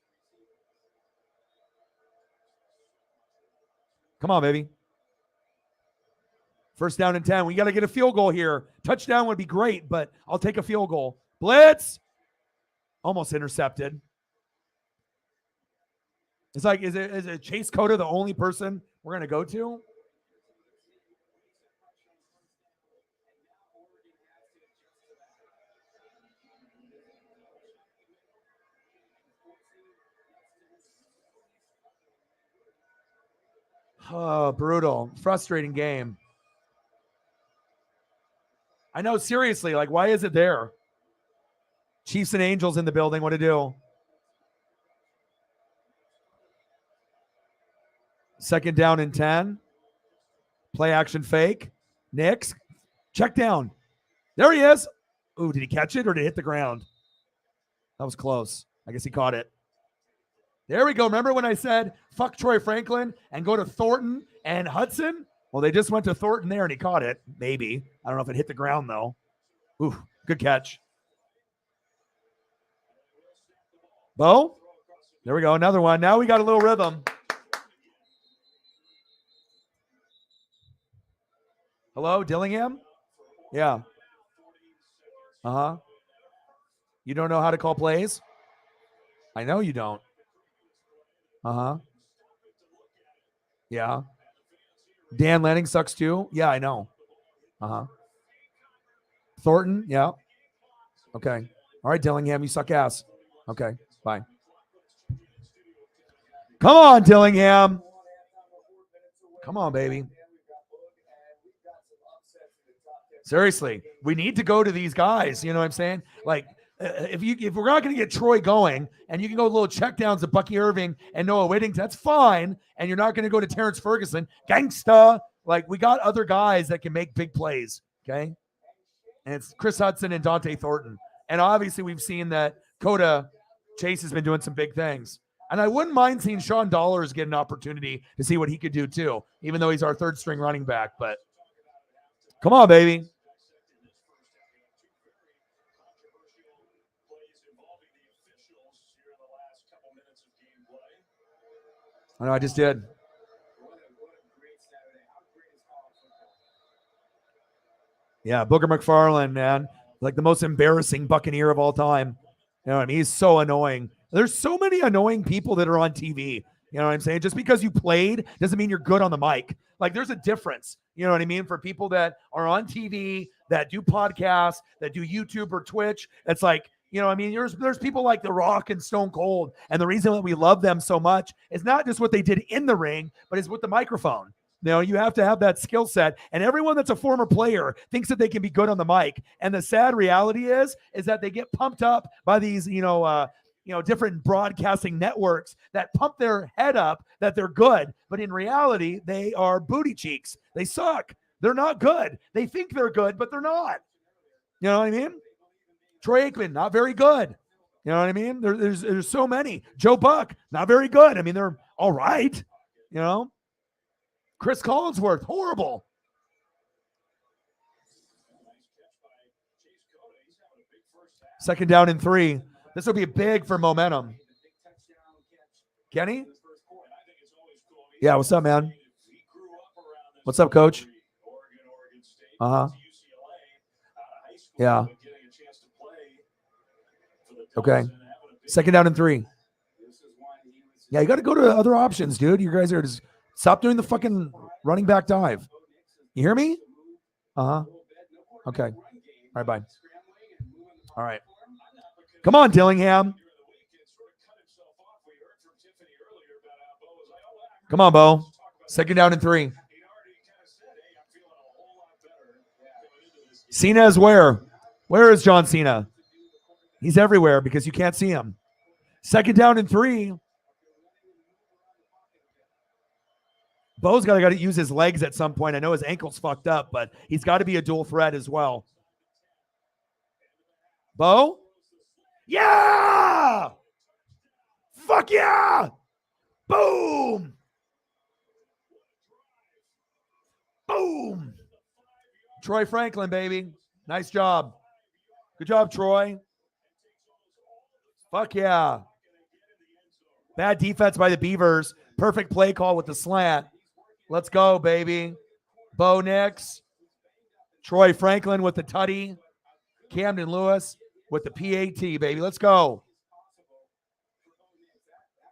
Come on, baby. 1st down and 10. We got to get a field goal here. Touchdown would be great, but I'll take a field goal. Blitz. Almost intercepted. It's like, is it Chase Cota the only person we're going to go to? Oh, brutal. Frustrating game. I know, seriously, like, why is it there? Chiefs and Angels in the building. What to do? 2nd down and 10. Play action fake. Nix. Check down. There he is. Ooh, did he catch it or did it hit the ground? That was close. I guess he caught it. There we go. Remember when I said fuck Troy Franklin and go to Thornton and Hudson? Well, they just went to Thornton there and he caught it. Maybe. I don't know if it hit the ground, though. Ooh, good catch. Bo? There we go. Another one. Now we got a little rhythm. Hello, Dillingham? Yeah. Uh-huh. You don't know how to call plays? I know you don't. Uh-huh. Yeah. Dan Lanning sucks too. Yeah, I know. Thornton, yeah. Okay. All right, Dillingham, you suck ass. Okay, bye. Come on, Dillingham. Come on, baby. Seriously, we need to go to these guys. You know what I'm saying? Like, if we're not going to get Troy going, and you can go little checkdowns to Bucky Irving and Noah Whittington, that's fine. And you're not going to go to Terrence Ferguson, gangsta. Like, we got other guys that can make big plays. Okay, and it's Chris Hudson and Dante Thornton. And obviously, we've seen that Coda Chase has been doing some big things. And I wouldn't mind seeing Sean Dollars get an opportunity to see what he could do too, even though he's our third string running back. But come on, baby. I know, I just did. Yeah, Booger McFarland, man. Like the most embarrassing Buccaneer of all time. You know what I mean? He's so annoying. There's so many annoying people that are on TV. You know what I'm saying? Just because you played doesn't mean you're good on the mic. Like there's a difference. You know what I mean? For people that are on TV, that do podcasts, that do YouTube or Twitch, it's like, you know what I mean? There's people like The Rock and Stone Cold. And the reason that we love them so much is not just what they did in the ring, but it's with the microphone. You know, you have to have that skill set. And everyone that's a former player thinks that they can be good on the mic. And the sad reality is that they get pumped up by these, different broadcasting networks that pump their head up that they're good. But in reality, they are booty cheeks. They suck. They're not good. They think they're good, but they're not. You know what I mean? Troy Aikman, not very good. You know what I mean? There's so many. Joe Buck, not very good. I mean, they're all right. You know? Chris Collinsworth, horrible. Second down and 3. This will be big for momentum. Kenny? Yeah, what's up, man? What's up, coach? Yeah. Okay. Second down and 3. Yeah, you got to go to other options, dude. You guys are just stop doing the fucking running back dive. You hear me? Okay. All right, bye. All right. Come on, Dillingham. Come on, Bo. Second down and 3. Cena is where? Where is John Cena? He's everywhere because you can't see him. Second down and 3. Bo's got to use his legs at some point. I know his ankle's fucked up, but he's got to be a dual threat as well. Bo? Yeah! Fuck yeah! Boom! Boom! Troy Franklin, baby. Nice job. Good job, Troy. Fuck yeah. Bad defense by the Beavers. Perfect play call with the slant. Let's go, baby. Bo Nix. Troy Franklin with the tutty. Camden Lewis with the PAT, baby. Let's go.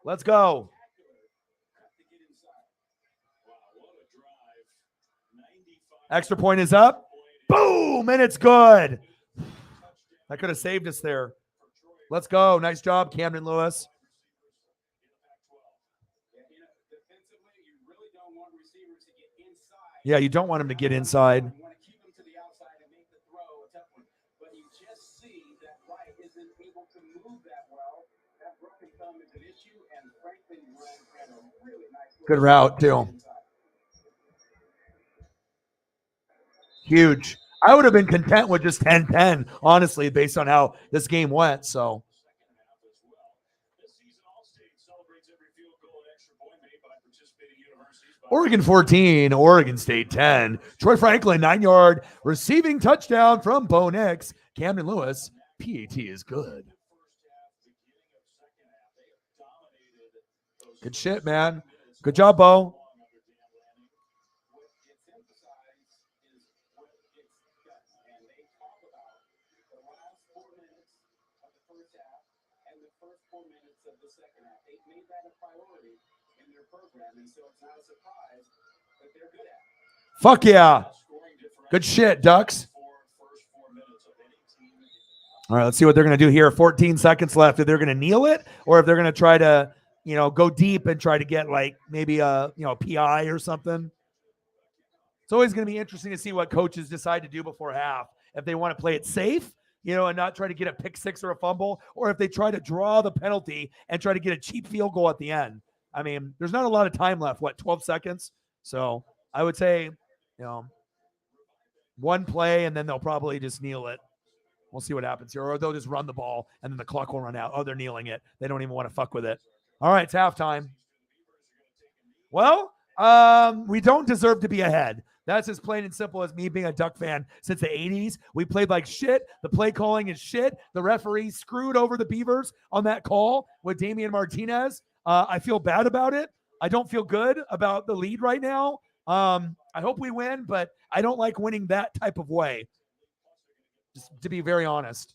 Let's go. Extra point is up. Boom, and it's good. That could have saved us there. Let's go. Nice job, Camden Lewis. Yeah, you don't want him to get inside. Good route, too. Huge. I would have been content with just 10-10, honestly, based on how this game went. So, Oregon 14, Oregon State 10. Troy Franklin, 9-yard receiving touchdown from Bo Nix. Camden Lewis, PAT is good. Good shit, man. Good job, Bo. Fuck yeah. Good shit, Ducks. All right, let's see what they're going to do here. 14 seconds left. If they're going to kneel it or if they're going to try to, go deep and try to get like maybe a, PI or something. It's always going to be interesting to see what coaches decide to do before half. If they want to play it safe, and not try to get a pick six or a fumble, or if they try to draw the penalty and try to get a cheap field goal at the end. I mean, there's not a lot of time left. 12 seconds? So I would say, one play and then they'll probably just kneel it. We'll see what happens here. Or they'll just run the ball and then the clock will run out. Oh, they're kneeling it. They don't even want to fuck with it. All right, it's halftime. Well, we don't deserve to be ahead. That's as plain and simple as me being a Duck fan since the 80s. We played like shit. The play calling is shit. The referee screwed over the Beavers on that call with Damian Martinez. I feel bad about it. I don't feel good about the lead right now. I hope we win, but I don't like winning that type of way. Just to be very honest.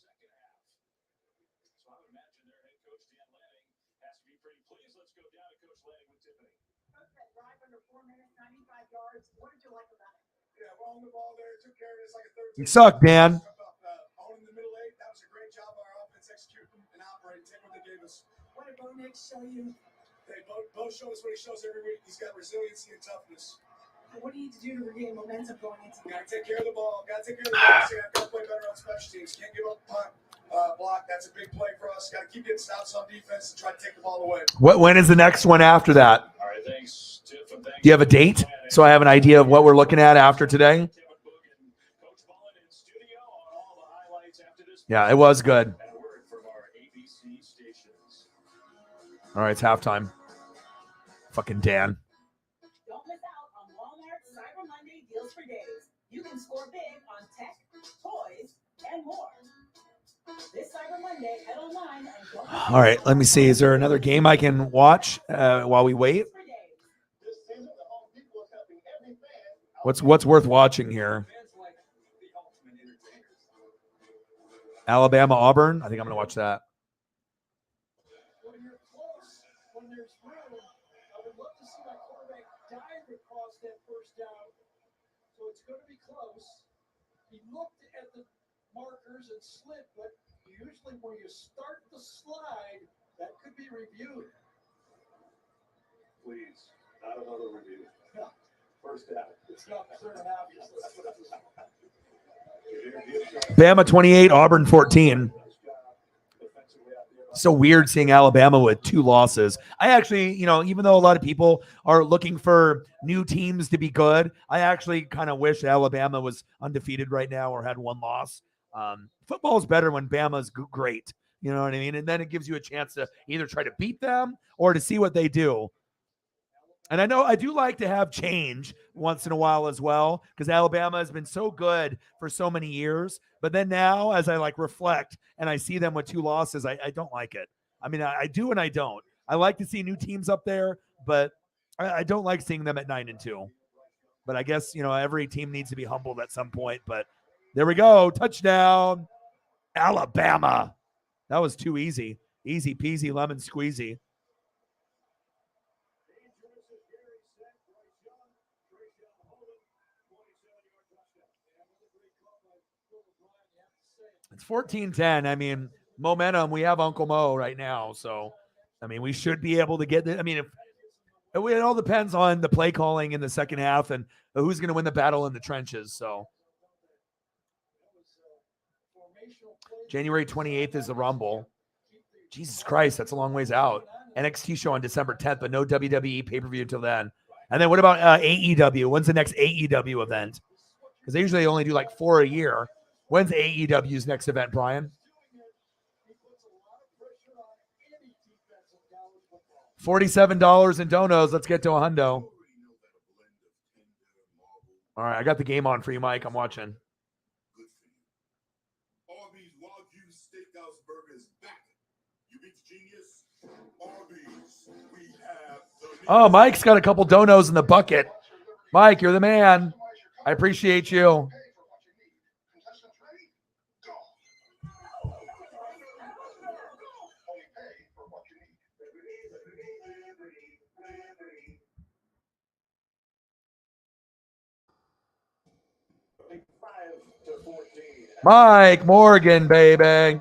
You suck, Dan. Owning the middle eight, that was a great job by our offense executing and operating. Take what they gave us. What did Bo next show you? Bo showed us what he shows every week. He's got resiliency and toughness. What do you need to do to regain momentum going into the game? Got to take care of the ball. Got to take care of the ball. Got to play better on special teams. Can't give up punt block. That's a big play for us. Got to keep getting stops on defense and try to take the ball away. When is the next one after that? All right, thanks. Do you have a date so I have an idea of what we're looking at after today? Yeah, it was good. All right, it's halftime. Fucking Dan. Don't miss out on Walmart's Cyber Monday deals for days. You can score big on tech, toys, and more. This Cyber Monday, head online and go. All right, let me see. Is there another game I can watch while we wait? What's worth watching here? Alabama, Auburn. I think I'm going to watch that. When you're close, when there's room, I would love to see my quarterback dive across that first down. So it's going to be close. He looked at the markers and slid, but usually when you start the slide, that could be reviewed. Please, not another review. First down. It's not the third and half. Bama 28, Auburn 14. So weird seeing Alabama with 2 losses. I actually, even though a lot of people are looking for new teams to be good, I actually kind of wish Alabama was undefeated right now or had 1 loss. Football is better when Bama's great. You know what I mean? And then it gives you a chance to either try to beat them or to see what they do. And I know I do like to have change once in a while as well, because Alabama has been so good for so many years. But then now, as I reflect and I see them with 2 losses, I don't like it. I mean, I do and I don't. I like to see new teams up there, but I don't like seeing them at 9-2. But I guess, every team needs to be humbled at some point. But there we go. Touchdown, Alabama. That was too easy. Easy peasy, lemon squeezy. It's 14-10. I mean, momentum. We have Uncle Mo right now. So, I mean, we should be able to get it. I mean, it all depends on the play calling in the second half and who's going to win the battle in the trenches. So, January 28th is the Rumble. Jesus Christ, that's a long ways out. NXT show on December 10th, but no WWE pay-per-view until then. And then what about AEW? When's the next AEW event? Because they usually only do 4 a year. When's AEW's next event, Brian? $47 in donos. Let's get to a hundo. All right, I got the game on for you, Mike. I'm watching. Arby's Wagyu Steakhouse Burger is back. You beat the genius. Arby's. We have the Oh, Mike's got a couple donos in the bucket. Mike, you're the man. I appreciate you. Mike Morgan, baby.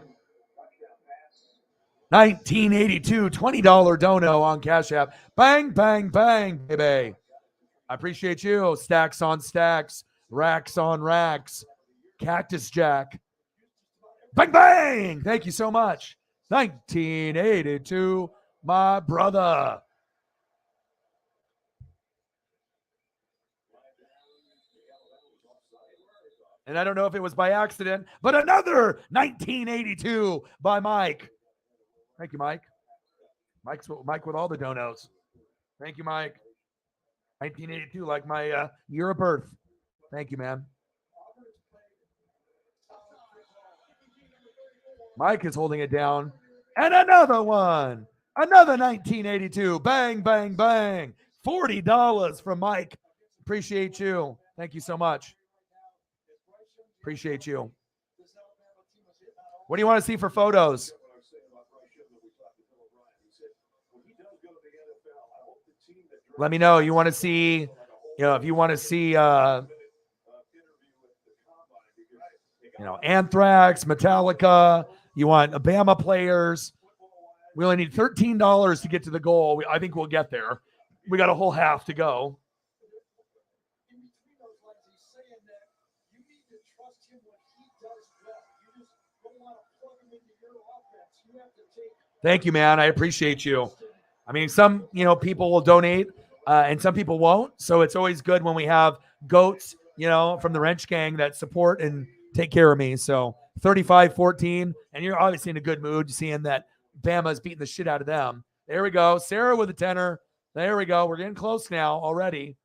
1982, $20 dono on Cash App. Bang, bang, bang, baby. I appreciate you. Stacks on stacks, racks on racks. Cactus Jack. Bang, bang. Thank you so much. 1982, my brother. And I don't know if it was by accident, but another 1982 by Mike. Thank you, Mike. Mike with all the donos. Thank you, Mike. 1982, like my year of birth. Thank you, man. Mike is holding it down. And another one. Another 1982. Bang, bang, bang. $40 from Mike. Appreciate you. Thank you so much. Appreciate you. What do you want to see for photos? Let me know. You want to see, if you want to see, Anthrax, Metallica, you want Bama players. We only need $13 to get to the goal. I think we'll get there. We got a whole half to go. Thank you, man. I appreciate you. I mean, some, people will donate and some people won't. So it's always good when we have goats, from the Wrench Gang that support and take care of me. So 35-14. And you're obviously in a good mood seeing that Bama's beating the shit out of them. There we go. Sarah with a tenner. There we go. We're getting close now already.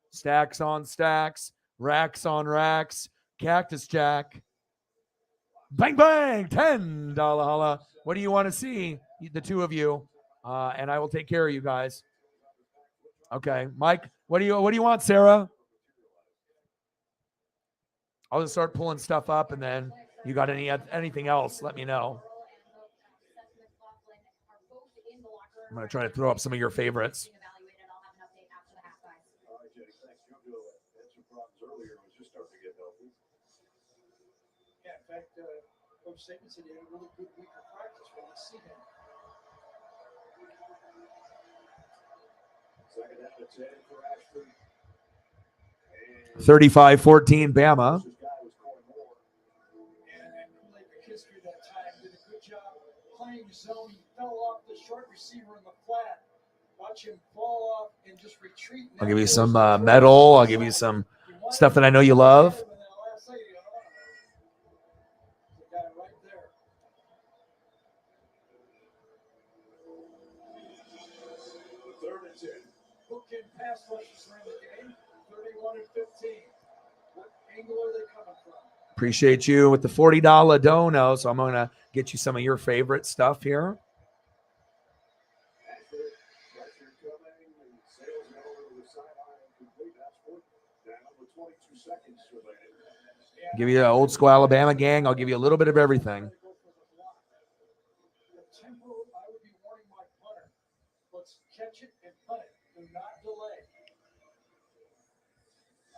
Stacks on stacks. Racks on racks. Cactus Jack. Bang, bang. $10 holla. What do you want to see? The two of you. And I will take care of you guys. Okay. Mike, what do you want, Sarah? I'll just start pulling stuff up, and then you got anything else, let me know. I'm going to try to throw up some of your favorites. Coach Saban said he had a really good week of practice when I see him. 35-14 Bama. History that time did a good job playing zone. He fell off the short receiver in the flat. Watch him fall off and just retreat. I'll give you some metal. I'll give you some stuff that I know you love. Pass rushes are in the game, 31-15. What angle are they coming from? Appreciate you with the $40 dono. So I'm going to get you some of your favorite stuff here. Give you an old school Alabama gang. I'll give you a little bit of everything. Let's catch it and punt it. Do not delay.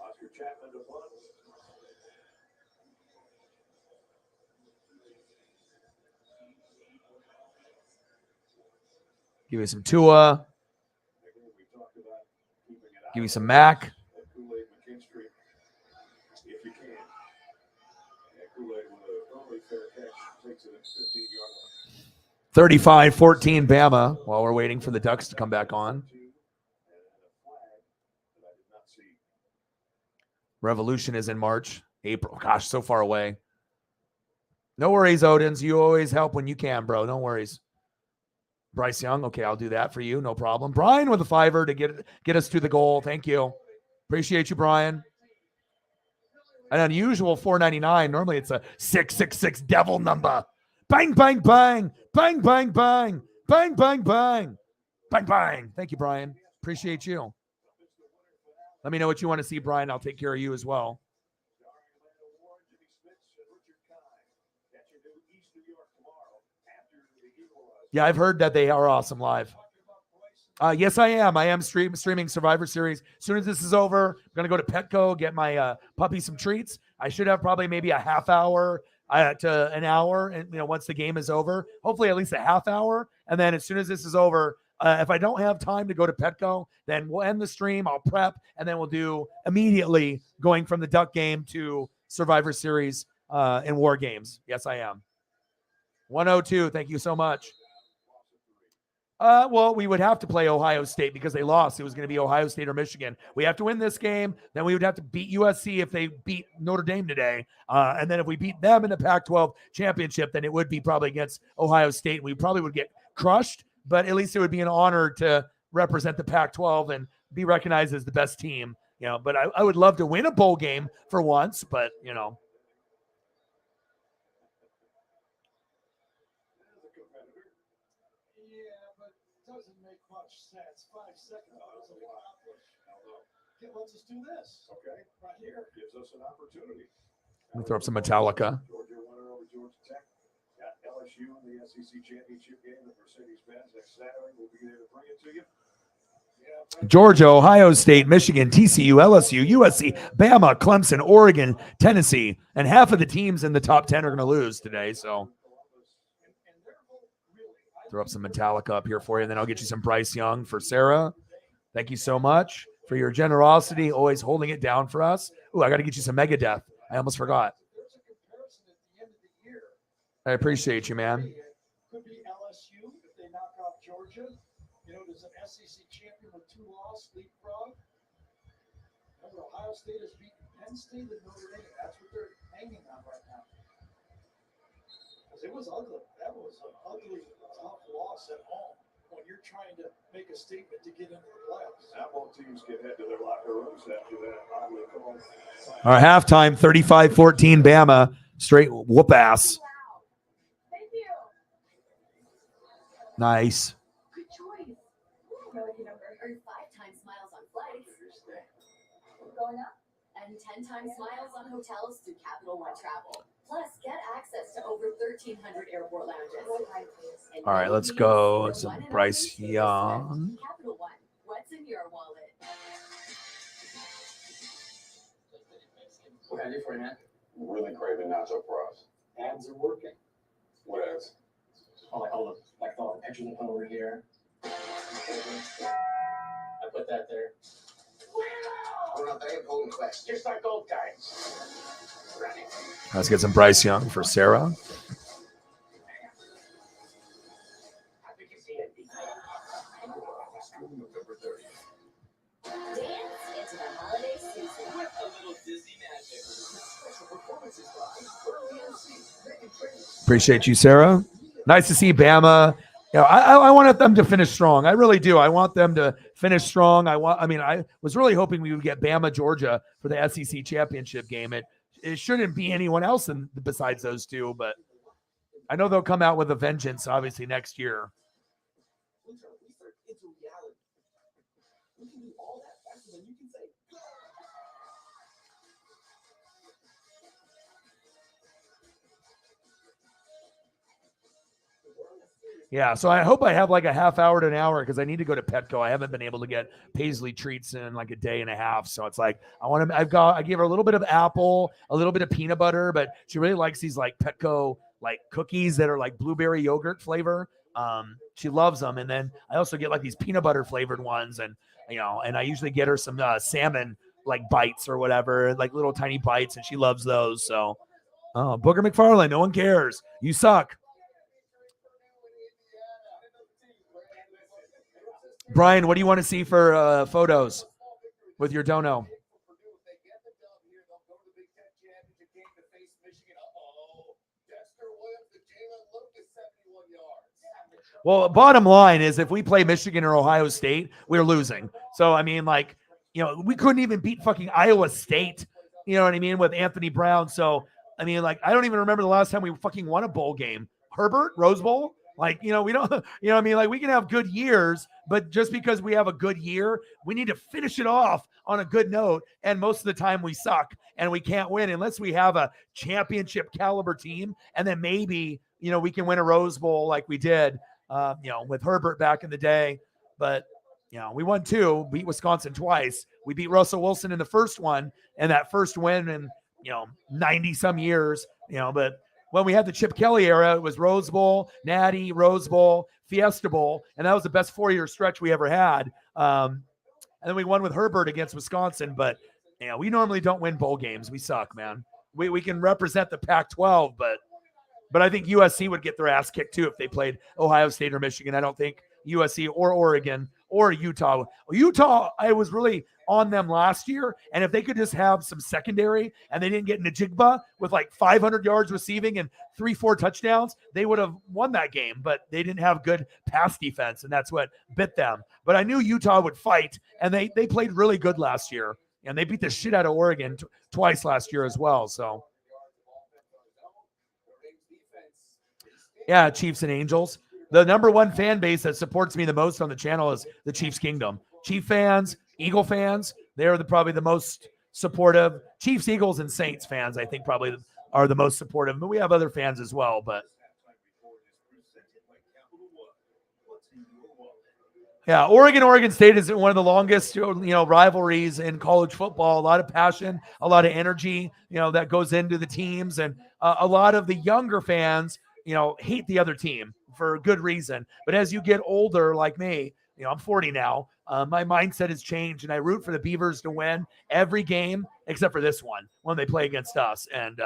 Oscar Chapman to punt. Give you some Tua. Give you some Mac. 35-14 Bama while we're waiting for the Ducks to come back on. Revolution is in March, April. Gosh, so far away. No worries, Odins. You always help when you can, bro. No worries. Bryce Young. Okay, I'll do that for you. No problem. Brian with a $5 to get us to the goal. Thank you. Appreciate you, Brian. An unusual $4.99. Normally it's a 666 devil number. Bang, bang, bang. Bang, bang, bang. Bang, bang, bang. Bang, bang. Thank you, Brian. Appreciate you. Let me know what you want to see, Brian. I'll take care of you as well. Yeah, I've heard that they are awesome live. Yes, I am. I am streaming Survivor Series. As soon as this is over, I'm going to go to Petco, get my puppy some treats. I should have probably maybe a half hour to an hour. And, once the game is over, hopefully at least a half hour. And then as soon as this is over, if I don't have time to go to Petco, then we'll end the stream. I'll prep, and then we'll do immediately going from the Duck game to Survivor Series and War Games. Yes, I am. 102. Thank you so much. Well, we would have to play Ohio State because they lost. It was going to be Ohio State or Michigan. We have to win this game. Then we would have to beat USC if they beat Notre Dame today. And then if we beat them in the Pac-12 championship, then it would be probably against Ohio State. We probably would get crushed, but at least it would be an honor to represent the Pac-12 and be recognized as the best team. But I would love to win a bowl game for once, but doesn't make much sense. 5 seconds was accomplished. Okay, let's just do this. Okay, right here. Gives us an opportunity. Let me throw up some Metallica. Georgia winner over Georgia Tech. Got LSU in the SEC championship game at Mercedes-Benz next Saturday. We'll be there to bring it to you. Georgia, Ohio State, Michigan, TCU, LSU, USC, Bama, Clemson, Oregon, Tennessee, and half of the teams in the top 10 are going to lose today. So throw up some Metallica up here for you, and then I'll get you some Bryce Young for Sarah. Thank you so much for your generosity, always holding it down for us. Ooh, I got to get you some Megadeth. I almost forgot. I appreciate you, man. Could be LSU if they knock off Georgia. There's an SEC champion with 2 losses, leapfrog. Remember, Ohio State has beaten Penn State and Notre Dame. That's what they're hanging on right now. Because it was ugly. That was an ugly, tough loss at home when you're trying to make a statement to get into the playoffs. Now both teams can head to their locker rooms after that oddly called. All right, halftime, 35-14 Bama. Straight whoop ass. Wow. Thank you. Nice. Good choice. Loyalty number. Earn 5 times miles on flights. Going up. And 10 times miles on hotels through Capital One Travel. Plus, get access to over 1,300 airport lounges. All right, let's go. Some Bryce Young. Capital One. What's in your wallet? What can I do for you, man? Really craving nacho fries. Ads are working. What else? All the pictures I put over here. I put that there. We're not very important question. Just like old guys. Let's get some Bryce Young for Sarah. November 30th. Dance into the holiday season. With a little Disney magic. Special performances by Appreciate you, Sarah. Nice to see Bama. I wanted them to finish strong. I really do. I want them to finish strong. I was really hoping we would get Bama, Georgia for the SEC championship game. It shouldn't be anyone else besides those two, but I know they'll come out with a vengeance, obviously, next year. Into reality. We can do all that faster than you can say. Yeah, so I hope I have like a half hour to an hour because I need to go to Petco. I haven't been able to get Paisley treats in like a day and a half. So it's like I gave her a little bit of apple, a little bit of peanut butter, but she really likes these like Petco like cookies that are like blueberry yogurt flavor. She loves them. And then I also get like these peanut butter flavored ones, and and I usually get her some salmon like bites or whatever, like little tiny bites, and she loves those. So Booger McFarland, no one cares. You suck. Brian, what do you want to see for photos with your dono? Well, bottom line is if we play Michigan or Ohio State, we're losing. So, I mean, we couldn't even beat fucking Iowa State, you know what I mean, with Anthony Brown. So, I mean, I don't even remember the last time we fucking won a bowl game. Herbert, Rose Bowl? We don't, we can have good years, but just because we have a good year, we need to finish it off on a good note. And most of the time we suck and we can't win unless we have a championship caliber team. And then maybe, we can win a Rose Bowl like we did, with Herbert back in the day. But We won 2, beat Wisconsin twice. We beat Russell Wilson in the first one, and that first win in 90 some years. But when we had the Chip Kelly era, it was Rose Bowl, Natty, Rose Bowl, Fiesta Bowl, and that was the best 4-year stretch we ever had. And then we won with Herbert against Wisconsin, but we normally don't win bowl games. We suck, man. We can represent the Pac-12, but I think USC would get their ass kicked too if they played Ohio State or Michigan. I don't think USC or Oregon or Utah. I was really on them last year, and if they could just have some secondary and they didn't get Najigba with like 500 yards receiving and 3-4 touchdowns, they would have won that game, but they didn't have good pass defense, and that's what bit them. But I knew Utah would fight, and they played really good last year, and they beat the shit out of Oregon twice last year as well. So yeah, Chiefs and Angels. The number one fan base that supports me the most on the channel is the Chiefs Kingdom. Chief fans, Eagle fans, they're probably the most supportive. Chiefs, Eagles, and Saints fans, I think, probably are the most supportive. But we have other fans as well. But yeah, Oregon State is one of the longest, rivalries in college football. A lot of passion, a lot of energy, that goes into the teams, and a lot of the younger fans, hate the other team for good reason. But as you get older, like me, I'm 40 now. My mindset has changed, and I root for the Beavers to win every game except for this one when they play against us. And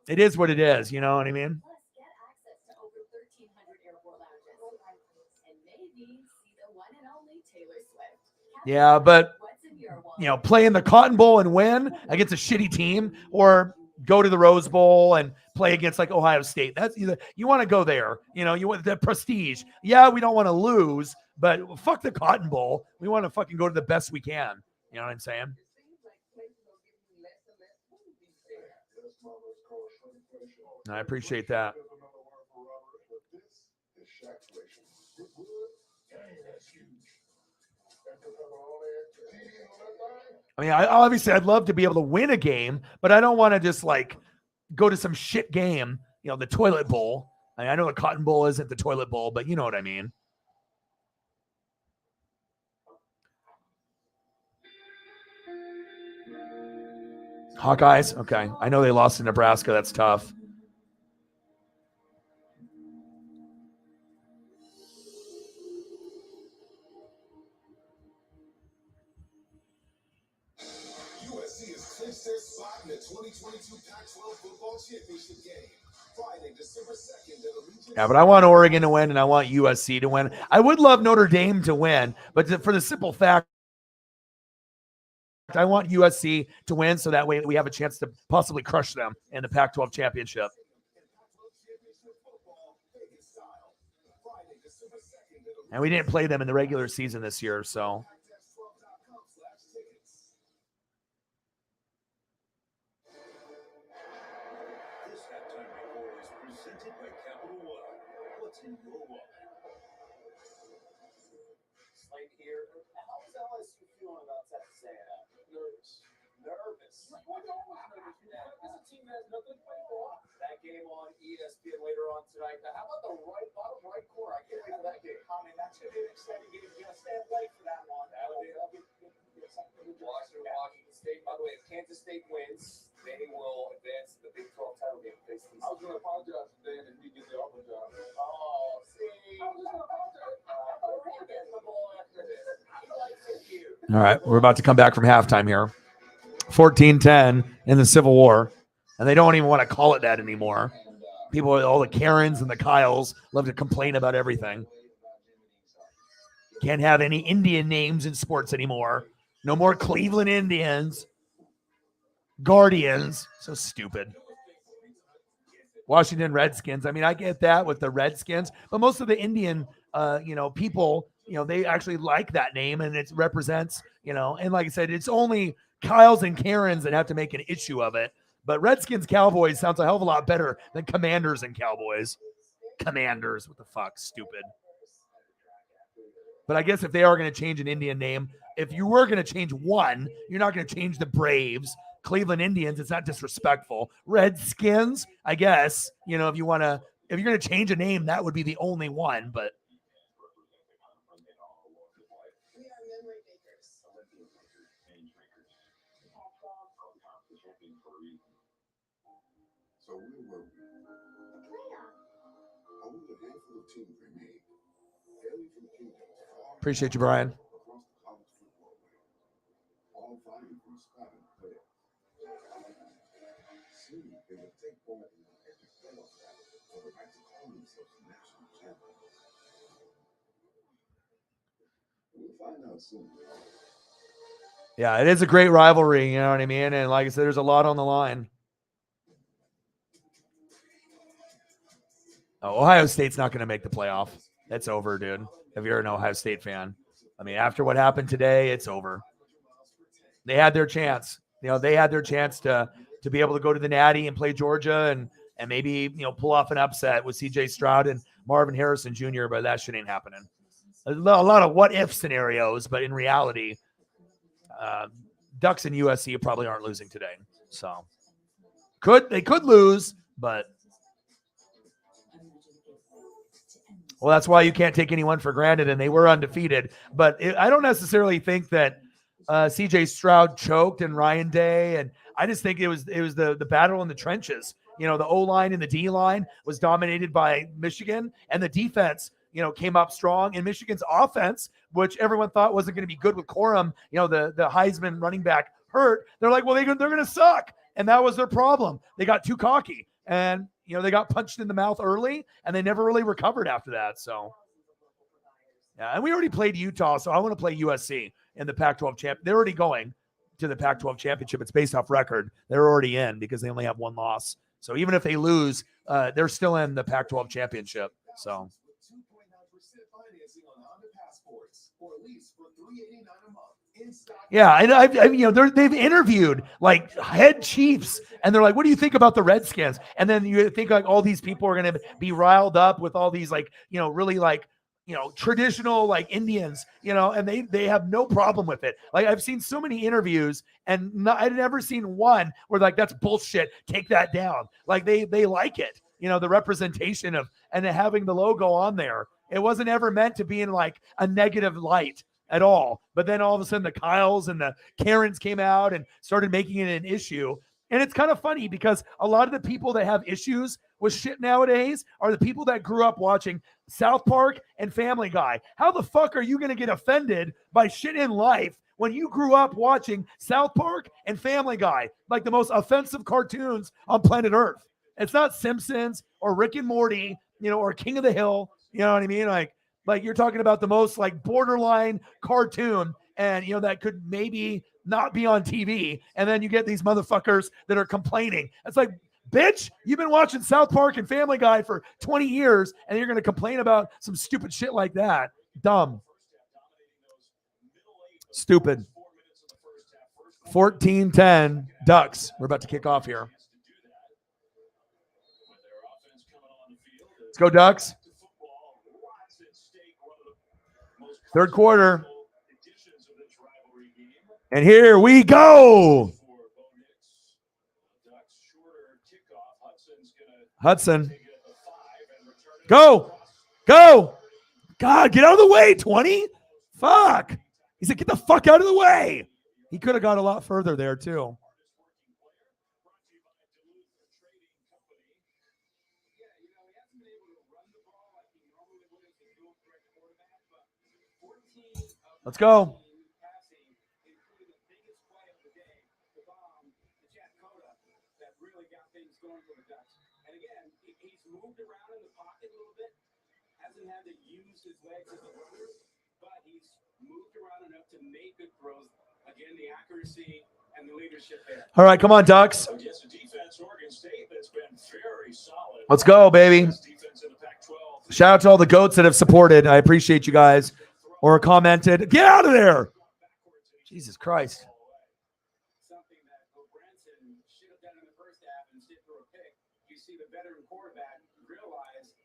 it is what it is. You know what I mean? Yeah, but play in the Cotton Bowl and win against a shitty team, or go to the Rose Bowl and play against like Ohio State. That's you want to go there. You want the prestige. Yeah, we don't want to lose, but fuck the Cotton Bowl. We want to fucking go to the best we can. You know what I'm saying? I appreciate that. I mean, I'd love to be able to win a game, but I don't want to just like go to some shit game, the toilet bowl. I know the Cotton Bowl isn't the toilet bowl, but you know what I mean. Hawkeyes? Okay. I know they lost to Nebraska. That's tough. USC has clinched their spot in the 2022 Pac-12 football championship game. Friday, December 2nd at Allegiant. Yeah, but I want Oregon to win, and I want USC to win. I would love Notre Dame to win, but for the simple fact, I want USC to win, so that way we have a chance to possibly crush them in the Pac-12 championship. And we didn't play them in the regular season this year, so. This halftime report is presented by Capital One. What's in your wallet? Slate here. How is LSU feeling about Texas A&M? Nervous. What nervous? This is a team that has nothing to play for. That game on ESPN later on tonight. Now, how about the bottom right corner? I can't wait for that game. I mean, that's going to be an exciting game. You're going to stay up late for that one. That'll be something to watch. Washington State. By the way, if Kansas State wins, they will advance to the Big 12 title game. I was going to apologize to Dan and he get the upper job. Oh, see. I was just going to apologize. We're getting the ball after this. He likes it here. All right, we're about to come back from halftime here. 14-10 in the Civil War, and they don't even want to call it that anymore. People, all the Karens and the Kyles, love to complain about everything. Can't have any Indian names in sports anymore. No more Cleveland Indians. Guardians. So stupid. Washington Redskins. I mean, I get that with the Redskins, but most of the Indian, people, they actually like that name, and it represents, and like I said, it's only Kyles and Karens that have to make an issue of it. But Redskins Cowboys sounds a hell of a lot better than Commanders and Cowboys. Commanders, what the fuck? Stupid. But I guess if they are going to change an Indian name, if you were going to change one, you're not going to change the Braves. Cleveland Indians, it's not disrespectful. Redskins, I guess, if you're going to change a name, that would be the only one. But hurry. So where were we? Only a handful of teams remain. Hailing from kingdoms far Appreciate you, Brian. across the college football land, all vying for a spot in the playoffs. Soon they will take part in an epic playoff battle for the right to call themselves national champions. We'll find out soon. Yeah, it is a great rivalry, you know what I mean? And like I said, there's a lot on the line. Oh, Ohio State's not going to make the playoff. It's over, dude. If you're an Ohio State fan. I mean, after what happened today, it's over. They had their chance. You know, they had their chance to be able to go to the Natty and play Georgia and maybe, you know, pull off an upset with C.J. Stroud and Marvin Harrison Jr., but that shit ain't happening. A lot of what-if scenarios, but in reality, Ducks and USC probably aren't losing today. So they could lose, but well, that's why you can't take anyone for granted, and they were undefeated. But I don't necessarily think that C.J. Stroud choked and Ryan Day, and I just think it was the battle in the trenches. You know, the O-line and the D-line was dominated by Michigan, and the defense, you know, came up strong. And Michigan's offense, which everyone thought wasn't going to be good with Corum, you know, the Heisman running back hurt. They're like, well, they're going to suck, and that was their problem. They got too cocky, and you know, they got punched in the mouth early, and they never really recovered after that. So, yeah, and we already played Utah, so I want to play USC in the Pac-12 champ. They're already going to the Pac-12 championship. It's based off record. They're already in because they only have one loss. So even if they lose, they're still in the Pac-12 championship. So. Yeah, and I've you know, they've interviewed like head chiefs, and they're like, "What do you think about the Redskins?" And then you think like all these people are going to be riled up with all these like, you know, really like, you know, traditional like Indians, you know, and they have no problem with it. Like I've seen so many interviews, and I've never seen one where like that's bullshit. Take that down. Like they like it, you know, the representation of and having the logo on there. It wasn't ever meant to be in like a negative light at all. But then all of a sudden the Kyles and the Karens came out and started making it an issue. And it's kind of funny because a lot of the people that have issues with shit nowadays are the people that grew up watching South Park and Family Guy. How the fuck are you going to get offended by shit in life when you grew up watching South Park and Family Guy, like the most offensive cartoons on planet Earth? It's not Simpsons or Rick and Morty, you know, or King of the Hill. You know what I mean? Like you're talking about the most like borderline cartoon, and you know that could maybe not be on TV, and then you get these motherfuckers that are complaining. It's like, bitch, you've been watching South Park and Family Guy for 20 years, and you're going to complain about some stupid shit like that. Dumb. Stupid. 14-10 Ducks. We're about to kick off here. Let's go, Ducks. Third quarter. And here we go. Hudson. Go. Go. God, get out of the way, 20. Fuck. He said, get the fuck out of the way. He could have got a lot further there, too. Let's go. And again, he's moved around in the pocket a little bit, hasn't had to use his legs as a runner, but he's moved around enough to make good throws. Again, the accuracy and the leadership there. All right, come on, Ducks. Against a defense, Oregon State that's been very solid. Let's go, baby. Shout out to all the GOATs that have supported. I appreciate you guys. Or commented. Get out of there. Jesus Christ. Something that Branson should have done in the first half and sit for a pick. You see the veteran quarterback realize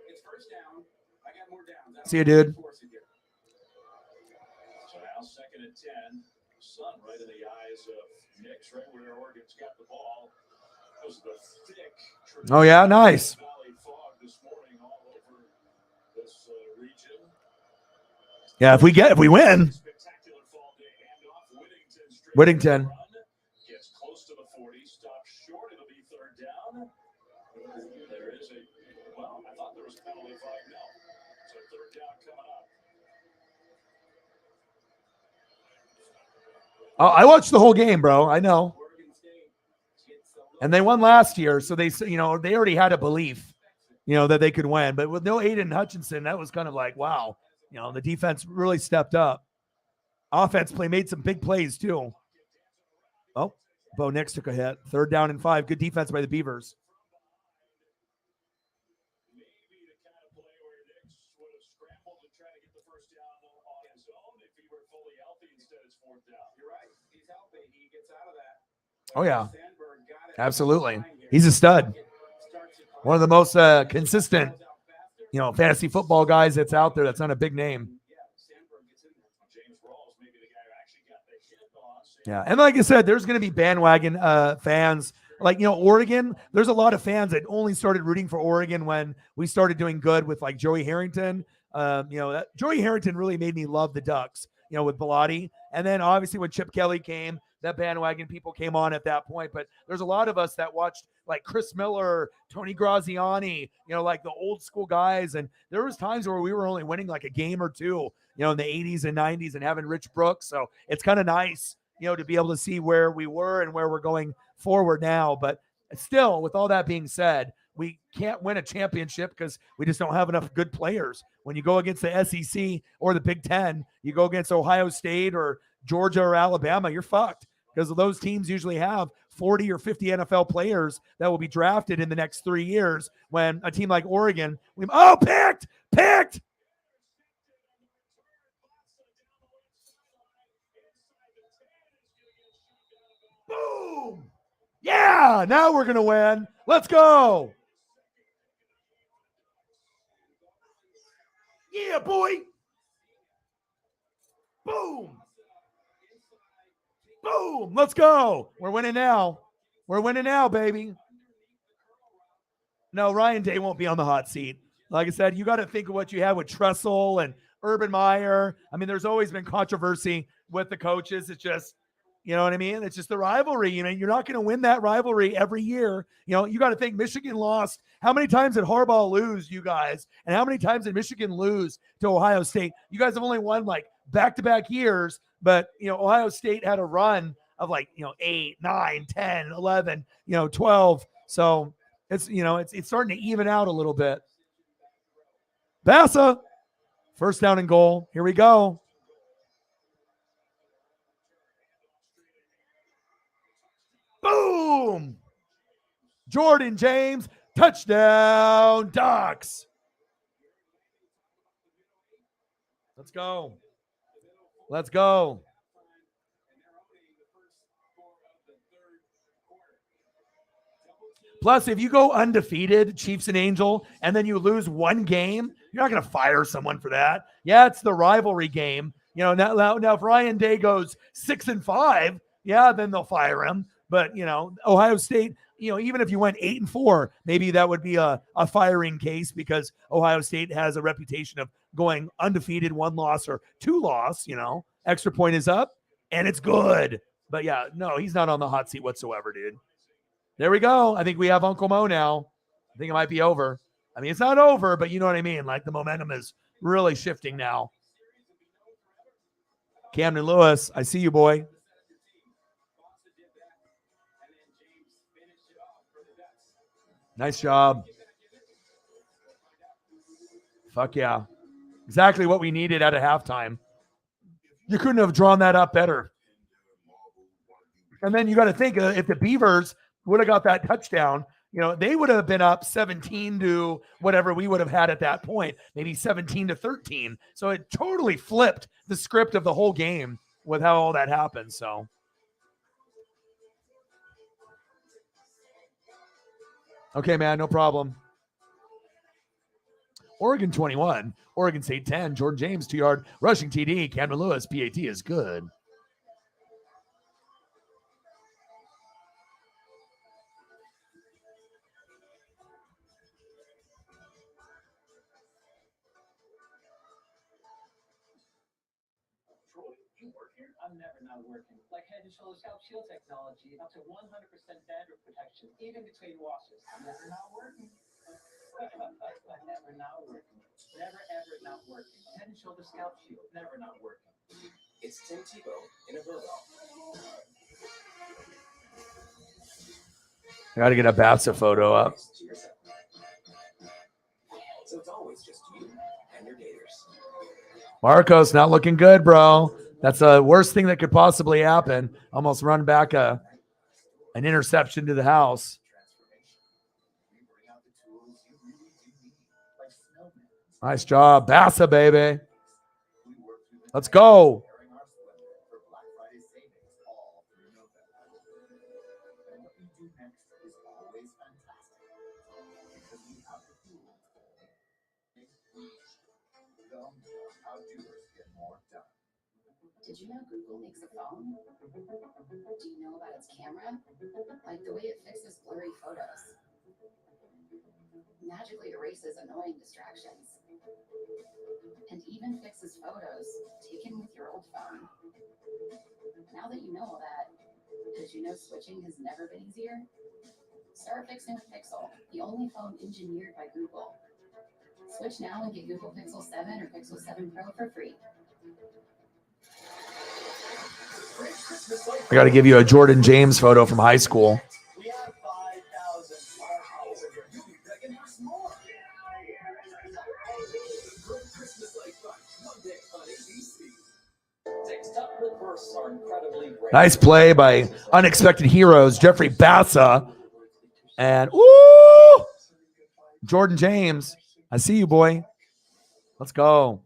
it's first down. I got more downs. See you, dude. So now second and 10. Sun right in the eyes of Knicks, right where Oregon's got the ball. That was the thick. Oh, yeah, nice. Valley fog this morning all over this region. Yeah, if we win. Whittington. Gets close to the 40, stop short. It'll be third down. There is a, well, I thought there was a penalty flag. No. So third down coming up. I watched the whole game, bro. I know. And they won last year, so they already had a belief, that they could win. But with no Aiden Hutchinson, that was kind of like, wow. The defense really stepped up. Offense made some big plays too. Oh, Bo Nix took a hit. 3rd down and 5. Good defense by the Beavers. Maybe the kind of play where Nix would have scrambled and tried to get the first down on his own if he were fully healthy. Instead, it's 4th down. You're right. He's healthy. He gets out of that. Oh, yeah. Absolutely. He's a stud. One of the most consistent, fantasy football guys that's out there that's not a big name. Yeah, and like I said, there's going to be bandwagon fans. Like, Oregon, there's a lot of fans that only started rooting for Oregon when we started doing good with, like, Joey Harrington. Joey Harrington really made me love the Ducks, with Bellotti. And then, obviously, when Chip Kelly came, that bandwagon people came on at that point. But there's a lot of us that watched, like, Chris Miller, Tony Graziani, like the old school guys. And there was times where we were only winning, like, a game or two, in the 80s and 90s and having Rich Brooks. So it's kind of nice, to be able to see where we were and where we're going forward now. But still, with all that being said, we can't win a championship because we just don't have enough good players. When you go against the SEC or the Big Ten, you go against Ohio State or Georgia or Alabama, you're fucked, because those teams usually have 40 or 50 NFL players that will be drafted in the next 3 years. When a team like Oregon, picked. Boom! Yeah, now we're going to win. Let's go. Yeah, boy. Boom. Boom. Let's go. We're winning now. We're winning now, baby. No, Ryan Day won't be on the hot seat. Like I said, you got to think of what you had with Tressel and Urban Meyer. I mean, there's always been controversy with the coaches. It's just, you know what I mean? It's just the rivalry. You're not going to win that rivalry every year. You got to think Michigan lost. How many times did Harbaugh lose, you guys? And how many times did Michigan lose to Ohio State? You guys have only won like back-to-back years, but, Ohio State had a run of 8, 9, 10, 11, 12. So it's, it's starting to even out a little bit. Bassa, 1st down and goal. Here we go. Boom! Jordan James, touchdown, Ducks. Let's go. Let's go. Plus, if you go undefeated, Chiefs and Angel, and then you lose one game, you're not going to fire someone for that. Yeah, it's the rivalry game. Now if Ryan Day goes 6-5, yeah, then they'll fire him. But, Ohio State, even if you went 8-4, maybe that would be a firing case, because Ohio State has a reputation of going undefeated, 1 loss or 2 loss, extra point is up and it's good. But yeah, no, he's not on the hot seat whatsoever, dude. There we go. I think we have Uncle Mo now. I think it might be over. I mean, it's not over, but you know what I mean? Like, the momentum is really shifting now. Camden Lewis, I see you, boy. Nice job. Fuck yeah. Exactly what we needed at a halftime. You couldn't have drawn that up better. And then you got to think, if the Beavers would have got that touchdown, they would have been up 17 to whatever we would have had at that point, maybe 17-13. So it totally flipped the script of the whole game with how all that happened. So. Okay, man, no problem. Oregon 21, Oregon State 10, Jordan James 2-yard rushing TD, Camden Lewis, PAT is good. I'm never not working. Like Head and Shoulders Scalp Shield technology, up to 100% dandruff protection, even between washes. I'm never not working. Never not working. Never ever not working. Head and Shoulders Scalp Shield, never not working. It's Tim Tebow in a burrow. I got to get a Bassa photo up. So it's always just you and your Gators. Marcos not looking good, bro. That's the worst thing that could possibly happen. Almost run back an interception to the house. Nice job. Bassa, baby. Let's go. Did you know Google makes a phone? Do you know about its camera? Like the way it fixes blurry photos. Magically erases annoying distractions. And even fixes photos taken with your old phone. Now that you know all that, did you know switching has never been easier? Start fixing with Pixel, the only phone engineered by Google. Switch now and get Google Pixel 7 or Pixel 7 Pro for free. I got to give you a Jordan James photo from high school. We have 5,000 smartphones in here. You'll be begging for more. Great Christmas light fun Monday on ABC. TikTok bursts are incredibly rare. Nice play by unexpected heroes, Jeffrey Bassa. And, ooh, Jordan James. I see you, boy. Let's go.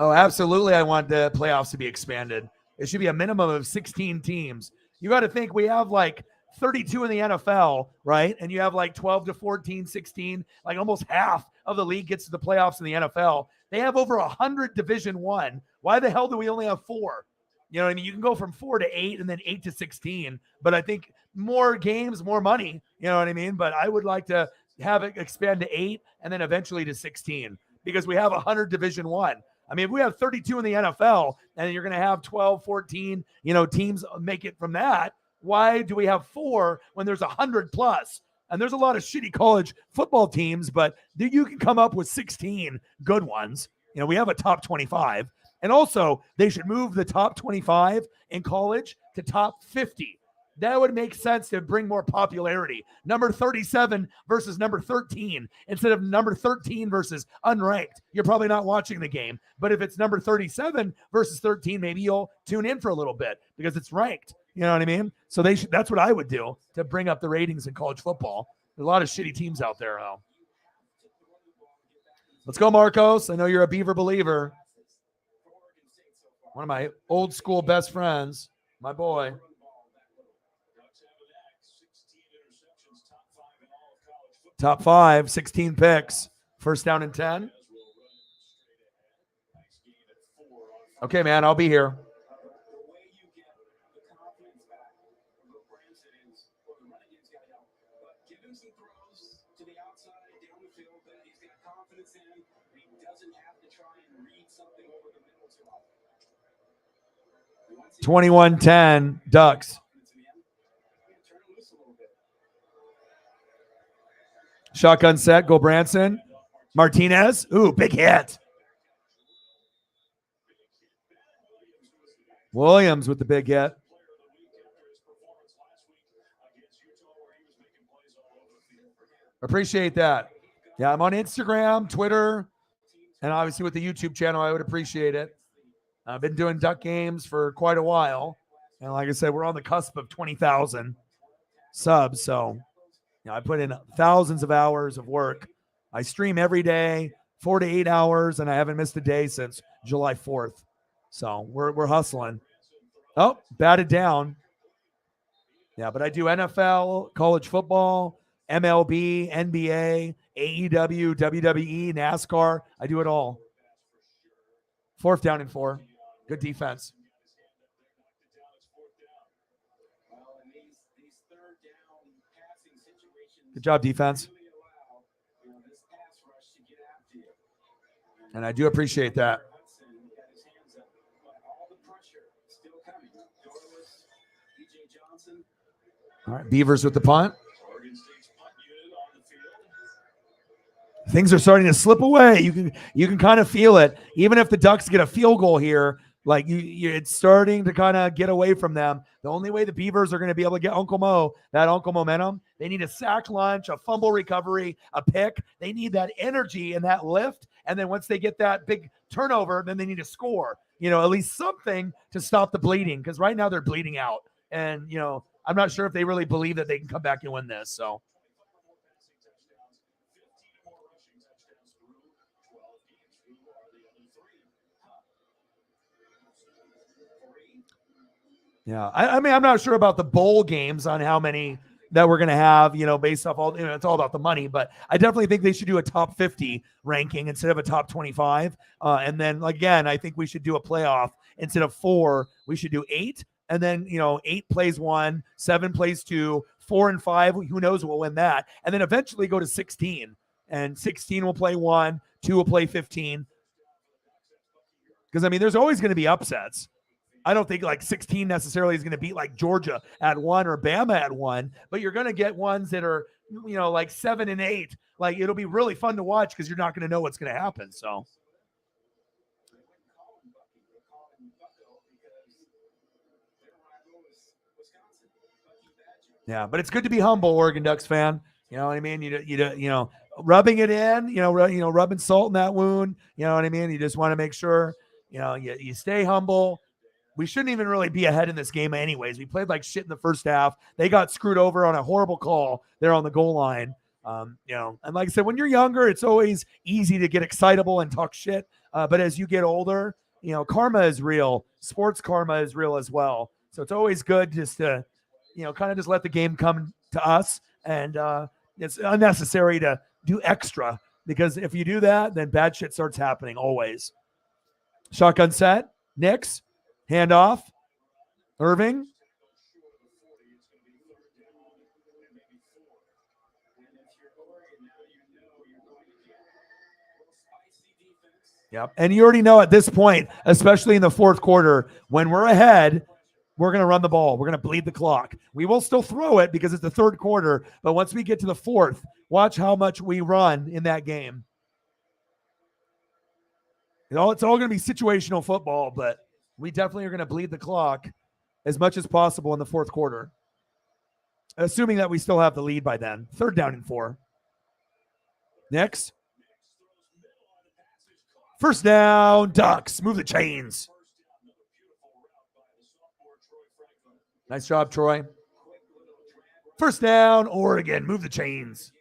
Oh, absolutely. I want the playoffs to be expanded. It should be a minimum of 16 teams. You got to think we have like 32 in the NFL, right? And you have like 12 to 14, 16, like almost half of the league gets to the playoffs in the NFL. They have over 100 Division I. Why the hell do we only have 4? You know what I mean? You can go from 4 to 8 and then 8 to 16. But I think more games, more money. You know what I mean? But I would like to have it expand to 8 and then eventually to 16 because we have 100 Division I. I mean, if we have 32 in the NFL and you're going to have 12, 14, teams make it from that, why do we have 4 when there's 100 plus? And there's a lot of shitty college football teams, but you can come up with 16 good ones. We have a top 25. And also, they should move the top 25 in college to top 50. That would make sense to bring more popularity. Number 37 versus number 13 instead of number 13 versus unranked. You're probably not watching the game. But if it's number 37 versus 13, maybe you'll tune in for a little bit because it's ranked. You know what I mean? So that's what I would do to bring up the ratings in college football. There's a lot of shitty teams out there, though. Let's go, Marcos. I know you're a Beaver believer. One of my old school best friends, my boy. Top 5, 16 picks. First down and 10. Okay, man, I'll be here. He 21-10 Ducks. Shotgun set, go Branson. Martinez. Ooh, big hit. Williams with the big hit. Appreciate that. Yeah, I'm on Instagram, Twitter, and obviously with the YouTube channel, I would appreciate it. I've been doing Duck games for quite a while. And like I said, we're on the cusp of 20,000 subs. So I put in thousands of hours of work. I stream every day, 4 to 8 hours, and I haven't missed a day since July 4th. So we're hustling. Oh, batted down. Yeah, but I do NFL, college football, MLB, NBA, AEW, WWE, NASCAR. I do it all. 4th down and 4. Good defense. Good job, defense. And I do appreciate that. All right, Beavers with the punt. Things are starting to slip away. You can kind of feel it. Even if the Ducks get a field goal here, like it's starting to kind of get away from them. The only way the Beavers are going to be able to get Uncle Mo, that Uncle Momentum, they need a sack lunch, a fumble recovery, a pick. They need that energy and that lift. And then once they get that big turnover, then they need to score, at least something to stop the bleeding. Because right now they're bleeding out. And, I'm not sure if they really believe that they can come back and win this. So. Yeah, I mean, I'm not sure about the bowl games on how many that we're going to have, based off all, it's all about the money, but I definitely think they should do a top 50 ranking instead of a top 25. And then again, I think we should do a playoff instead of 4. We should do 8. And then, 8 plays 1, 7 plays 2, 4 and 5. Who knows who will win that? And then eventually go to 16, and 16 will play 1, 2 will play 15. Because I mean, there's always going to be upsets. I don't think like 16 necessarily is going to beat like Georgia at 1 or Bama at 1, but you're going to get ones that are, like 7 and 8. Like it'll be really fun to watch because you're not going to know what's going to happen. So. Yeah, but it's good to be humble, Oregon Ducks fan. You know what I mean? You rubbing it in, rubbing salt in that wound. You know what I mean? You just want to make sure, you stay humble. We shouldn't even really be ahead in this game anyways. We played like shit in the first half. They got screwed over on a horrible call there on the goal line. And like I said, when you're younger, it's always easy to get excitable and talk shit. But as you get older, karma is real. Sports karma is real as well. So it's always good just to, kind of just let the game come to us. And it's unnecessary to do extra because if you do that, then bad shit starts happening always. Shotgun set, Knicks. Handoff, Irving. Yep. And you already know at this point, especially in the fourth quarter, when we're ahead, we're going to run the ball. We're going to bleed the clock. We will still throw it because it's the third quarter. But once we get to the fourth, watch how much we run in that game. It's all going to be situational football, but we definitely are going to bleed the clock as much as possible in the fourth quarter, assuming that we still have the lead by then. 3rd down and 4. Next. 1st down, Ducks. Move the chains. Nice job, Troy. 1st down, Oregon. Move the chains.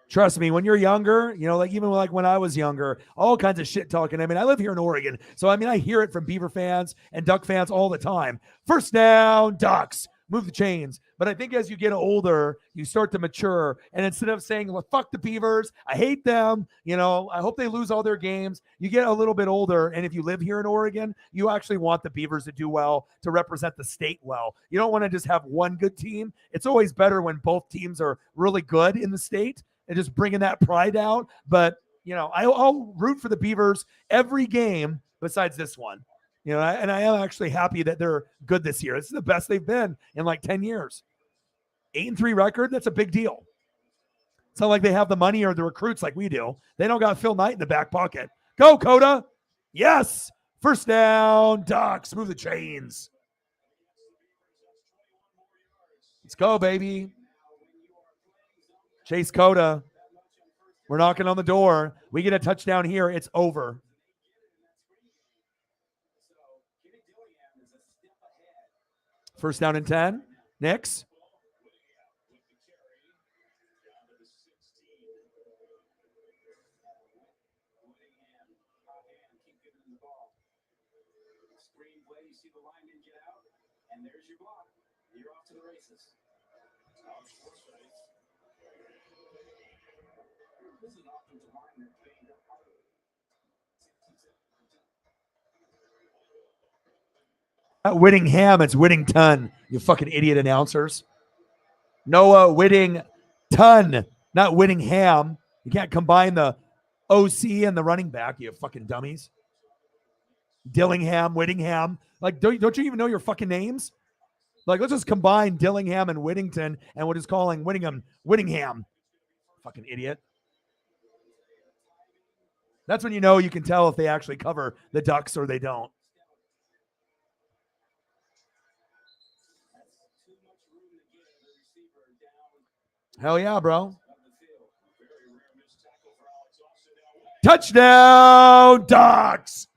Trust me, when you're younger, even like when I was younger, all kinds of shit talking. I mean, I live here in Oregon, so I hear it from Beaver fans and Duck fans all the time. 1st down, Ducks. Move the chains. But I think as you get older, you start to mature. And instead of saying, well, fuck the Beavers, I hate them, I hope they lose all their games, you get a little bit older. And if you live here in Oregon, you actually want the Beavers to do well, to represent the state well. You don't want to just have one good team. It's always better when both teams are really good in the state and just bringing that pride out. But, I'll root for the Beavers every game besides this one. And I am actually happy that they're good this year. This is the best they've been in like 10 years. 8-3 record, that's a big deal. It's not like they have the money or the recruits like we do. They don't got Phil Knight in the back pocket. Go, Coda. Yes. 1st down, Ducks. Move the chains. Let's go, baby. Chase Coda. We're knocking on the door. We get a touchdown here. It's over. First down and 10. Knicks. And there's your block. You're off to the races. This is an offensive line that's banged up harder. Not Whittingham, it's Whittington. You fucking idiot announcers. Noah Whittington. Not Whittingham. You can't combine the OC and the running back, you fucking dummies. Dillingham, Whittingham. Like, don't you even know your fucking names? Like, let's just combine Dillingham and Whittington, and we're just calling Whittingham. Fucking idiot. That's when you know you can tell if they actually cover the Ducks or they don't. Hell yeah, bro. Touchdown, Ducks.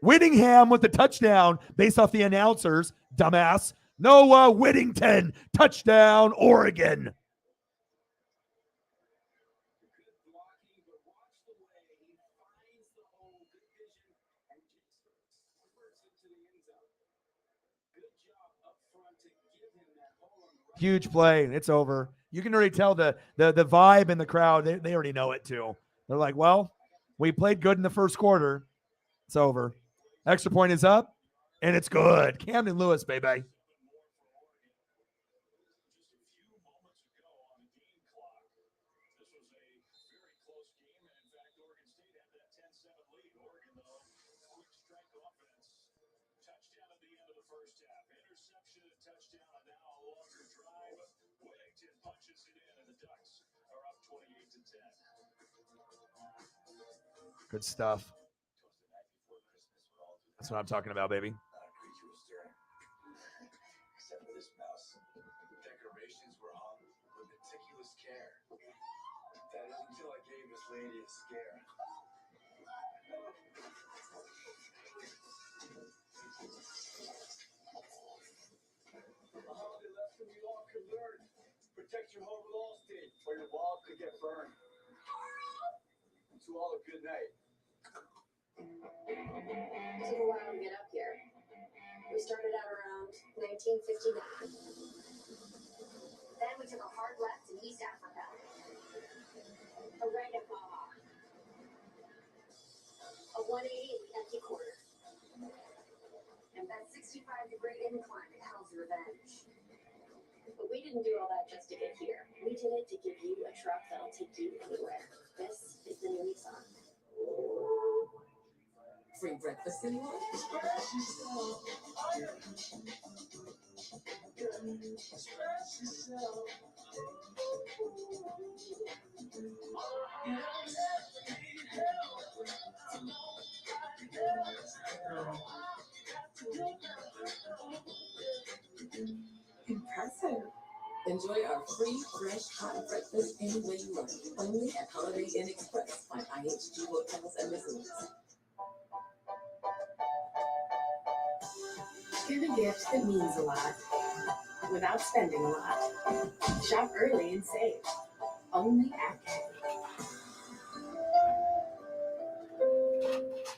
Whittingham with the touchdown based off the announcers, dumbass. Noah Whittington, touchdown, Oregon. Huge play. It's over. You can already tell the vibe in the crowd. They already know it too. They're like, well, we played good in the first quarter. It's over. Extra point is up, and it's good. Camden Lewis, baby. Good stuff. That's what I'm talking about, baby. Except for this mouse. Decorations were hung with meticulous care. That is until I gave this lady a scare. A holiday lesson we all could learn. Protect your home with Allstate, or your wall could get burned. To all a good night. It took a while to get up here. We started out around 1959. Then we took a hard left in East Africa. A right at Bama. A 180 in the empty quarter. And that 65-degree incline at Hell's Revenge. But we didn't do all that just to get here. We did it to give you a truck that'll take you anywhere. This is the new Nissan. Free breakfast, anyone? Impressive. Enjoy our free, fresh, hot breakfast any way you like. Only at Holiday Inn Express by IHG Hotels and Resorts. Get a gift that means a lot without spending a lot. Shop early and save. Only at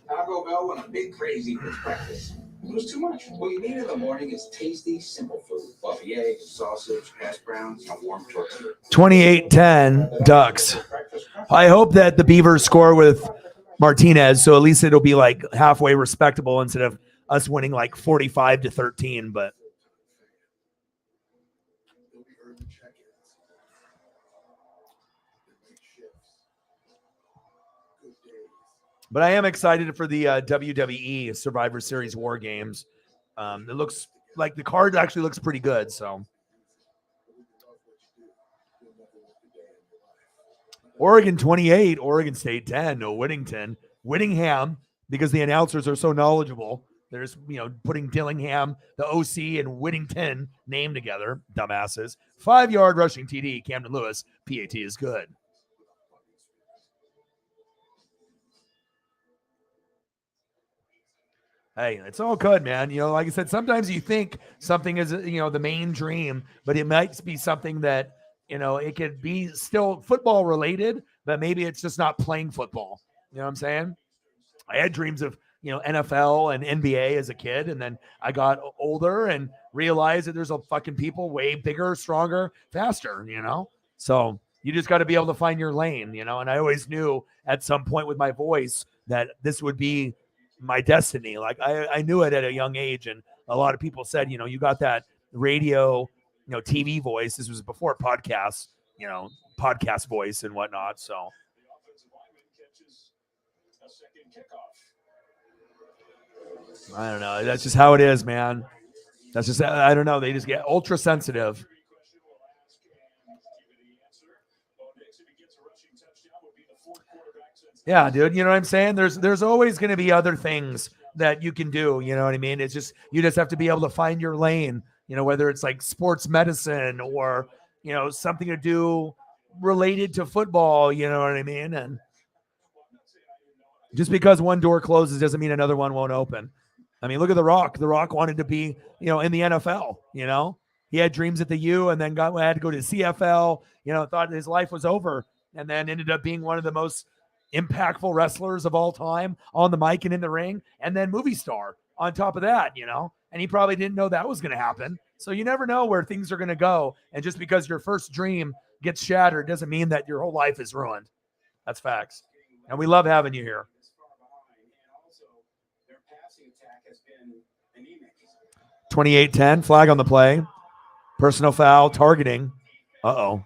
Taco Bell went a big crazy for breakfast. It was too much. What you need in the morning is tasty, simple food. Fluffy eggs, sausage, hash browns, and a warm tortilla. 28-10 Ducks. I hope that the Beavers score with Martinez, so at least it'll be like halfway respectable instead of us winning like 45-13. But I am excited for the WWE Survivor Series War Games. It looks like the card actually looks pretty good. So Oregon 28, Oregon State 10. No Whittingham, because the announcers are so knowledgeable. They're just, putting Dillingham, the OC, and Whittington name together. Dumbasses. 5-yard rushing TD. Camden Lewis. PAT is good. Hey, it's all good, man. Like I said, sometimes you think something is, the main dream, but it might be something that, it could be still football related, but maybe it's just not playing football. You know what I'm saying? I had dreams of, NFL and NBA as a kid. And then I got older and realized that there's a fucking people way bigger, stronger, faster, So you just got to be able to find your lane, and I always knew at some point with my voice that this would be my destiny. Like I knew it at a young age, and a lot of people said, you got that radio TV voice. This was before podcasts, podcast voice and whatnot. So The offensive lineman catches a second kickoff. I don't know. That's just how it is, man. That's just, I don't know. They just get ultra sensitive. Question we'll ask and give you the answer. Bo Nix, if he gets a rushing touchdown, would be the fourth quarterback since. Yeah, dude. You know what I'm saying? There's always going to be other things that you can do. You know what I mean? It's just, you just have to be able to find your lane, whether it's like sports medicine or, something to do related to football. You know what I mean? And just because one door closes doesn't mean another one won't open. I mean, look at The Rock. The Rock wanted to be, in the NFL, He had dreams at the U and then had to go to CFL, thought his life was over and then ended up being one of the most impactful wrestlers of all time on the mic and in the ring, and then movie star on top of that, and he probably didn't know that was going to happen. So you never know where things are going to go. And just because your first dream gets shattered doesn't mean that your whole life is ruined. That's facts. And we love having you here. 28-10, flag on the play. Personal foul, targeting. Uh-oh.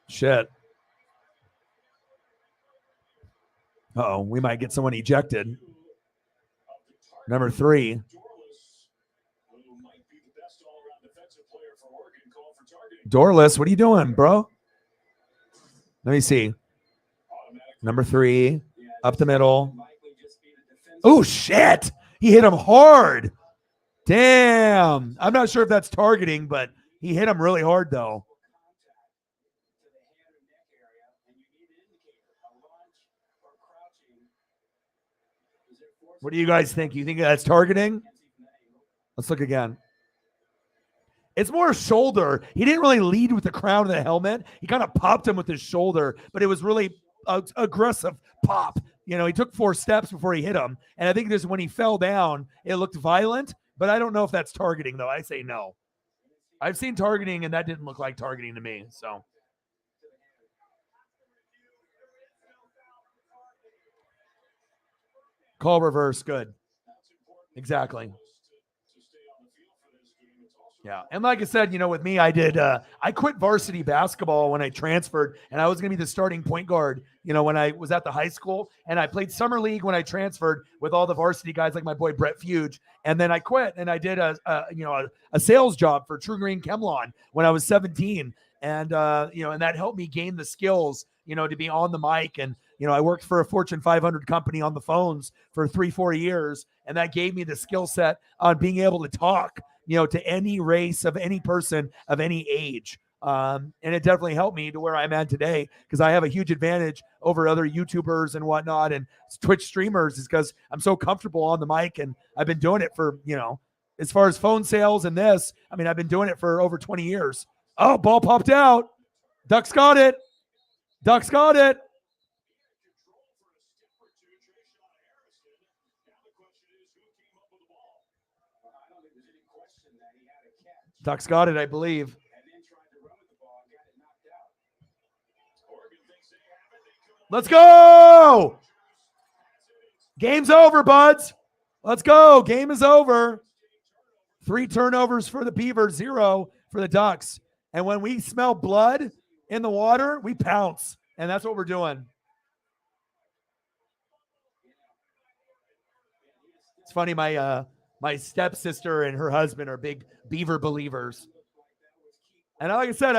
Shit. Uh-oh, we might get someone ejected. Number 3. Dorless, what are you doing, bro? Let me see. Number 3, up the middle. Oh, shit. He hit him hard. Damn. I'm not sure if that's targeting, but he hit him really hard, though. What do you guys think? You think that's targeting? Let's look again. It's more shoulder. He didn't really lead with the crown of the helmet. He kind of popped him with his shoulder, but it was really aggressive pop. He took 4 steps before he hit him. And I think this when he fell down, it looked violent, but I don't know if that's targeting, though. I say no. I've seen targeting, and that didn't look like targeting to me. So call reverse. Good. Exactly. Yeah. And like I said, with me, I quit varsity basketball when I transferred, and I was going to be the starting point guard, when I was at the high school, and I played summer league when I transferred with all the varsity guys like my boy Brett Fuge. And then I quit and I did a sales job for True Green Chemlon when I was 17. And, and that helped me gain the skills, to be on the mic. And, I worked for a Fortune 500 company on the phones for 3-4 years. And that gave me the skill set on being able to talk, to any race of any person of any age. And it definitely helped me to where I'm at today, because I have a huge advantage over other YouTubers and whatnot and Twitch streamers, is because I'm so comfortable on the mic, and I've been doing it for, as far as phone sales and this, I mean, I've been doing it for over 20 years. Oh, ball popped out. Ducks got it. Ducks got it. Ducks got it, I believe. Let's go. Game's over, buds. Let's go. Game is over. 3 turnovers for the Beavers, 0 for the Ducks. And when we smell blood in the water, we pounce. And that's what we're doing. It's funny, my stepsister and her husband are big Beaver believers. And like I said,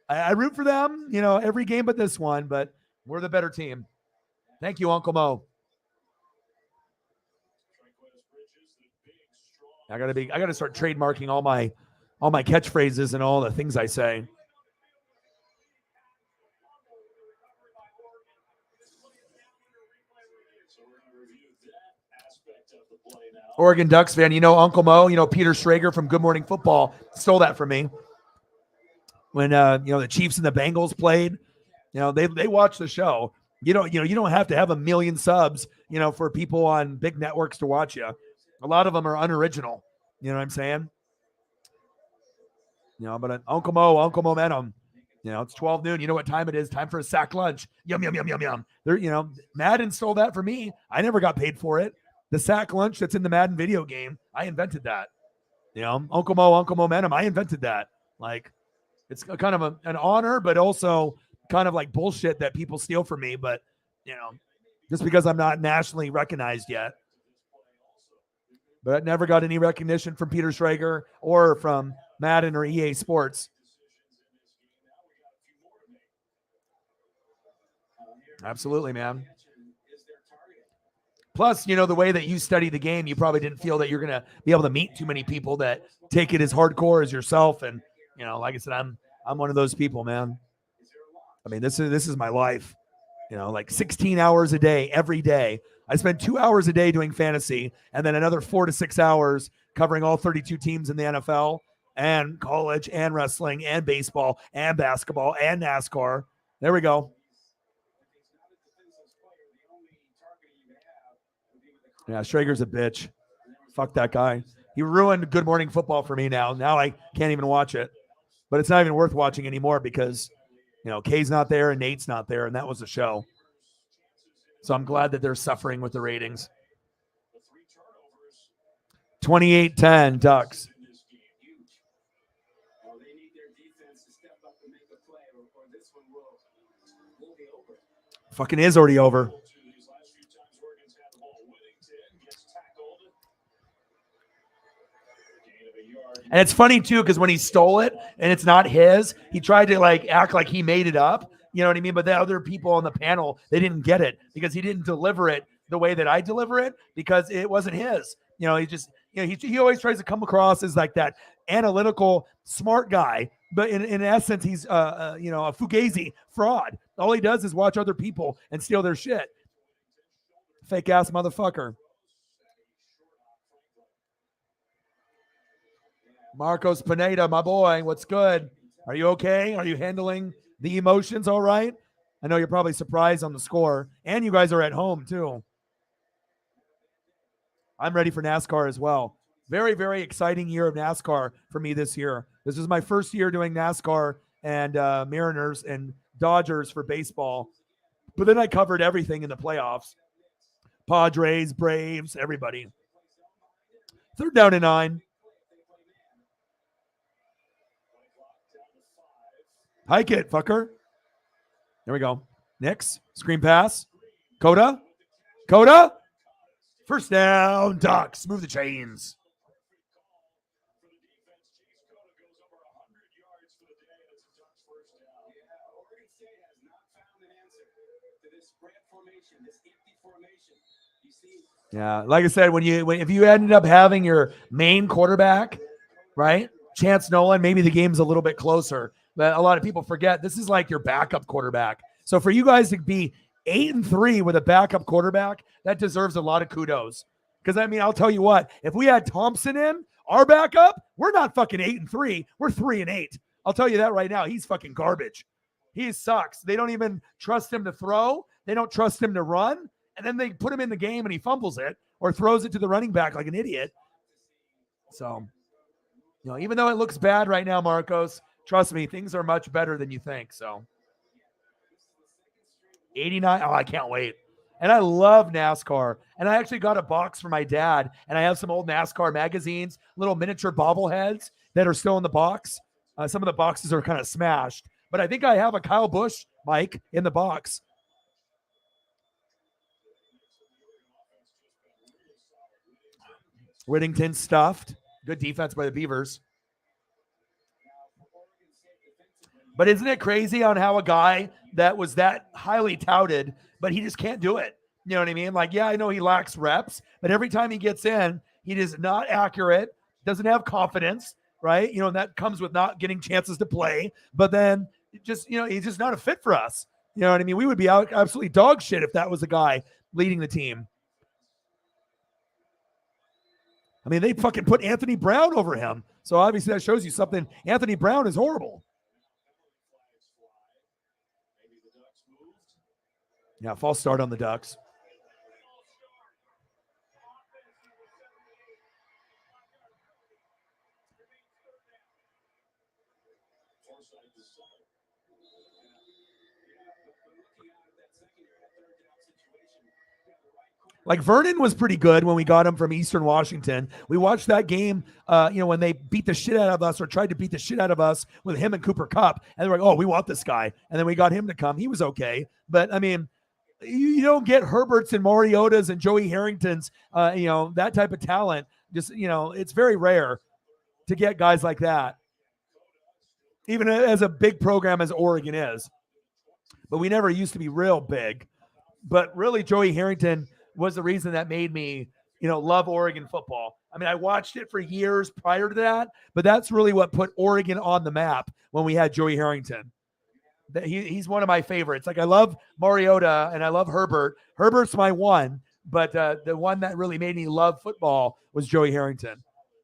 I root for them, every game but this one, but we're the better team. Thank you, Uncle Mo. I gotta start trademarking all my catchphrases and all the things I say. Oregon Ducks fan, Uncle Mo, Peter Schrager from Good Morning Football stole that from me. When the Chiefs and the Bengals played, they watch the show. You don't have to have 1 million subs, for people on big networks to watch you. A lot of them are unoriginal. You know what I'm saying? But Uncle Momentum. It's 12 noon. You know what time it is? Time for a sack lunch. Yum, yum, yum, yum, yum. Madden stole that from me. I never got paid for it. The sack lunch that's in the Madden video game, I invented that. You know, Uncle Momentum. I invented that. Like, it's kind of an honor, but also kind of like bullshit that people steal from me. But, you know, just because I'm not nationally recognized yet. But I never got any recognition from Peter Schrager or from Madden or EA Sports. Absolutely, man. Plus, you know, the way that you study the game, you probably didn't feel that you're going to be able to meet too many people that take it as hardcore as yourself. And, you know, like I said, I'm one of those people, man. I mean, this is my life, you know, like 16 hours a day, every day. I spend 2 hours a day doing fantasy and then another 4 to 6 hours covering all 32 teams in the NFL and college and wrestling and baseball and basketball and NASCAR. There we go. Yeah, Schrager's a bitch. Fuck that guy. He ruined Good Morning Football for me now. Now I can't even watch it. But it's not even worth watching anymore because, you know, Kay's not there and Nate's not there, and that was the show. So I'm glad that they're suffering with the ratings. 28-10 Ducks. Fucking is already over. And it's funny too, because when he stole it and it's not his, he tried to like act like he made it up. You know what I mean? But the other people on the panel, they didn't get it because he didn't deliver it the way that I deliver it because it wasn't his. You know, he just, you know, he always tries to come across as like that analytical, smart guy. But in essence, he's, you know, a fugazi fraud. All he does is watch other people and steal their shit. Fake ass motherfucker. Marcos Pineda, my boy, what's good? Are you okay? Are you handling the emotions all right? I know you're probably surprised on the score, and you guys are at home too. I'm ready for NASCAR as well. Very, very exciting year of NASCAR for me this year. This is my first year doing NASCAR and Mariners and Dodgers for baseball. But then I covered everything in the playoffs. Padres, Braves, everybody. 3rd down and 9. Hike it, fucker. There we go. Nix. Screen pass. Coda. First down. Ducks. Move the chains. Yeah, like I said, if you ended up having your main quarterback, right, Chance Nolan, maybe the game's a little bit closer. But a lot of people forget this is like your backup quarterback. So for you guys to be 8-3 with a backup quarterback, that deserves a lot of kudos. Because I mean, I'll tell you what, if we had Thompson in our backup, we're not fucking 8-3. We're 3-8. I'll tell you that right now. He's fucking garbage. He sucks. They don't even trust him to throw. They don't trust him to run. And then they put him in the game and he fumbles it or throws it to the running back like an idiot. So, you know, even though it looks bad right now, Marcos, trust me, things are much better than you think. So 89. Oh, I can't wait. And I love NASCAR. And I actually got a box for my dad. And I have some old NASCAR magazines, little miniature bobbleheads that are still in the box. Some of the boxes are kind of smashed. But I think I have a Kyle Busch mic in the box. Whittington stuffed. Good defense by the Beavers. But isn't it crazy on how a guy that was that highly touted, but he just can't do it? You know what I mean? Like, yeah, I know he lacks reps, but every time he gets in, he is not accurate, doesn't have confidence, right? You know, and that comes with not getting chances to play. But then just, you know, he's just not a fit for us. You know what I mean? We would be out absolutely dog shit if that was the guy leading the team. I mean, they fucking put Anthony Brown over him. So obviously that shows you something. Anthony Brown is horrible. Yeah, false start on the Ducks. Like Vernon was pretty good when we got him from Eastern Washington. We watched that game, when they beat the shit out of us or tried to beat the shit out of us with him and Cooper Kupp. And they're like, oh, we want this guy. And then we got him to come. He was okay. But, I mean, you don't get Herberts and Mariotas and Joey Harringtons, that type of talent. Just, it's very rare to get guys like that, even as a big program as Oregon is. But we never used to be real big. But really, Joey Harrington was the reason that made me, love Oregon football. I mean, I watched it for years prior to that, but that's really what put Oregon on the map when we had Joey Harrington. He's one of my favorites. Like, I love Mariota and I love Herbert. Herbert's my one, but the one that really made me love football was Joey Harrington,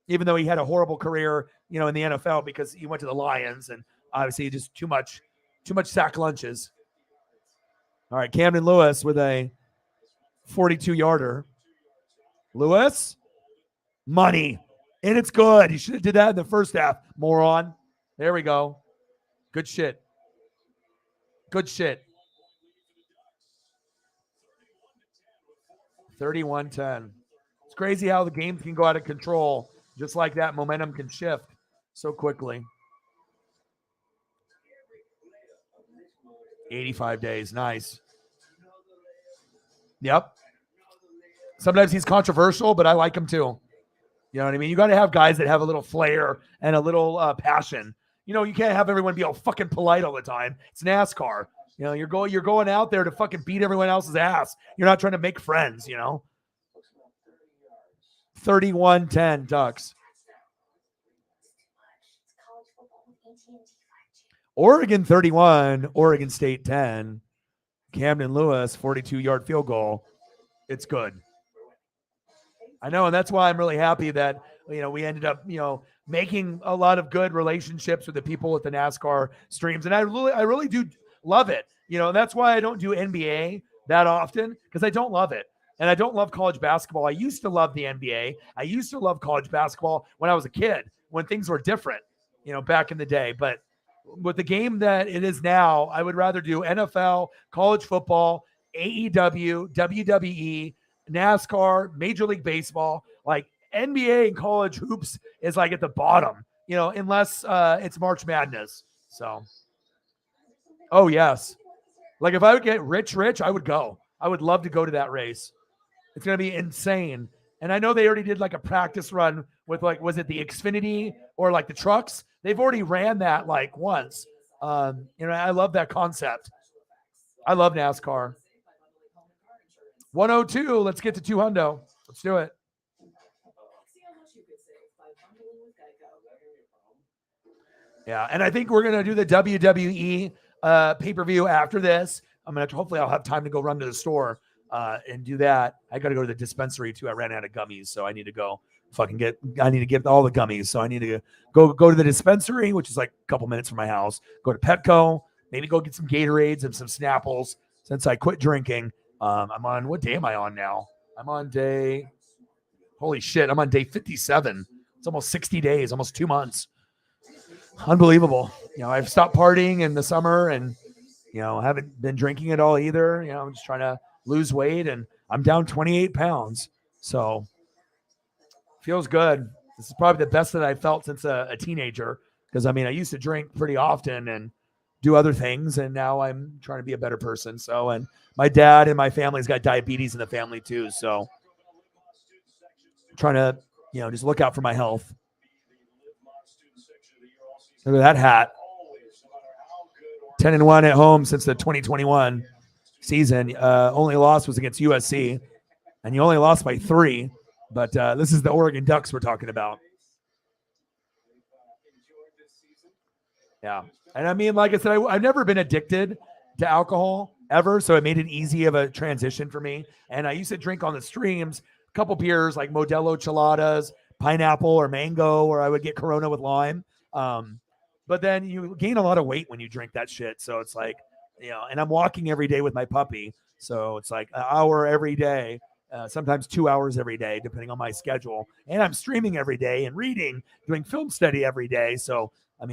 even though he had a horrible career, in the NFL because he went to the Lions and obviously just too much sack lunches. All right, Camden Lewis with a 42-yarder. Lewis, money, and it's good. You should have did that in the first half, moron. There we go. Good shit. Good shit. 31-10. It's crazy how the game can go out of control. Just like that, momentum can shift so quickly. 85 days. Nice. Yep. Sometimes he's controversial, but I like him too. You know what I mean? You got to have guys that have a little flair and a little passion. You can't have everyone be all fucking polite all the time. It's NASCAR. You're going out there to fucking beat everyone else's ass. You're not trying to make friends, 31-10 Ducks. Oregon 31, Oregon State 10. Camden Lewis, 42-yard field goal. It's good. I know, and that's why I'm really happy that, we ended up, making a lot of good relationships with the people at the NASCAR streams. And I really do love it. That's why I don't do NBA that often, because I don't love it. And I don't love college basketball. I used to love the NBA. I used to love college basketball when I was a kid, when things were different, back in the day. But with the game that it is now, I would rather do NFL, college football, AEW, WWE, NASCAR, Major League Baseball. Like, NBA and college hoops is like at the bottom, unless it's March Madness. So, oh yes. Like, if I would get rich, I would go. I would love to go to that race. It's going to be insane. And I know they already did like a practice run with, like, was it the Xfinity or like the trucks? They've already ran that like once. I love that concept. I love NASCAR. 102. Let's get to 200. Let's do it. Yeah, and I think we're going to do the WWE pay-per-view after this. Hopefully I'll have time to go run to the store and do that. I got to go to the dispensary too. I ran out of gummies, so I need to go I need to get all the gummies. So I need to go to the dispensary, which is like a couple minutes from my house, go to Petco, maybe go get some Gatorades and some Snapples since I quit drinking. I'm on, what day am I on now? I'm on day 57. It's almost 60 days, almost 2 months. Unbelievable. I've stopped partying in the summer and, haven't been drinking at all either. I'm just trying to lose weight and I'm down 28 pounds. So feels good. This is probably the best that I felt since a teenager. Because, I used to drink pretty often and do other things. And now I'm trying to be a better person. So, and my dad and my family's got diabetes in the family too. So I'm trying to, just look out for my health. Look at that hat. 10-1 at home since the 2021 season. Only loss was against USC, and you only lost by 3. But this is the Oregon Ducks we're talking about. Yeah, and like I said, I've never been addicted to alcohol ever, so it made it easy of a transition for me. And I used to drink on the streams a couple beers like Modelo Cheladas, pineapple or mango, or I would get Corona with lime. But then you gain a lot of weight when you drink that shit. So it's like, and I'm walking every day with my puppy. So it's like an hour every day, sometimes 2 hours every day, depending on my schedule. And I'm streaming every day and reading, doing film study every day. So, I've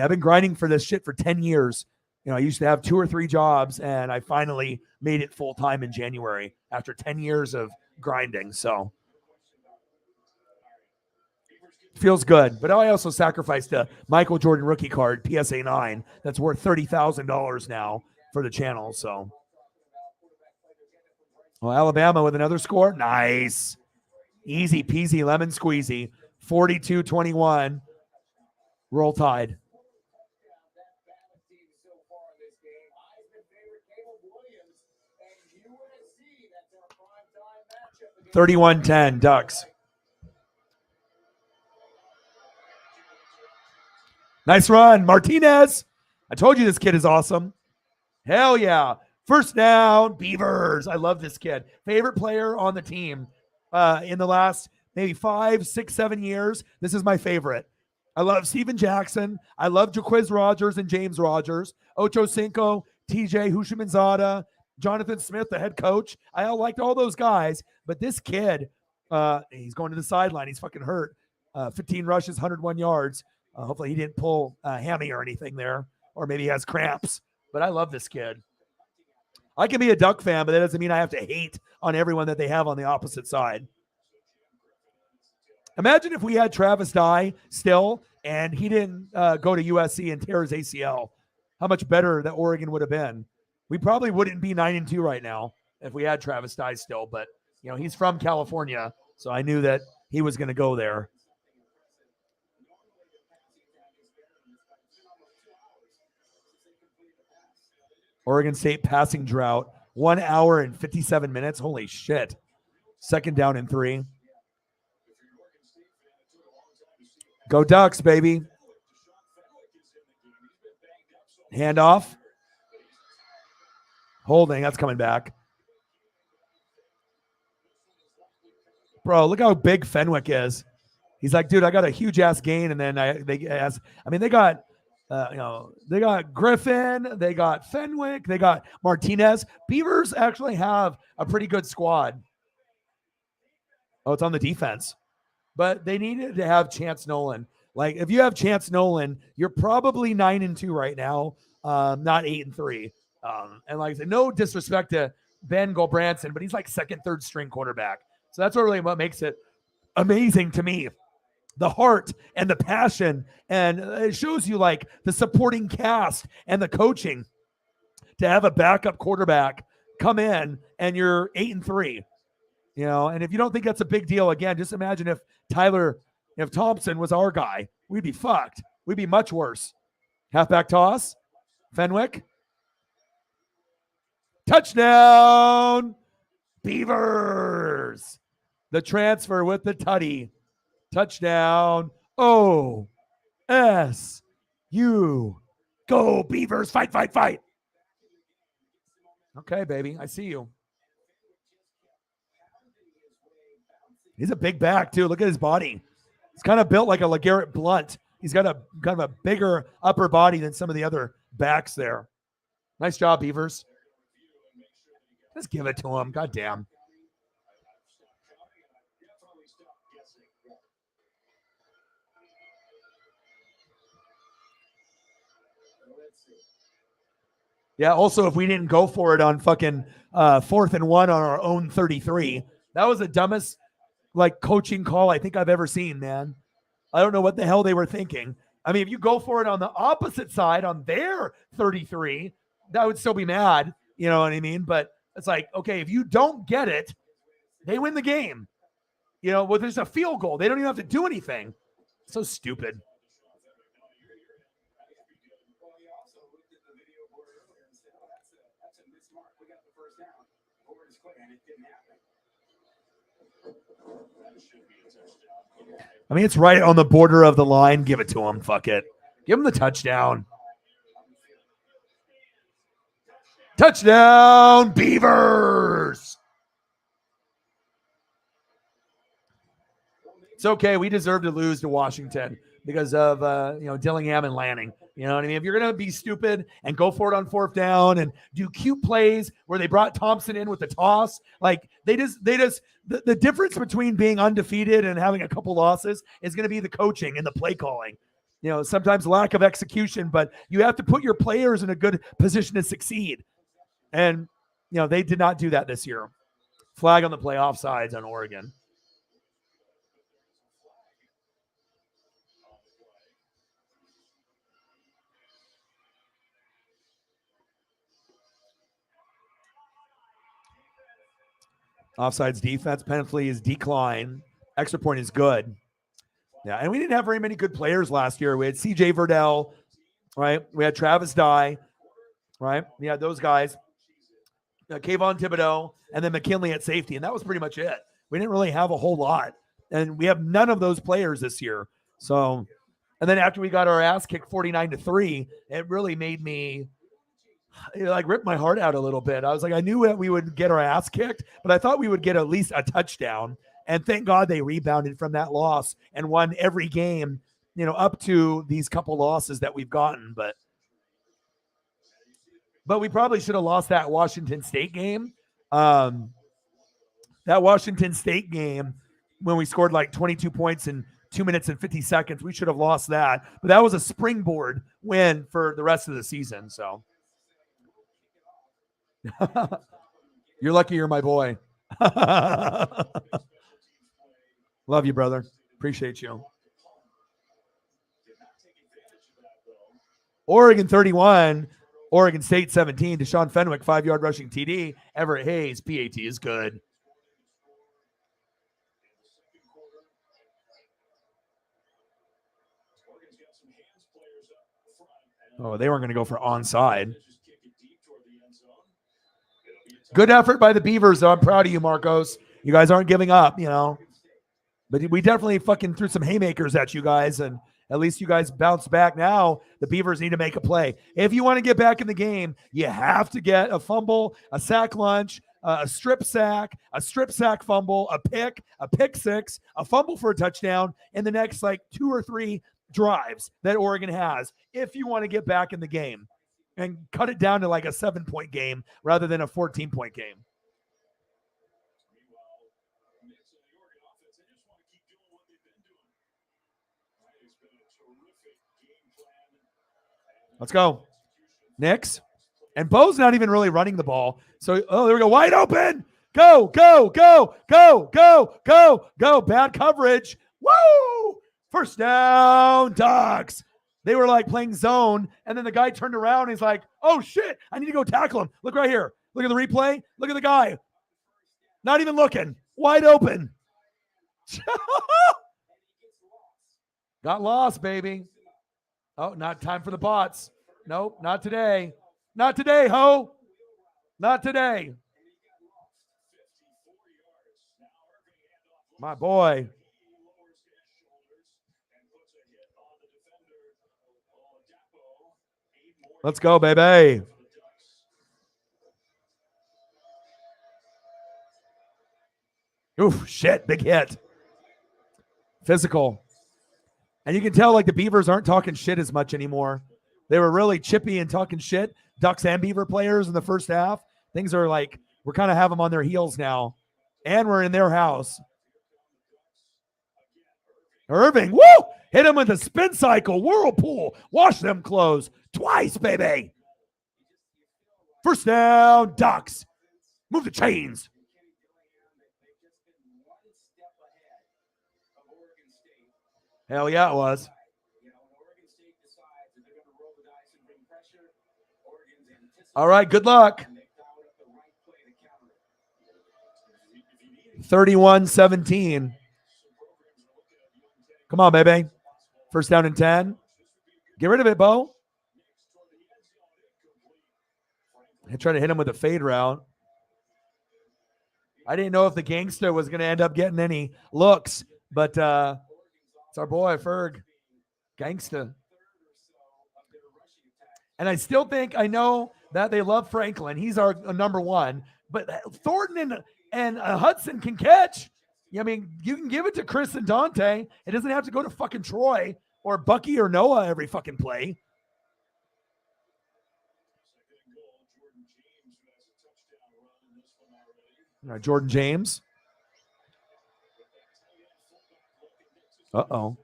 been grinding for this shit for 10 years. I used to have 2 or 3 jobs, and I finally made it full time in January after 10 years of grinding. So feels good. But I also sacrificed a Michael Jordan rookie card, PSA 9, that's worth $30,000 now for the channel. So, Alabama with another score. Nice. Easy peasy lemon squeezy. 42-21. Roll Tide. 31-10 Ducks. Nice run, Martinez. I told you this kid is awesome. Hell yeah. First down, Beavers. I love this kid. Favorite player on the team in the last maybe 5, 6, 7 years. This is my favorite. I love Steven Jackson. I love Jaquiz Rogers and James Rogers. Ocho Cinco, TJ Hushamanzada, Jonathan Smith, the head coach. I liked all those guys, but this kid, he's going to the sideline. He's fucking hurt. 15 rushes, 101 yards. Hopefully he didn't pull a hammy or anything there, or maybe he has cramps. But I love this kid. I can be a Duck fan, but that doesn't mean I have to hate on everyone that they have on the opposite side. Imagine if we had Travis Dye still, and he didn't go to USC and tear his ACL. How much better that Oregon would have been. We probably wouldn't be 9-2 right now if we had Travis Dye still. But he's from California, so I knew that he was going to go there. Oregon State passing drought, 1 hour and 57 minutes. Holy shit. Second down and 3. Go Ducks, baby. Handoff. Holding, that's coming back. Bro, look how big Fenwick is. He's like, dude, I got a huge ass gain, and then they got they got Griffin, they got Fenwick, they got Martinez. Beavers actually have a pretty good squad. Oh, it's on the defense. But they needed to have Chance Nolan. Like, if you have Chance Nolan, you're probably 9-2 right now, not 8-3. And like I said, no disrespect to Ben Gulbranson, but he's like second, third string quarterback. So that's what makes it amazing to me. The heart and the passion, and it shows you like the supporting cast and the coaching to have a backup quarterback come in and you're 8-3, and if you don't think that's a big deal, again, just imagine if Thompson was our guy, we'd be fucked. We'd be much worse. Halfback toss, Fenwick. Touchdown, Beavers. The transfer with the tutty. Touchdown, OSU. Go Beavers, fight, fight, fight. Okay, baby, I see you. He's a big back, too. Look at his body. He's kind of built like a LeGarrette Blount. He's got a kind of a bigger upper body than some of the other backs there. Nice job, Beavers. Just give it to him. God damn. Yeah, also, if we didn't go for it on fucking 4th and 1 on our own 33, that was the dumbest coaching call I think I've ever seen, man. I don't know what the hell they were thinking. I mean, if you go for it on the opposite side, on their 33, that would still be mad. You know what I mean? But it's like, okay, if you don't get it, they win the game. Well, there's a field goal. They don't even have to do anything. So stupid. I mean, it's right on the border of the line. Give it to him. Fuck it. Give him the touchdown. Touchdown, Beavers. It's okay. We deserve to lose to Washington because of, Dillingham and Lanning. You know what I mean? If you're going to be stupid and go for it on 4th down and do cute plays where they brought Thompson in with the toss, the difference between being undefeated and having a couple losses is going to be the coaching and the play calling. sometimes lack of execution, but you have to put your players in a good position to succeed. And, they did not do that this year. Flag on the play, offsides on Oregon. Offsides defense penalty is decline. Extra point is good. Yeah, and we didn't have very many good players last year. We had C.J. Verdell, right? We had Travis Dye, right? We had those guys. Kayvon Thibodeau, and then McKinley at safety, and that was pretty much it. We didn't really have a whole lot, and we have none of those players this year. So, and then after we got our ass kicked 49-3, it really made me rip my heart out a little bit. I was like, I knew that we would get our ass kicked, but I thought we would get at least a touchdown. And thank God they rebounded from that loss and won every game, up to these couple losses that we've gotten. But we probably should have lost that Washington State game. That Washington State game, when we scored like 22 points in 2 minutes and 50 seconds, we should have lost that. But that was a springboard win for the rest of the season. So you're lucky you're my boy. Love you, brother. Appreciate you. Oregon 31, Oregon State 17. Deshaun Fenwick, 5-yard rushing TD. Everett Hayes, PAT is good. Oh, they weren't going to go for onside. Good effort by the Beavers, though. I'm proud of you, Marcos. You guys aren't giving up, But we definitely fucking threw some haymakers at you guys, and at least you guys bounced back. Now the Beavers need to make a play. If you want to get back in the game, you have to get a fumble, a sack lunch, a strip sack fumble, a pick six, a fumble for a touchdown in the next 2 or 3 drives that Oregon has if you want to get back in the game and cut it down to a 7-point game rather than a 14-point game. Let's go. Nix. And Bo's not even really running the ball. So, there we go. Wide open. Go, go, go, go, go, go, go. Bad coverage. Woo! First down, Ducks. They were playing zone, and then the guy turned around and he's like, oh, shit, I need to go tackle him. Look right here. Look at the replay. Look at the guy. Not even looking. Wide open. Got lost, baby. Oh, not time for the bots. Nope, not today. Not today, ho. Not today. My boy. Let's go, baby. Oof, shit, big hit. Physical. And you can tell the Beavers aren't talking shit as much anymore. They were really chippy and talking shit. Ducks and Beaver players in the first half. Things are we're kind of have them on their heels now. And we're in their house. Irving, woo! Hit him with a spin cycle, whirlpool. Wash them clothes twice, baby. First down, Ducks. Move the chains. Hell yeah, it was. All right, good luck. 31-17. Come on, baby. First down and 10. Get rid of it, Bo. I tried to hit him with a fade route. I didn't know if the gangster was going to end up getting any looks, but it's our boy, Ferg. Gangsta. And I still think, I know that they love Franklin. He's our number one. But Thornton and Hudson can catch. I mean, you can give it to Chris and Dante. It doesn't have to go to fucking Troy or Bucky or Noah every fucking play. All right, Jordan James. Uh-oh.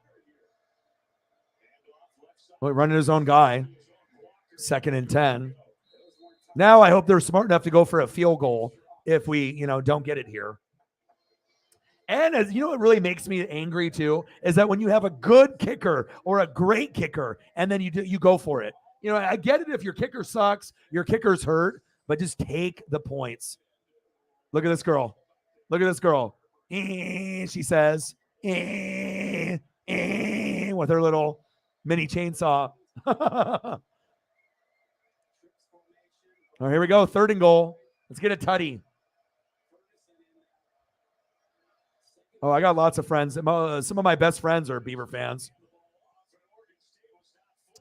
Well, running his own guy. 2nd and 10. Now I hope they're smart enough to go for a field goal if we, don't get it here. And as you know, what really makes me angry too is that when you have a good kicker or a great kicker, and then you go for it. I get it if your kicker sucks, your kicker's hurt, but just take the points. Look at this girl. Look at this girl. She says, with her little mini chainsaw. All right, here we go. 3rd and goal. Let's get a tutty. Oh, I got lots of friends. Some of my best friends are Beaver fans.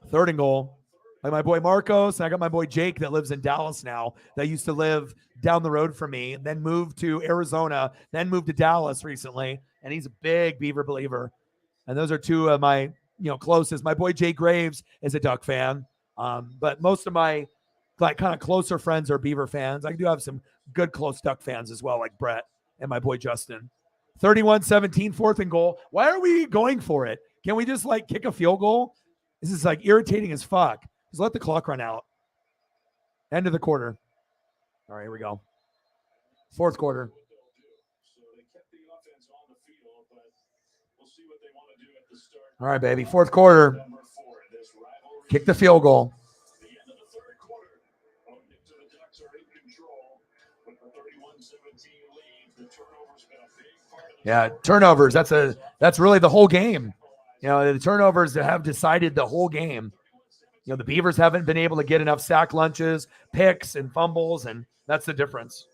3rd and goal. Like my boy Marcos, and I got my boy Jake that lives in Dallas now, that used to live down the road from me, and then moved to Arizona, then moved to Dallas recently, and he's a big Beaver believer. And those are two of my closest. My boy Jay Graves is a Duck fan, but most of my kind of closer friends are Beaver fans. I do have some good close Duck fans as well, like Brett and my boy Justin. 31-17, 4th and goal. Why are we going for it? Can we just kick a field goal? This is irritating as fuck. Just let the clock run out. End of the quarter. All right, here we go. 4th quarter. All right, baby. 4th quarter. Kick the field goal. Yeah, turnovers. That's really the whole game. The turnovers have decided the whole game. The Beavers haven't been able to get enough sack lunches, picks, and fumbles, and that's the difference.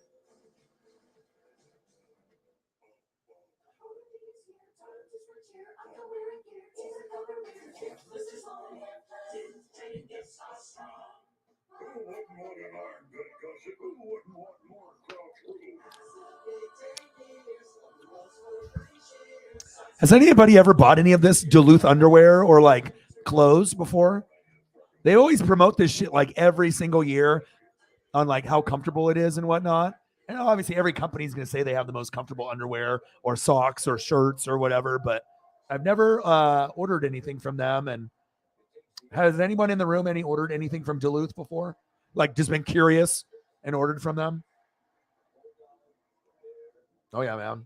Has anybody ever bought any of this Duluth underwear or clothes before? They always promote this shit every single year on how comfortable it is and whatnot. And obviously every company is going to say they have the most comfortable underwear or socks or shirts or whatever, but I've never ordered anything from them. And has anyone in the room ordered anything from Duluth before? Just been curious and ordered from them? Oh yeah, man.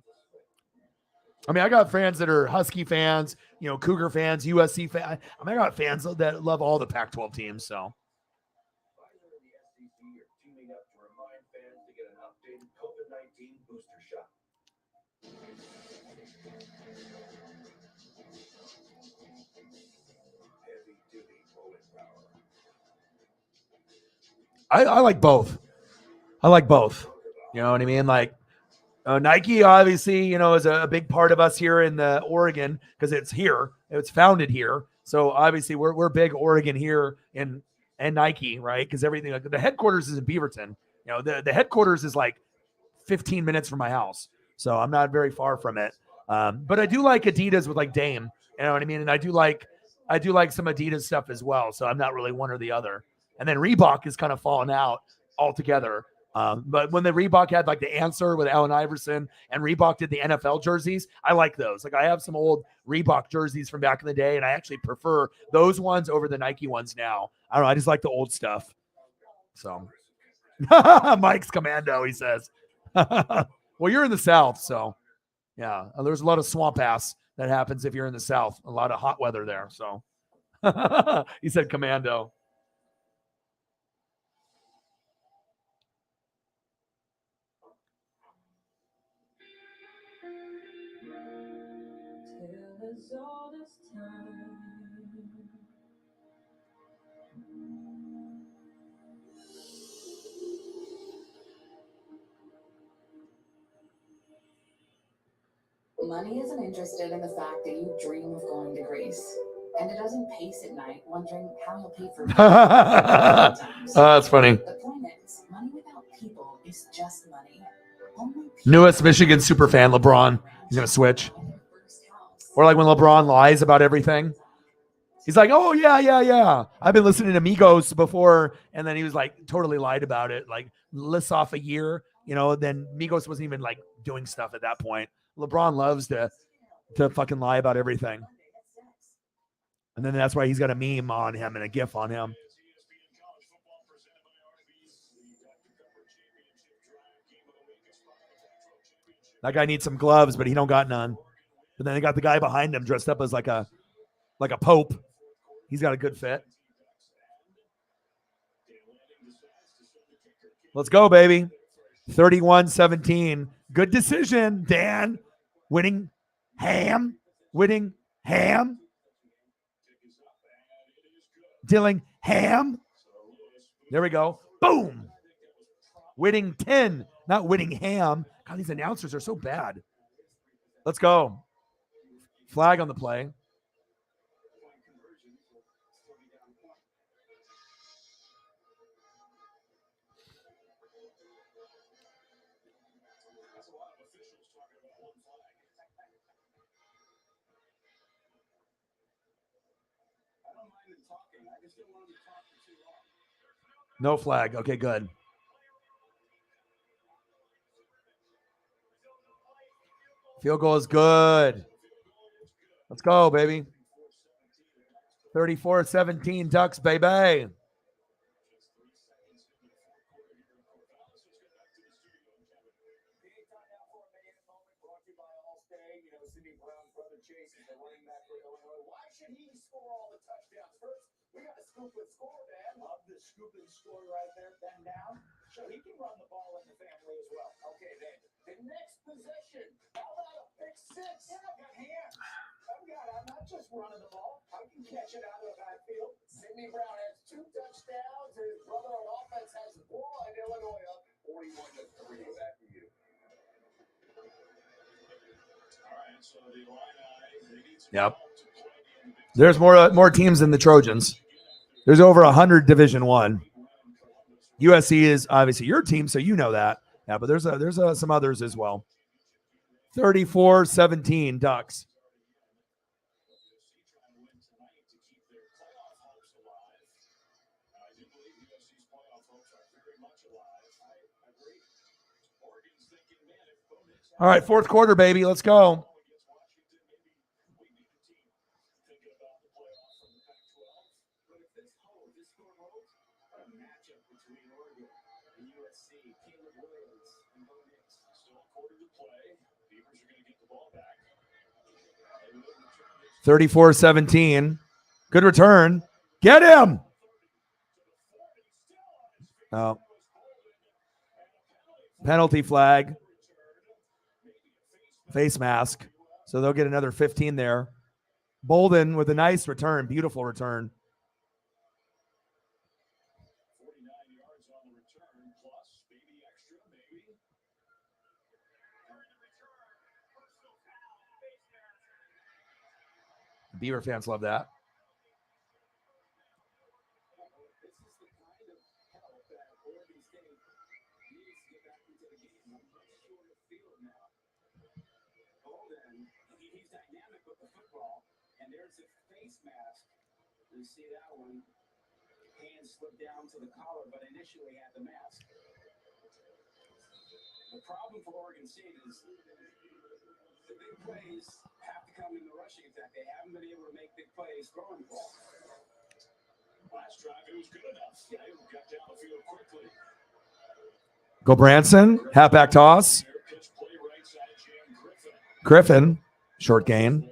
I mean, I got fans that are Husky fans, Cougar fans, USC fans. I got fans that love all the Pac-12 teams. So, I like both. I like both. You know what I mean? Nike, obviously, is a big part of us here in the Oregon because it's here. It's founded here. So obviously we're big Oregon here and Nike, right? Because everything, the headquarters is in Beaverton. The headquarters is 15 minutes from my house. So I'm not very far from it. But I do like Adidas with Dame. You know what I mean? And I do like some Adidas stuff as well. So I'm not really one or the other. And then Reebok is kind of falling out altogether. But when the Reebok had the answer with Allen Iverson and Reebok did the NFL jerseys, I like those. I have some old Reebok jerseys from back in the day, and I actually prefer those ones over the Nike ones now. I don't know. I just like the old stuff. So Mike's commando, he says. Well, you're in the South, so yeah, there's a lot of swamp ass that happens if you're in the South. A lot of hot weather there. So he said commando. Money isn't interested in the fact that you dream of going to Greece. And it doesn't pace at night wondering how you'll pay for it. That's funny. The point is, money without people is just money. Newest Michigan super fan, LeBron. He's going to switch. Or when LeBron lies about everything. He's like, oh, yeah. I've been listening to Migos before. And then he was totally lied about it. Lists off a year, then Migos wasn't even doing stuff at that point. LeBron loves to fucking lie about everything. And then that's why he's got a meme on him and a GIF on him. That guy needs some gloves, but he don't got none. But then they got the guy behind him dressed up as like a pope. He's got a good fit. Let's go, baby. 31-17. Good decision, Dan. Winning ham. Dillingham. There we go. Boom. Winning 10, not winning ham. God, these announcers are so bad. Let's go. Flag on the play. No flag. Okay, good. Field goal is good. Let's go, baby. 34-17 Ducks, baby. Why should he score all the touchdowns first? We got a scoop and score, man. Love the scoop and score right there. Then down. So he can run the ball in the family as well. Okay, then. The next possession. How about a pick six? Yeah, I got hands. I'm not just running the ball. I can catch it out of the backfield. Sidney Brown has 2 touchdowns. His brother on offense has 1. Illinois up 41-3. Back to you. All right, so the Illini. Yep. There's more teams than the Trojans. There's over 100 Division I. USC is obviously your team, so you know that. Yeah, but there's some others as well. 34-17 Ducks. All right, fourth quarter, baby. Let's go. and USC, Caleb Williams and Bo Nix. Still a quarter to play. Beavers are going to get the ball back. 34-17. Good return. Get him. Oh. Penalty flag. Face mask. So they'll get another 15 there. Bolden with a nice return. Beautiful return. 49 yards on the return, plus maybe extra, maybe. Beaver fans love that. This is the kind of help that Oregon State needs to get back into the game. A much shorter field now. Bolden, he's dynamic with the football, and there's a face mask. You see that one. Hands slipped down to the collar, but initially had the mask. The problem for Oregon State is the big plays have to come in the rushing attack. They haven't been able to make big plays throwing the ball. Last drive, it was good enough. They got down the field quickly. Go Branson. Halfback toss. Pitch play right side, Jam Griffin. Short gain.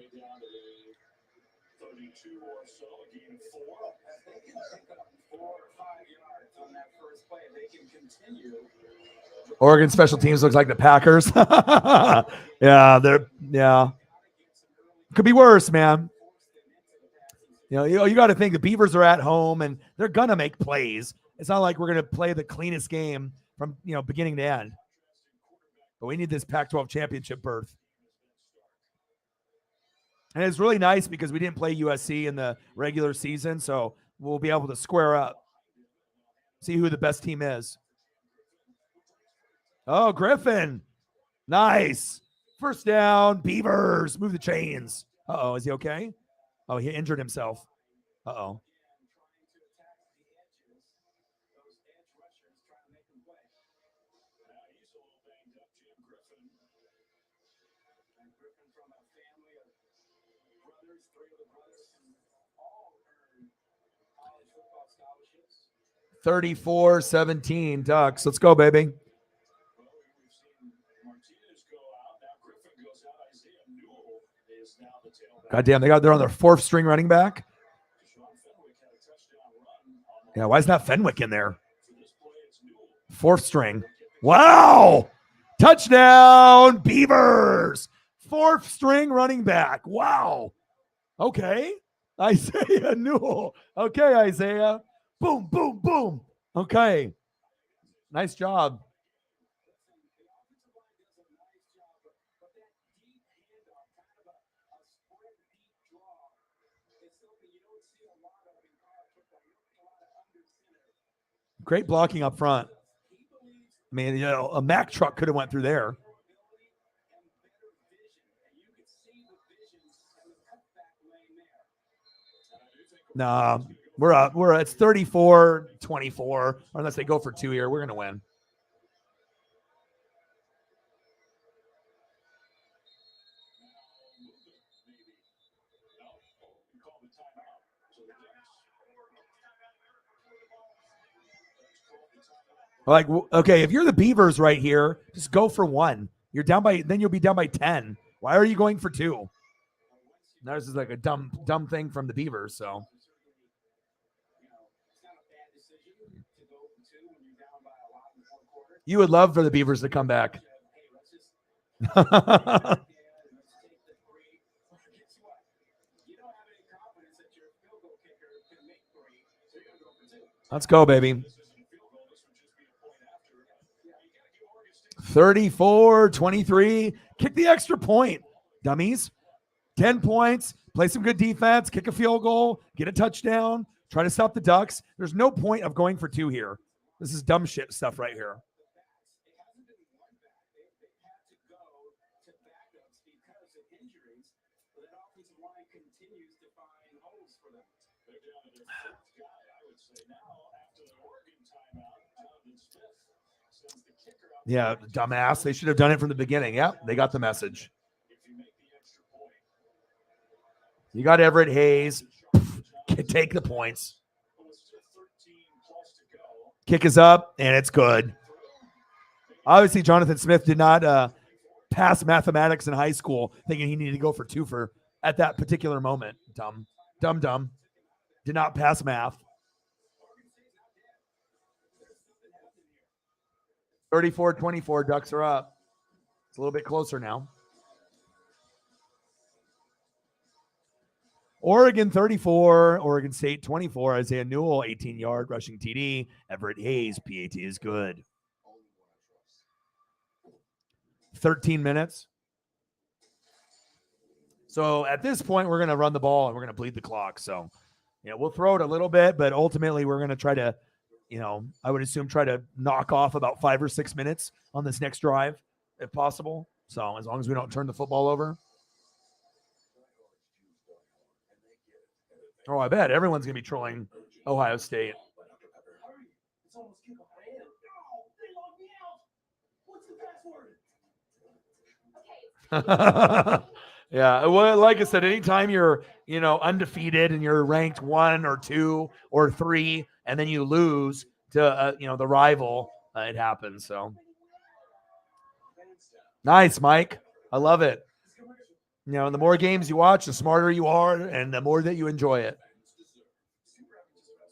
32 or so, gain 4. They can pick up 4 or 5 yards on that first play. They can continue. Oregon special teams looks like the Packers. Yeah. Could be worse, man. You got to think the Beavers are at home and they're gonna make plays. It's not like we're gonna play the cleanest game from beginning to end. But we need this Pac-12 championship berth. And it's really nice because we didn't play USC in the regular season, so we'll be able to square up, see who the best team is. Oh, Griffin. Nice. First down, Beavers. Move the chains. Uh-oh, is he okay? Oh, he injured himself. Uh-oh. 34-17 Ducks. Let's go, baby. Well, we've seen Martinez go out. Now Griffin goes out. Isaiah Newell is now the tailback. Goddamn, they're on their 4th string running back. Sean Fenwick had a touchdown run. Yeah, why is not Fenwick in there? For this play, it's Newell. 4th string. Wow. Touchdown, Beavers. 4th string running back. Wow. Okay. Isaiah Newell. Okay, Isaiah. Boom, boom, boom. Okay. Nice job. Great blocking up front. I mean, you know, a Mack truck could have went through there. No, it's 34-24. Unless they go for 2 here, we're gonna win. Like, okay, if you're the Beavers right here, just go for 1. You're down by, then you'll be down by 10. Why are you going for 2? Now this is like a dumb thing from the Beavers. So you would love for the Beavers to come back. Let's go, baby. 34-23. Kick the extra point, dummies. 10 points. Play some good defense. Kick a field goal. Get a touchdown. Try to stop the Ducks. There's no point of going for 2 here. This is dumb shit stuff right here. Yeah, dumbass. They should have done it from the beginning. Yeah, they got the message. You got Everett Hayes. Take the points. Kick is up, and it's good. Obviously, Jonathan Smith did not pass mathematics in high school thinking he needed to go for 2 at that particular moment. Dumb. Did not pass math. 34-24, Ducks are up. It's a little bit closer now. Oregon 34, Oregon State 24. Isaiah Newell, 18-yard rushing TD. Everett Hayes, PAT is good. 13 minutes. So at this point, we're going to run the ball and we're going to bleed the clock. So, yeah, we'll throw it a little bit, but ultimately we're going to try to, I would assume try to knock off about 5 or 6 minutes on this next drive if possible. So as long as we don't turn the football over. Oh, I bet everyone's going to be trolling Ohio State. Yeah, well, like I said, anytime you're, undefeated and you're ranked 1 or 2 or 3, and then you lose to, the rival, it happens. So nice, Mike. I love it. The more games you watch, the smarter you are, and the more that you enjoy it.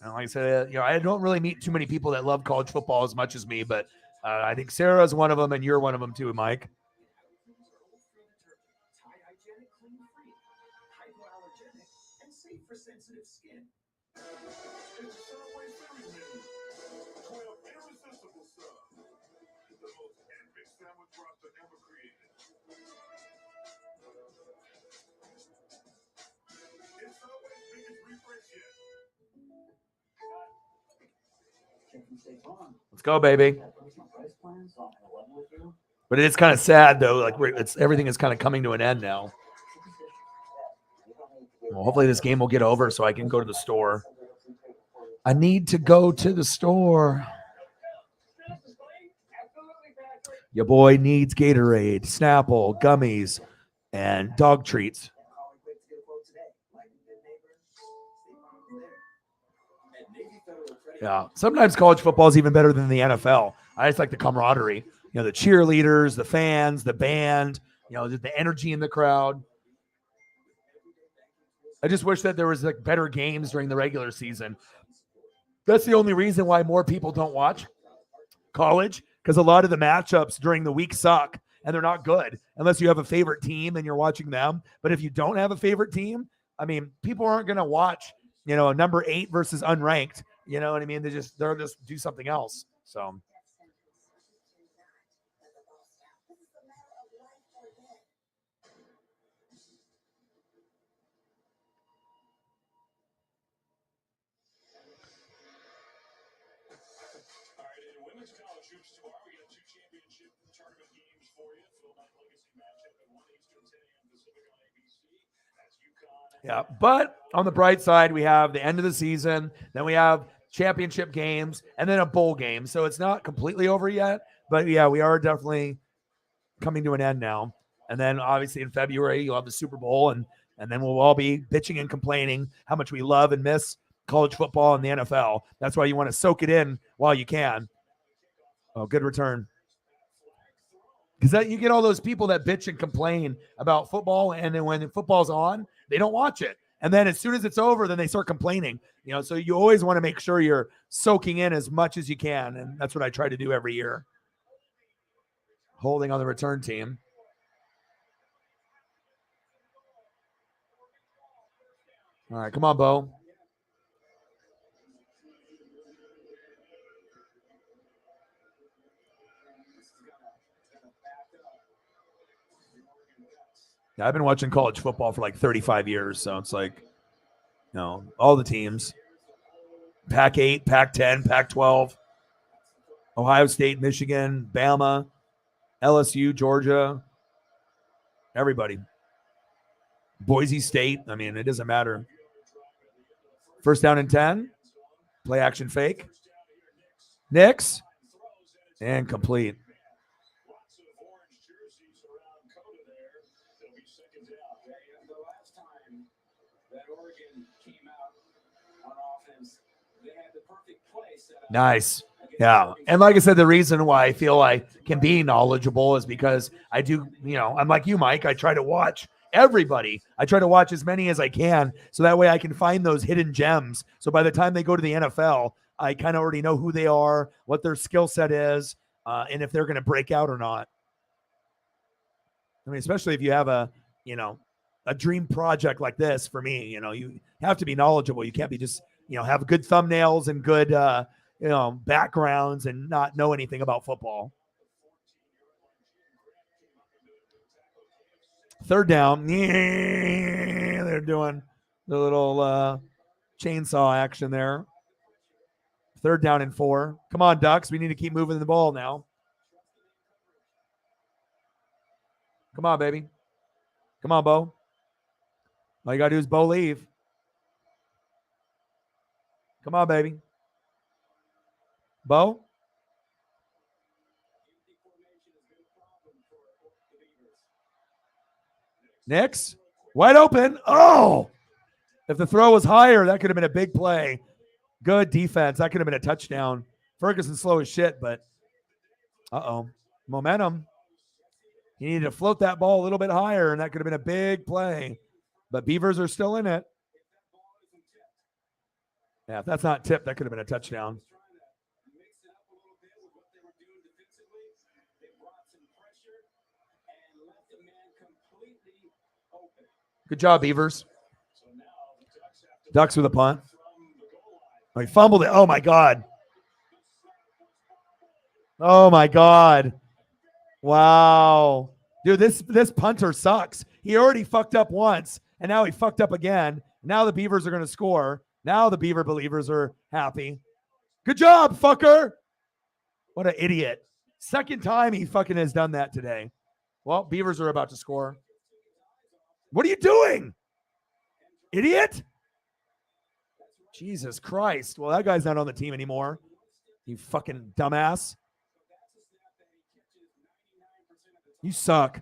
And like I said, I don't really meet too many people that love college football as much as me, but I think Sarah's one of them, and you're one of them too, Mike. Let's go, baby. But it is kind of sad, though. Like everything is kind of coming to an end now. Well, hopefully this game will get over so I can go to the store. I need to go to the store. Your boy needs Gatorade, Snapple, gummies, and dog treats. Yeah. Sometimes college football is even better than the NFL. I just like the camaraderie. You know, the cheerleaders, the fans, the band, you know, the energy in the crowd. I just wish that there was like better games during the regular season. That's the only reason why more people don't watch college, because a lot of the matchups during the week suck and they're not good unless you have a favorite team and you're watching them. But if you don't have a favorite team, I mean, people aren't going to watch, you know, number 8 versus unranked. You know what I mean? They'll just do something else. So All right, in women's college hoops tomorrow, we got 2 championship tournament games for you. Phil Knight Legacy matchup at 1 Eastern, 10 a.m. Pacific on ABC. That's UConn. yeah, but on the bright side, we have the end of the season, then we have championship games, and then a bowl game. So it's not completely over yet, but yeah, we are definitely coming to an end now. And then obviously in February, you'll have the Super Bowl, and then we'll all be bitching and complaining how much we love and miss college football and the NFL. That's why you want to soak it in while you can. Oh, good return. Because you get all those people that bitch and complain about football, and then when football's on, they don't watch it. And then as soon as it's over, then they start complaining. You know, so you always want to make sure you're soaking in as much as you can, and that's what I try to do every year. Holding on the return team. All right, come on, Bo. Yeah, I've been watching college football for like 35 years, so it's like, you know, all the teams. Pac-8, Pac-10, Pac-12, Ohio State, Michigan, Bama, LSU, Georgia, everybody. Boise State, I mean, it doesn't matter. First down and 10, play action fake. Knicks, and complete. Lots of orange jerseys around Coda there. It'll be second down. Yeah, the last time that Oregon came out on offense, they had the perfect play set up. Nice. Yeah. And like I said, the reason why I feel I can be knowledgeable is because I do, you know, I'm like you, Mike. I try to watch everybody. I try to watch as many as I can, so that way I can find those hidden gems. So by the time they go to the NFL, I kind of already know who they are, what their skill set is, and if they're going to break out or not. I mean, especially if you have a dream project like this for me, you know, you have to be knowledgeable. You can't be just, you know, have good thumbnails and good, backgrounds and not know anything about football. Third down. They're doing the little chainsaw action there. Third down and 4. Come on, Ducks. We need to keep moving the ball now. Come on, baby. Come on, Bo. All you got to do is Bo leave. Come on, baby. Bo. Knicks. Wide open. Oh! If the throw was higher, that could have been a big play. Good defense. That could have been a touchdown. Ferguson's slow as shit, but momentum. He needed to float that ball a little bit higher, and that could have been a big play. But Beavers are still in it. Yeah, if that's not tipped, that could have been a touchdown. Good job, Beavers. Ducks with a punt. Oh, he fumbled it. Oh, my God. Oh, my God. Wow. Dude, this punter sucks. He already fucked up once, and now he fucked up again. Now the Beavers are going to score. Now the Beaver believers are happy. Good job, fucker. What an idiot. Second time he fucking has done that today. Well, Beavers are about to score. What are you doing? Idiot? Jesus Christ. Well, that guy's not on the team anymore. You fucking dumbass. You suck.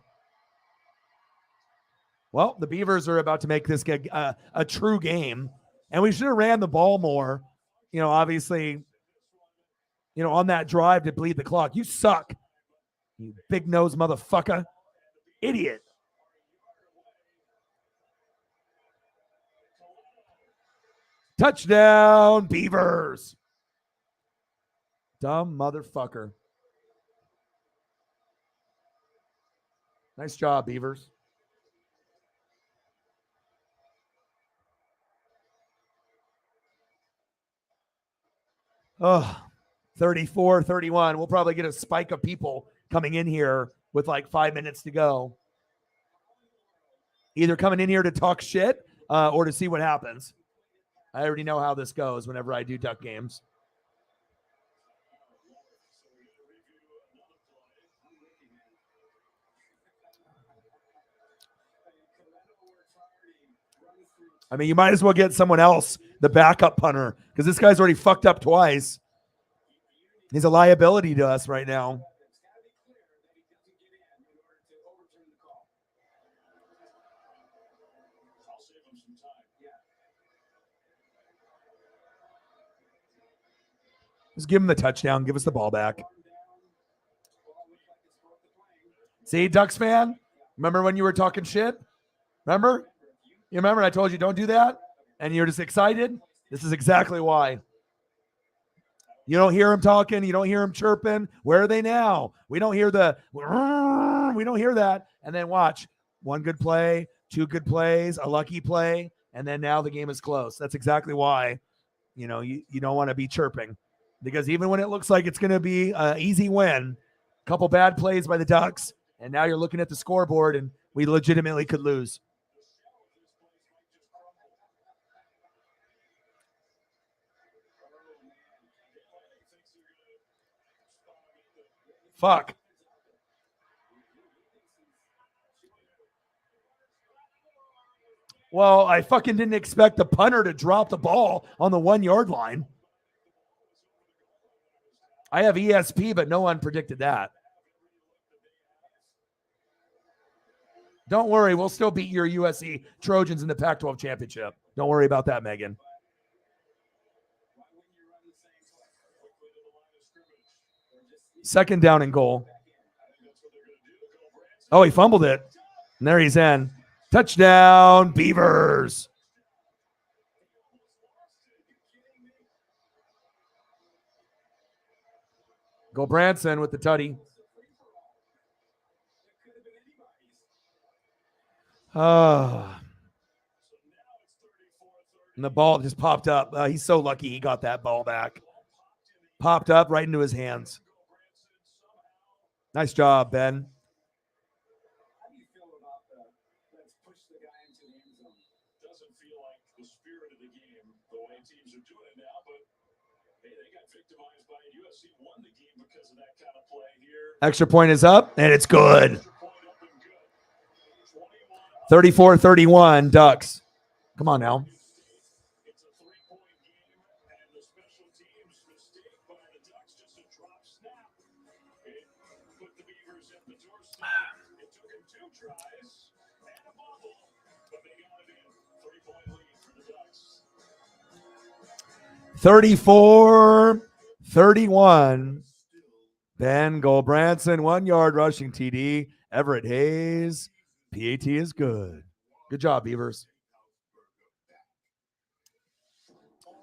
Well, the Beavers are about to make this a true game, and we should have ran the ball more. obviously, on that drive to bleed the clock. You suck, you big nose motherfucker. Idiot. Touchdown, Beavers. Dumb motherfucker. Nice job, Beavers. Oh, 34-31. We'll probably get a spike of people coming in here with like 5 minutes to go. Either coming in here to talk shit or to see what happens. I already know how this goes whenever I do duck games. I mean, you might as well get someone else, the backup punter, because this guy's already fucked up twice. He's a liability to us right now. Just give him the touchdown. Give us the ball back. See, Ducks fan? Remember when you were talking shit? Remember? You remember I told you don't do that? And you're just excited? This is exactly why. You don't hear him talking. You don't hear him chirping. Where are they now? We don't hear we don't hear that. And then watch. One good play, two good plays, a lucky play, and then now the game is close. That's exactly why, you don't want to be chirping. Because even when it looks like it's going to be an easy win, a couple bad plays by the Ducks, and now you're looking at the scoreboard and we legitimately could lose. Fuck. Well, I fucking didn't expect the punter to drop the ball on the 1 yard line. I have ESP, but no one predicted that. Don't worry, we'll still beat your USC Trojans in the Pac-12 championship. Don't worry about that, Megan. Second down and goal. Oh, he fumbled it. And there he's in. Touchdown, Beavers. Go Branson with the tutty. And the ball just popped up. He's so lucky he got that ball back. Popped up right into his hands. Nice job, Ben. How do you feel about let's push the guy into the end zone? Doesn't feel like the spirit of the game, the way teams are doing it now, but hey, they got victimized by it. USC won the game because of that kind of play here. Extra point is up, and it's good. 34-31, Ducks. Come on now. It's a 3-point game, and the special teams mistake by the Ducks, just a drop snap. It put the Beavers at the doorstep. It took them 2 tries and a bubble, but they got it in. 3-point lead for the Ducks. 34-31. Ben Goldbranson, 1 yard rushing TD. Everett Hayes. PAT is good. Good job, Beavers.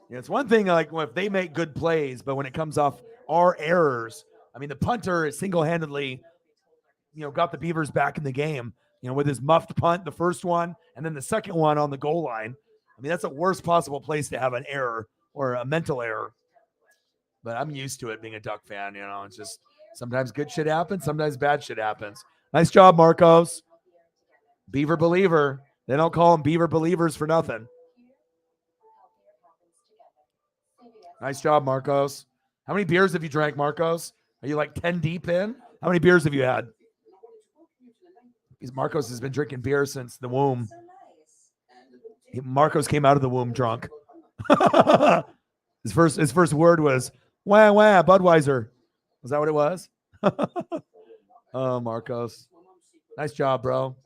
Yeah, it's one thing like if they make good plays, but when it comes off our errors, I mean, the punter is single-handedly, got the Beavers back in the game, with his muffed punt, the first one, and then the second one on the goal line. I mean, that's the worst possible place to have an error or a mental error. But I'm used to it being a Duck fan, It's just sometimes good shit happens, sometimes bad shit happens. Nice job, Marcos. Beaver believer. They don't call them Beaver believers for nothing. Nice job, Marcos. How many beers have you drank, Marcos? Are you like 10 deep in? How many beers have you had? Because Marcos has been drinking beer since the womb. Marcos came out of the womb drunk. His first word was wah wah Budweiser. Was that what it was? Oh, Marcos. Nice job, bro.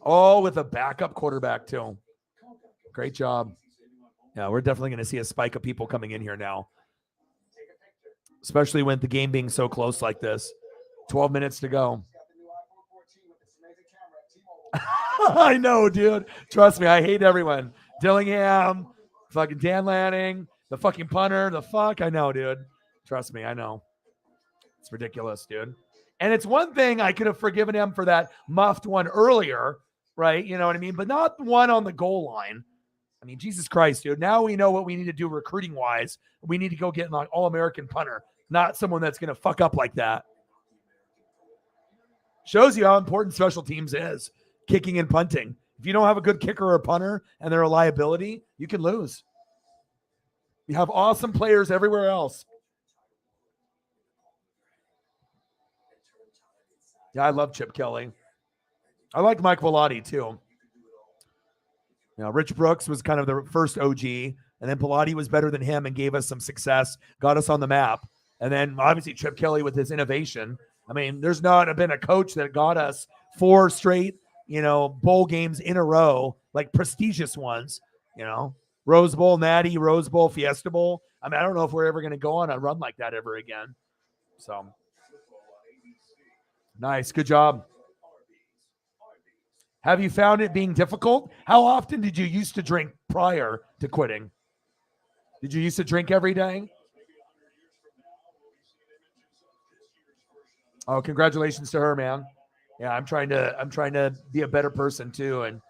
Oh, with a backup quarterback too. Great job. Yeah, we're definitely going to see a spike of people coming in here now, especially with the game being so close like this. 12 minutes to go. I know, dude. Trust me, I hate everyone. Dillingham, fucking Dan Lanning, the fucking punter, the fuck. I know, dude. Trust me, I know. It's ridiculous, dude. And it's one thing I could have forgiven him for that muffed one earlier, right? You know what I mean? But not the one on the goal line. I mean, Jesus Christ, dude. Now we know what we need to do recruiting-wise. We need to go get an all-American punter, not someone that's going to fuck up like that. Shows you how important special teams is, kicking and punting. If you don't have a good kicker or punter and they're a liability, you can lose. You have awesome players everywhere else. Yeah, I love Chip Kelly. I like Mike Vellotti, too. You know, Rich Brooks was kind of the first OG, and then Vellotti was better than him and gave us some success, got us on the map. And then, obviously, Chip Kelly with his innovation. I mean, there's not been a coach that got us 4 straight, bowl games in a row, like prestigious ones, Rose Bowl, Natty, Rose Bowl, Fiesta Bowl. I mean, I don't know if we're ever going to go on a run like that ever again. So, nice. Good job. Have you found it being difficult? How often did you used to drink prior to quitting? Did you used to drink every day? Oh, congratulations to her, man. Yeah, I'm trying to be a better person too. And,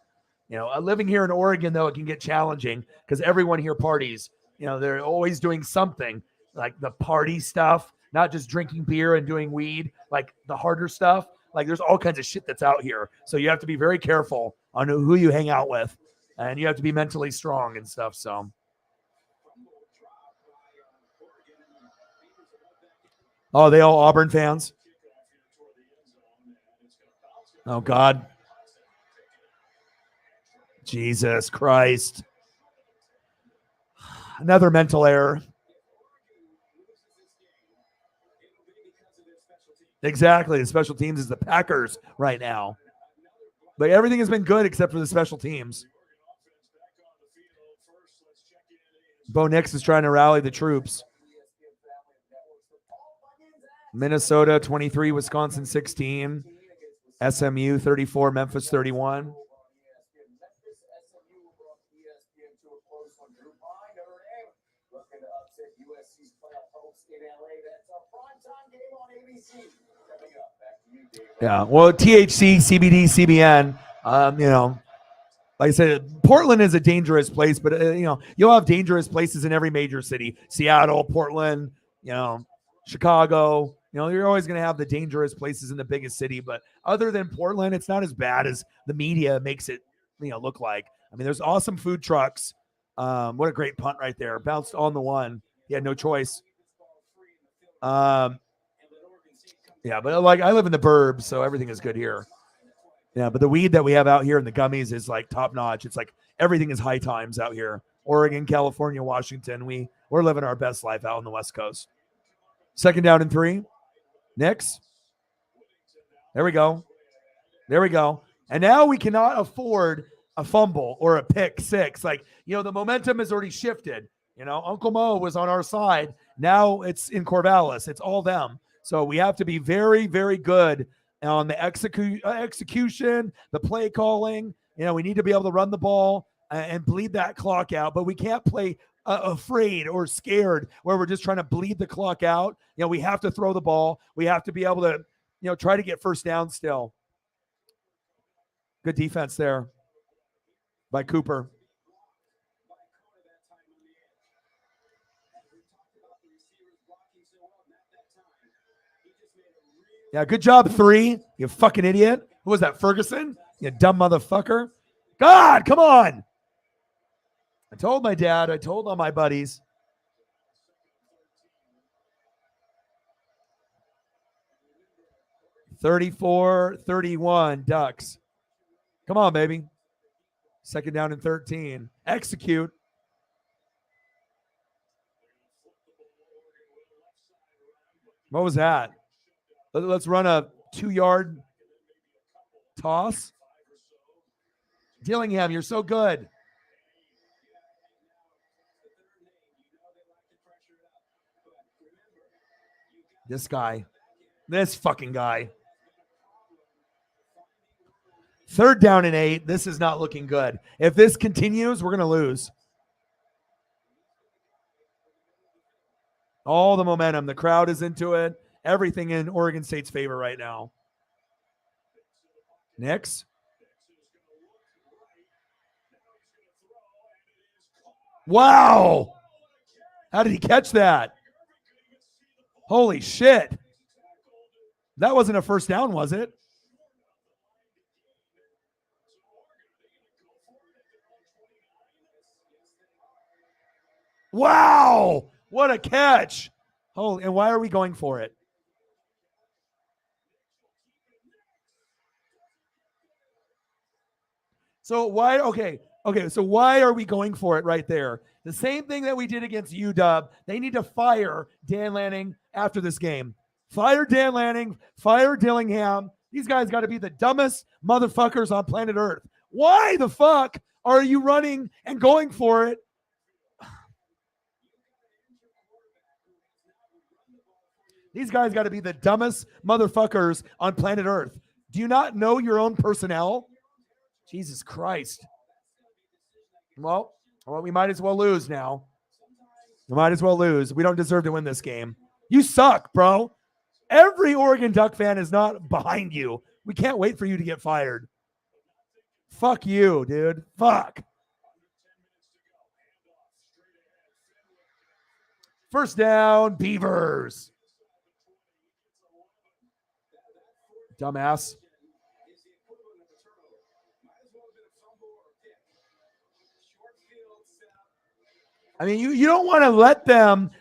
living here in Oregon, though, it can get challenging because everyone here parties. They're always doing something like the party stuff, not just drinking beer and doing weed, like the harder stuff. Like there's all kinds of shit that's out here. So you have to be very careful on who you hang out with, and you have to be mentally strong and stuff. So. Oh, they all Auburn fans? Oh, God. Jesus Christ. Another mental error. Exactly. The special teams is the Packers right now. But everything has been good except for the special teams. Bo Nix is trying to rally the troops. Minnesota 23, Wisconsin 16. SMU 34, Memphis 31. Yeah, well, THC, CBD, CBN, like I said, Portland is a dangerous place, but, you'll have dangerous places in every major city. Seattle, Portland, Chicago. You're always going to have the dangerous places in the biggest city. But other than Portland, it's not as bad as the media makes it, look like. I mean, there's awesome food trucks. What a great punt right there. Bounced on the one. He had no choice. Yeah, but like I live in the burbs, so everything is good here. Yeah, but the weed that we have out here in the gummies is like top notch. It's like everything is high times out here. Oregon, California, Washington. We're living our best life out on the West Coast. 2nd down and 3. Nix. There we go. And now we cannot afford a fumble or a pick six. Like, the momentum has already shifted. Uncle Mo was on our side. Now it's in Corvallis. It's all them. So we have to be very, very good on the execution, the play calling. We need to be able to run the ball and bleed that clock out. But we can't play afraid or scared where we're just trying to bleed the clock out. We have to throw the ball. We have to be able to, try to get first down still. Good defense there by Cooper. Yeah, good job, 3. You fucking idiot. Who was that, Ferguson? You dumb motherfucker. God, come on. I told my dad. I told all my buddies. (34-31) Ducks. Come on, baby. 2nd down and 13. Execute. What was that? Let's run a 2-yard toss. Dillingham, you're so good. This guy. This fucking guy. 3rd down and 8. This is not looking good. If this continues, we're going to lose. All the momentum. The crowd is into it. Everything in Oregon State's favor right now. Nix. Wow. How did he catch that? Holy shit. That wasn't a first down, was it? Wow. What a catch. Holy, and why are we going for it? So why, okay, so why are we going for it right there? The same thing that we did against UW. They need to fire Dan Lanning after this game. Fire Dan Lanning, fire Dillingham. These guys got to be the dumbest motherfuckers on planet Earth. Why the fuck are you running and going for it? These guys got to be the dumbest motherfuckers on planet Earth. Do you not know your own personnel? Jesus Christ. Well, we might as well lose now. We might as well lose. We don't deserve to win this game. You suck, bro. Every Oregon Duck fan is not behind you. We can't wait for you to get fired. Fuck you, dude. Fuck. First down, Beavers. Dumbass. I mean, you don't want to let them,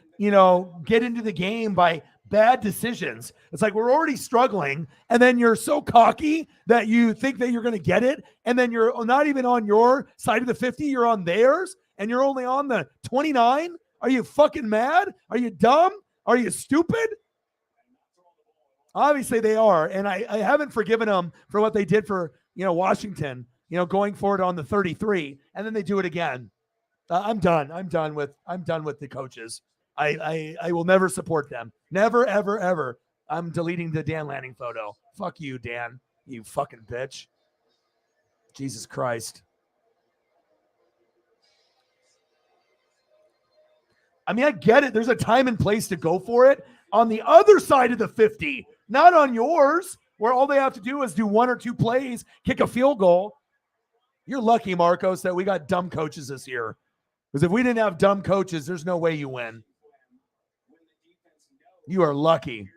get into the game by bad decisions. It's like we're already struggling, and then you're so cocky that you think that you're going to get it, and then you're not even on your side of the 50, you're on theirs, and you're only on the 29? Are you fucking mad? Are you dumb? Are you stupid? Obviously they are, and I haven't forgiven them for what they did for, Washington, going for it on the 33, and then they do it again. I'm done. I'm done with the coaches. I will never support them. Never, ever, ever. I'm deleting the Dan Lanning photo. Fuck you, Dan. You fucking bitch. Jesus Christ. I mean, I get it. There's a time and place to go for it on the other side of the 50, not on yours, where all they have to do is do 1 or 2 plays, kick a field goal. You're lucky, Marcos, that we got dumb coaches this year. Because if we didn't have dumb coaches, there's no way you win. You are lucky.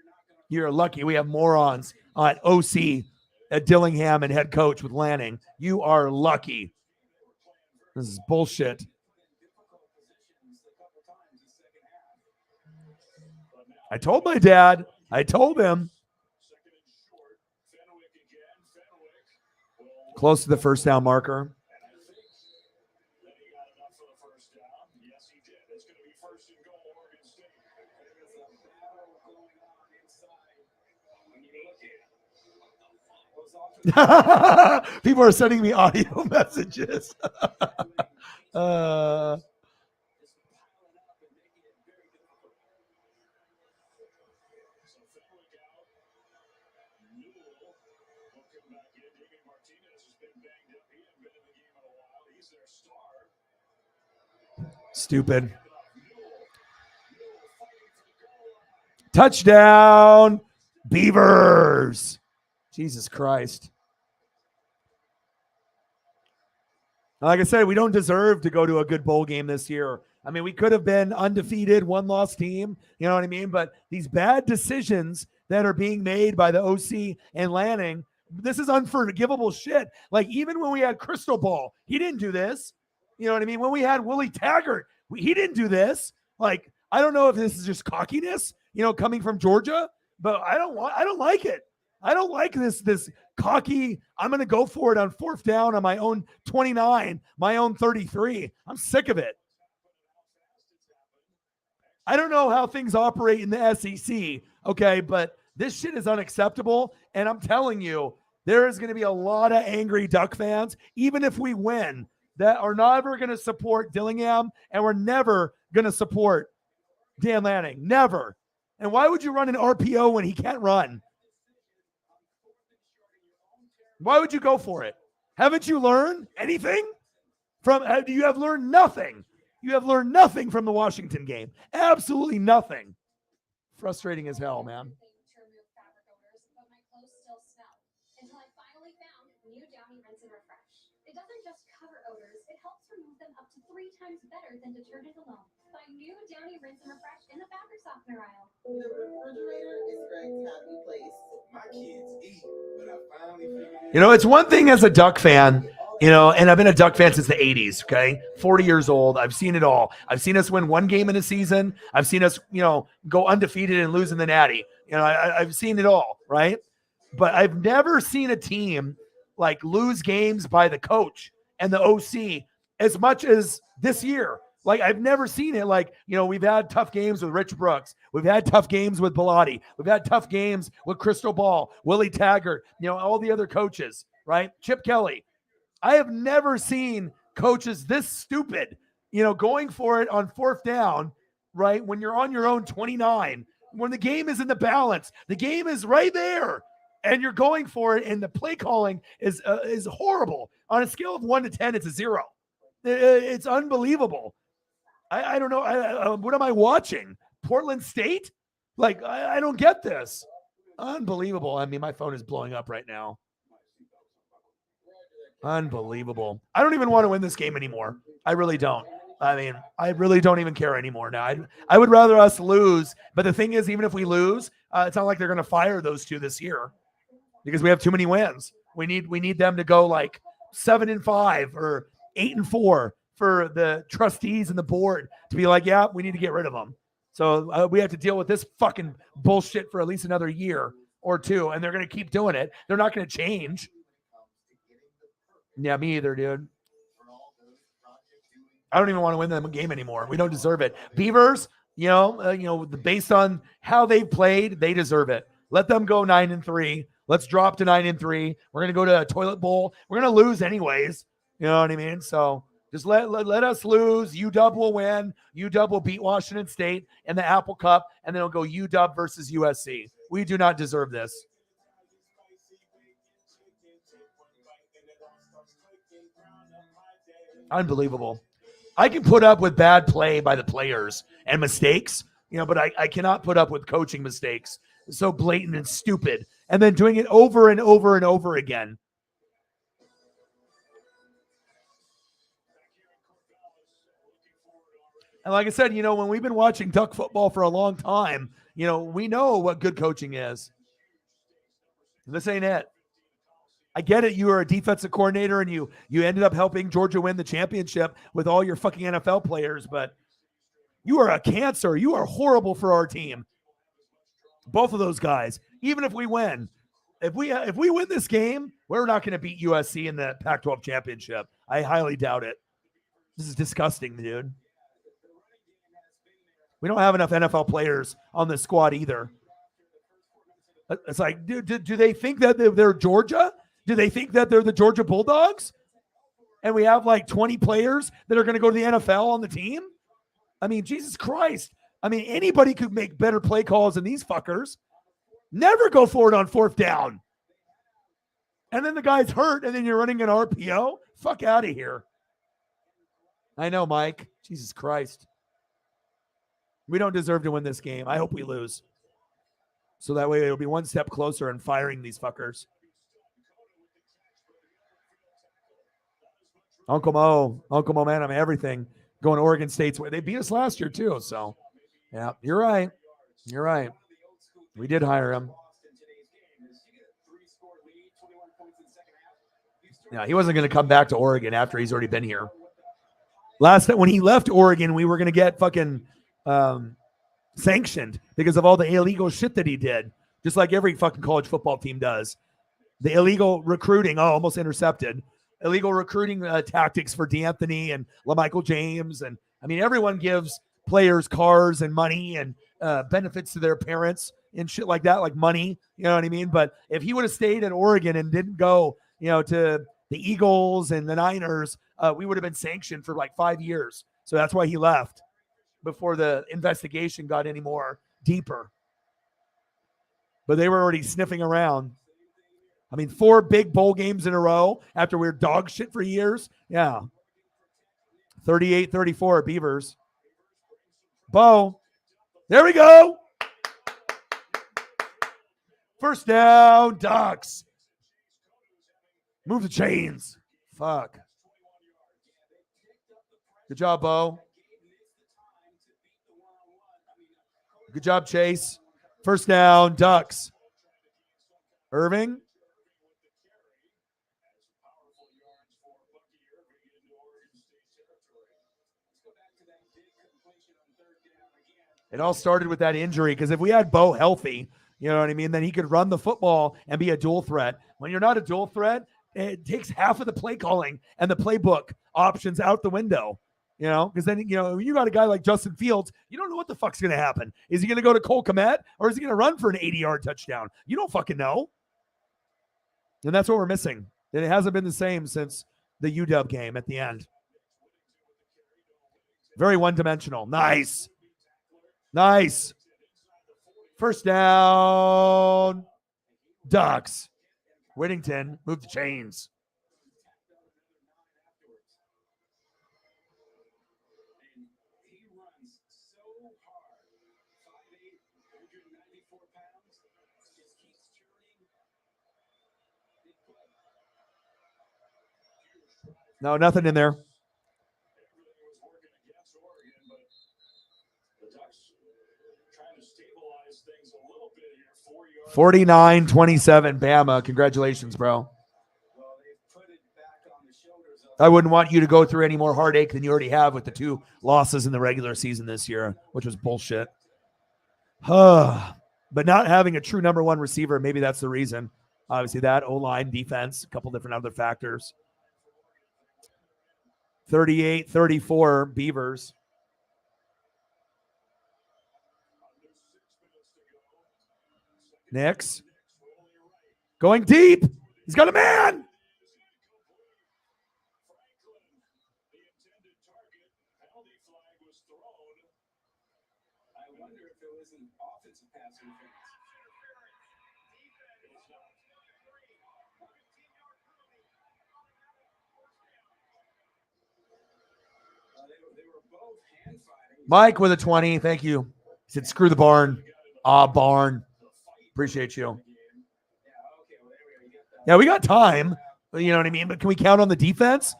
You're lucky. We have morons on OC at Dillingham and head coach with Lanning. You are lucky. This is bullshit. I told my dad. I told him. Close to the first down marker. People are sending me audio messages. Stupid. Touchdown, Beavers. Jesus Christ. Like I said, we don't deserve to go to a good bowl game this year. I mean, we could have been undefeated, one-loss team, you know what I mean? But these bad decisions that are being made by the OC and Lanning, this is unforgivable shit. Like, even when we had Crystal Ball, he didn't do this. You know what I mean? When we had Willie Taggart, he didn't do this. Like, I don't know if this is just cockiness, coming from Georgia, but I don't like it. I don't like this cocky, I'm going to go for it on 4th down on my own 29, my own 33. I'm sick of it. I don't know how things operate in the SEC, okay, but this shit is unacceptable, and I'm telling you, there is going to be a lot of angry Duck fans, even if we win, that are never going to support Dillingham, and we're never going to support Dan Lanning. Never. And why would you run an RPO when he can't run? Why would you go for it? Haven't you learned anything from? You have learned nothing. You have learned nothing from the Washington game. Absolutely nothing. Frustrating as hell, man. Until I finally found new Downy Rinse and Refresh. It doesn't just cover odors, it helps remove them up to 3 times better than detergent alone. Buy new Downy Rinse and Refresh in the fabric softener aisle. The refrigerator is Greg's happy place. My kids eat, but I finally figured it You know, it's one thing as a Duck fan, you know, and I've been a Duck fan since the 80s, okay? 40 years old. I've seen it all. I've seen us win one game in a season. I've seen us, you know, go undefeated and lose in the Natty. You know, I've seen it all, right? But I've never seen a team like lose games by the coach and the OC as much as this year. Like, I've never seen it. Like, you know, we've had tough games with Rich Brooks. We've had tough games with Bellotti. We've had tough games with Crystal Ball, Willie Taggart, you know, all the other coaches, right? Chip Kelly. I have never seen coaches this stupid, you know, going for it on 4th down, right? When you're on your own 29, when the game is in the balance, the game is right there. And you're going for it, and the play calling is horrible. On a scale of 1 to 10, it's a 0. It's unbelievable. I don't know. What am I watching? Portland State? Like, I don't get this. Unbelievable. I mean, my phone is blowing up right now. Unbelievable. I don't even want to win this game anymore. I really don't. I mean, I really don't even care anymore now. I would rather us lose. But the thing is, even if we lose, it's not like they're going to fire those two this year, because we have too many wins. We need them to go like 7-5 or 8-4 for the trustees and the board to be like, yeah, we need to get rid of them. So we have to deal with this fucking bullshit for at least another year or two, and they're going to keep doing it. They're not going to change. Yeah, me either, dude. I don't even want to win the game anymore. We don't deserve it. Beavers, based on how they've played, they deserve it. Let them go 9-3. Let's drop to 9-3. We're going to go to a toilet bowl. We're going to lose anyways. You know what I mean? So just let us lose. UW will win. UW will beat Washington State in the Apple Cup, and then it'll go UW versus USC. We do not deserve this. Unbelievable. I can put up with bad play by the players and mistakes, but I cannot put up with coaching mistakes. It's so blatant and stupid. And then doing it over and over and over again. And like I said, when we've been watching Duck football for a long time, we know what good coaching is. This ain't it. I get it. You are a defensive coordinator and you ended up helping Georgia win the championship with all your fucking NFL players, but you are a cancer. You are horrible for our team. Both of those guys. Even if we win, if we win this game, we're not going to beat USC in the Pac-12 championship. I highly doubt it. This is disgusting, dude. We don't have enough NFL players on the squad either. It's like, do they think that they're Georgia? Do they think that they're the Georgia Bulldogs? And we have like 20 players that are going to go to the NFL on the team? I mean, Jesus Christ. I mean, anybody could make better play calls than these fuckers. Never go for it on 4th down. And then the guy's hurt, and then you're running an RPO? Fuck out of here. I know, Mike. Jesus Christ. We don't deserve to win this game. I hope we lose. So that way it'll be one step closer in firing these fuckers. Uncle Mo, man, I mean, everything. Going to Oregon State's way. They beat us last year too. So, yeah, you're right. You're right. We did hire him. Yeah, he wasn't going to come back to Oregon after he's already been here. When he left Oregon, we were going to get fucking sanctioned because of all the illegal shit that he did, just like every fucking college football team does. The illegal recruiting, almost intercepted. Illegal recruiting tactics for D'Anthony and LaMichael James. And I mean, everyone gives players cars and money and benefits to their parents and shit like that, like money, you know what I mean? But if he would have stayed in Oregon and didn't go, to the Eagles and the Niners, we would have been sanctioned for like 5 years. So that's why he left before the investigation got any more deeper. but they were already sniffing around. I mean, 4 big bowl games in a row after we were dog shit for years. Yeah. 38-34 Beavers. Bo. There we go. First down, Ducks. Move the chains. Fuck. Good job, Bo. Good job, Chase. First down, Ducks. Irving. It all started with that injury, because if we had Bo healthy, you know what I mean, then he could run the football and be a dual threat. When you're not a dual threat, it takes half of the play calling and the playbook options out the window, you know, because then, you know, you got a guy like Justin Fields, you don't know what the fuck's going to happen. Is he going to go to Cole Kmet, or is he going to run for an 80-yard touchdown? You don't fucking know. And that's what we're missing. And it hasn't been the same since the UW game at the end. Very one-dimensional. Nice. Nice. First down. Ducks. Whittington, move the chains. No, nothing in there. 49-27 Bama. Congratulations, bro. I wouldn't want you to go through any more heartache than you already have with the 2 losses in the regular season this year, which was bullshit. But not having a true number 1 receiver, maybe that's the reason. Obviously that, O-line, defense, a couple different other factors. 38-34 Beavers. Nix. Going deep. He's got a man. I wonder if it was an offensive pass interference. They were both hand fighting. Mike with a 20. Thank you. He said, screw the barn. Barn. Appreciate you. Yeah, we got time. You know what I mean? But can we count on the defense?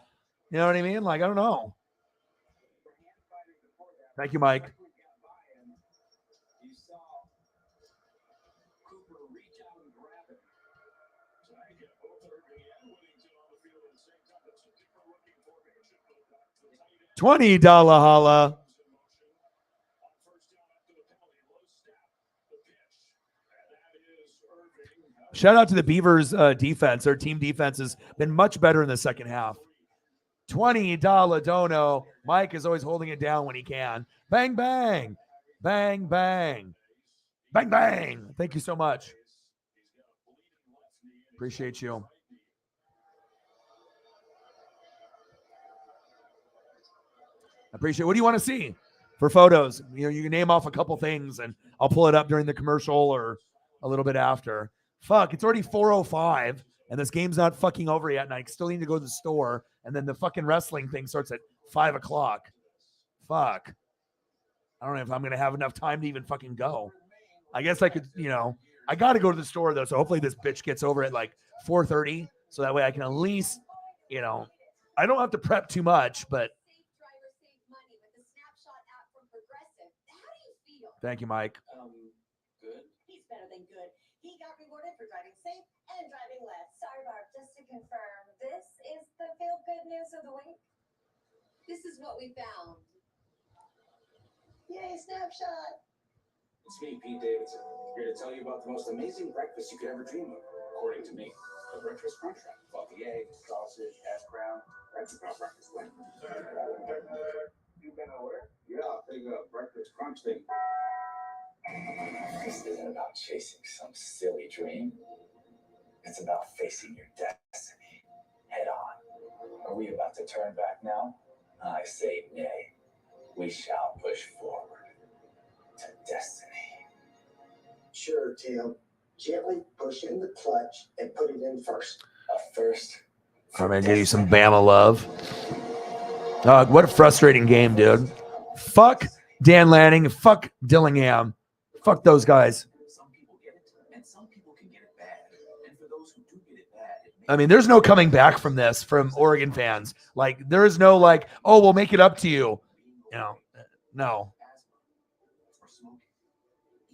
You know what I mean? Like, I don't know. Thank you, Mike. $20 holla. Shout out to the Beavers defense. Their team defense has been much better in the second half. $20 dono. Mike is always holding it down when he can. Bang, bang. Bang, bang. Bang, bang. Thank you so much. Appreciate you. Appreciate. What do you want to see for photos? You know, you can name off a couple things and I'll pull it up during the commercial or a little bit after. Fuck, it's already 4:05 and this game's not fucking over yet and I still need to go to the store and then the fucking wrestling thing starts at 5 o'clock. Fuck. I don't know if I'm going to have enough time to even fucking go. I guess I could, you know, I got to go to the store though. So hopefully this bitch gets over at like 4:30. So that way I can at least, you know, I don't have to prep too much, but. Thank you, Mike. Good. He's better than good. He got rewarded for driving safe and driving less. Sorry, Barb, just to confirm, this is the feel-good news of the week? This is what we found. Yay, snapshot. It's me, Pete Davidson, here to tell you about the most amazing breakfast you could ever dream of, according to me. The breakfast crunch wrap. Bucky egg, sausage, hash brown. That's about breakfast when. You been over? Yeah, big breakfast crunch thing. This isn't about chasing some silly dream. It's about facing your destiny head on. Are we about to turn back now? I say nay. We shall push forward to destiny. Sure, Tim. Gently push in the clutch and put it in first. First. I'm going to give you some Bama love. Dog, what a frustrating game, dude. Fuck Dan Lanning. Fuck Dillingham. Fuck those guys. Some people get it, and some people can get it bad. And for those who do get it bad, I mean, there's no coming back from this from Oregon fans. Like, there is no like, oh, we'll make it up to you. You know, no. or smoking.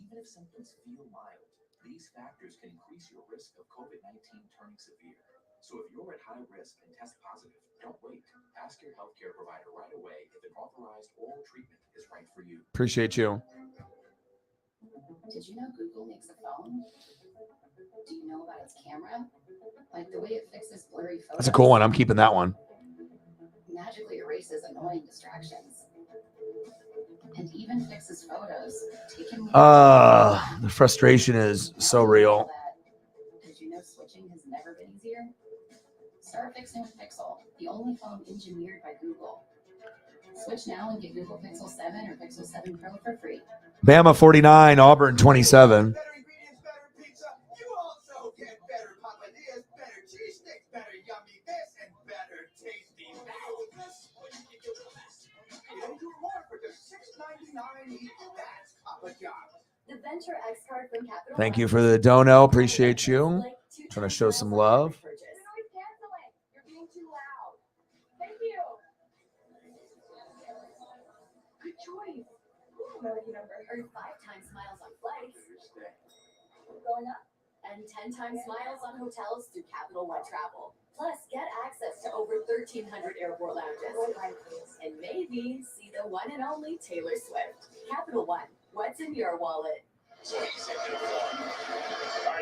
Even if symptoms feel mild, these factors can increase your risk of COVID-19 turning severe. So if you're at high risk and test positive, don't wait. Ask your healthcare provider right away if an authorized oral treatment is right for you. Appreciate you. Did you know Google makes a phone? Do you know about its camera? Like the way it fixes blurry photos. That's a cool one. I'm keeping that one. Magically erases annoying distractions. And even fixes photos. The frustration is so real. Did you know switching has never been easier? Start fixing with Pixel, the only phone engineered by Google. Switch now and get Google Pixel 7 or Pixel 7 Pro for free. Bama 49, Auburn 27. Better ingredients, better pizza. You also get better papadillas, better cheese sticks, better yummy this, and better tasty that. And do more for just $6.99 each. That's Papa John's. The Venture X card from Capital. Thank you for the dono. Appreciate you. Trying to show some love. You're being too loud. Thank you. Good choice. Lucky number. Earn 5 times miles on flights. Going up. And 10 times miles on hotels through Capital One Travel. Plus, get access to over 1,300 airport lounges. And maybe see the one and only Taylor Swift. Capital One. What's in your wallet? All right,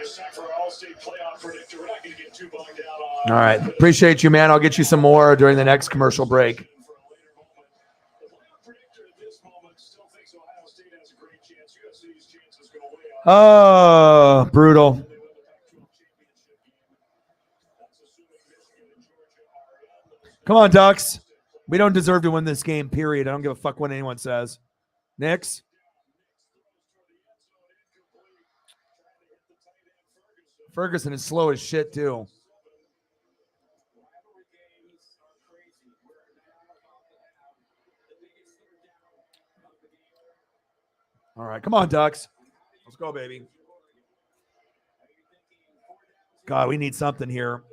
it's time for our All-State playoff predictor. We're not going to get too bogged down on. All right. Appreciate you, man. I'll get you some more during the next commercial break. For a later moment. The playoff predictor at this moment still thinks Ohio State has a great chance. USC's chances go way up. Oh, brutal. They win the Pac-12 championship game. That's assuming Michigan and Georgia are in. Come on, Ducks. We don't deserve to win this game, period. I don't give a fuck what anyone says. Knicks. Ferguson is slow as shit, too. All right, come on, Ducks. Let's go, baby. God, we need something here.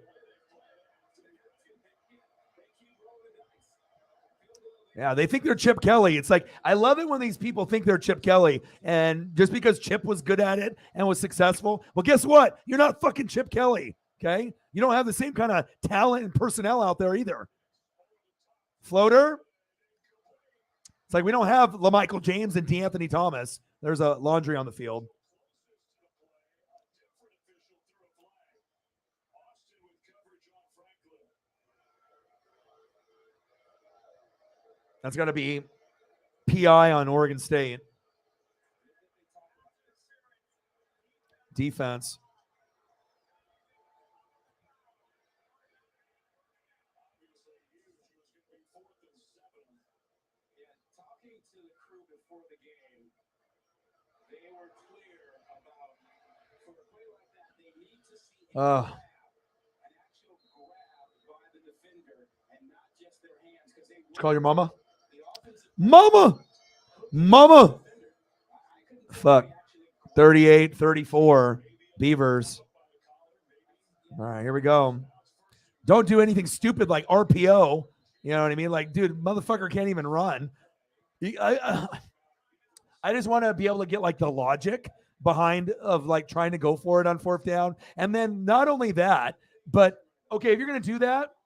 Yeah, they think they're Chip Kelly. It's like, I love it when these people think they're Chip Kelly. And just because Chip was good at it and was successful, well, guess what? You're not fucking Chip Kelly, okay? You don't have the same kind of talent and personnel out there either. Floater. It's like we don't have LaMichael James and DeAnthony Thomas. There's a laundry on the field. That's got to be PI on Oregon State. Defense. Talking to the crew before the game, they were clear about for a play like that, they need to see an actual grab by the defender and not just their hands. Call your mama. Mama. Fuck. 38-34. Beavers. All right, here we go. Don't do anything stupid like RPO. You know what I mean? Like, dude, motherfucker can't even run. I just want to be able to get like the logic behind of like trying to go for it on 4th down. And then not only that, but okay, if you're going to do that,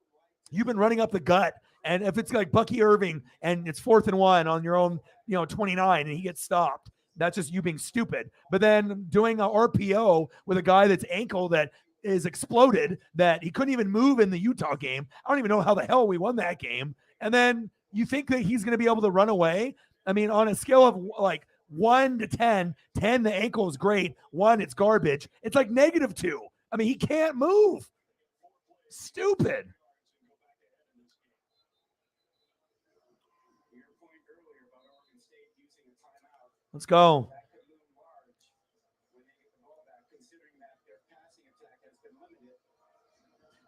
you've been running up the gut. And if it's like Bucky Irving and it's 4th and 1 on your own, 29 and he gets stopped, that's just you being stupid. But then doing a RPO with a guy that's ankle that is exploded, that he couldn't even move in the Utah game. I don't even know how the hell we won that game. And then you think that he's going to be able to run away? I mean, on a scale of like 1 to 10, 10, the ankle is great. 1, it's garbage. It's like -2. I mean, he can't move. Stupid. Let's go.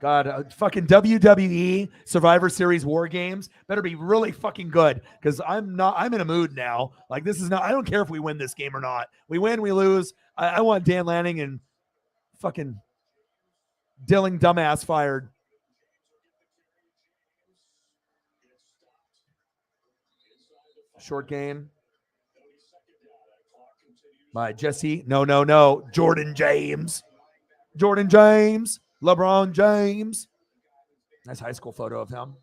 God, fucking WWE Survivor Series War Games better be really fucking good because I'm in a mood now. Like, this is not, I don't care if we win this game or not. We win, we lose. I want Dan Lanning and fucking Dilling dumbass fired. Short game by Jesse. No. Jordan James. LeBron James. Nice high school photo of him.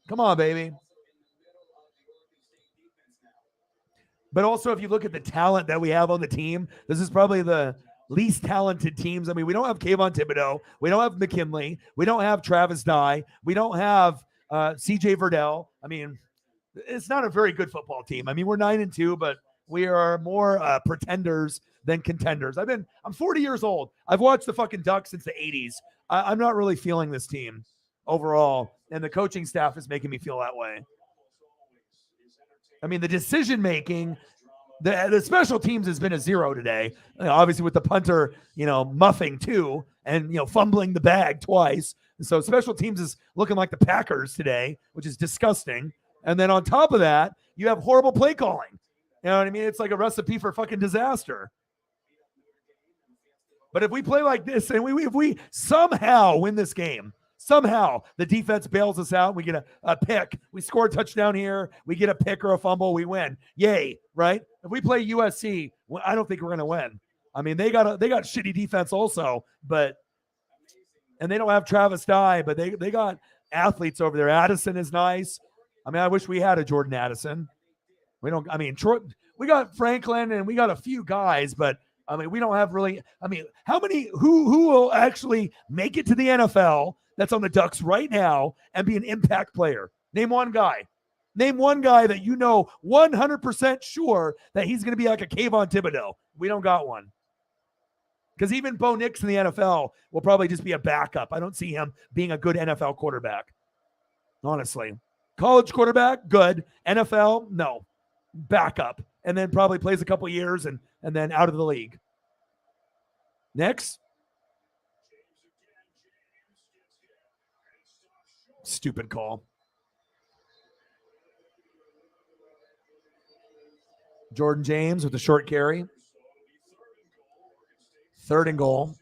Come on, baby. But also, if you look at the talent that we have on the team, this is probably the least talented teams. I mean, we don't have Kayvon Thibodeau. We don't have McKinley. We don't have Travis Dye. We don't have CJ Verdell. I mean, it's not a very good football team. I mean, we're 9-2, but we are more pretenders than contenders. I'm 40 years old. I've watched the fucking Ducks since the 80s. I'm not really feeling this team overall, and the coaching staff is making me feel that way. I mean, the decision making, the special teams has been a zero today. Obviously, with the punter, muffing too, and fumbling the bag twice. So special teams is looking like the Packers today, which is disgusting. And then on top of that, you have horrible play calling. You know what I mean? It's like a recipe for fucking disaster. But if we play like this and if we somehow win this game, somehow the defense bails us out, we get a pick, we score a touchdown here, we get a pick or a fumble, we win. Yay, right? If we play USC, I don't think we're going to win. I mean, they got shitty defense also, and they don't have Travis Dye, but they got athletes over there. Addison is nice. I mean, I wish we had a Jordan Addison. We don't. I mean, we got Franklin and we got a few guys, but I mean, we don't have really. I mean, how many? Who will actually make it to the NFL that's on the Ducks right now and be an impact player? Name one guy. Name one guy that 100% sure that he's going to be like a Kayvon Thibodeau. We don't got one. Because even Bo Nix in the NFL will probably just be a backup. I don't see him being a good NFL quarterback. Honestly. College quarterback, good. NFL, no. Backup. And then probably plays a couple years and then out of the league. Next. Stupid call. Jordan James with the short carry. 3rd and goal.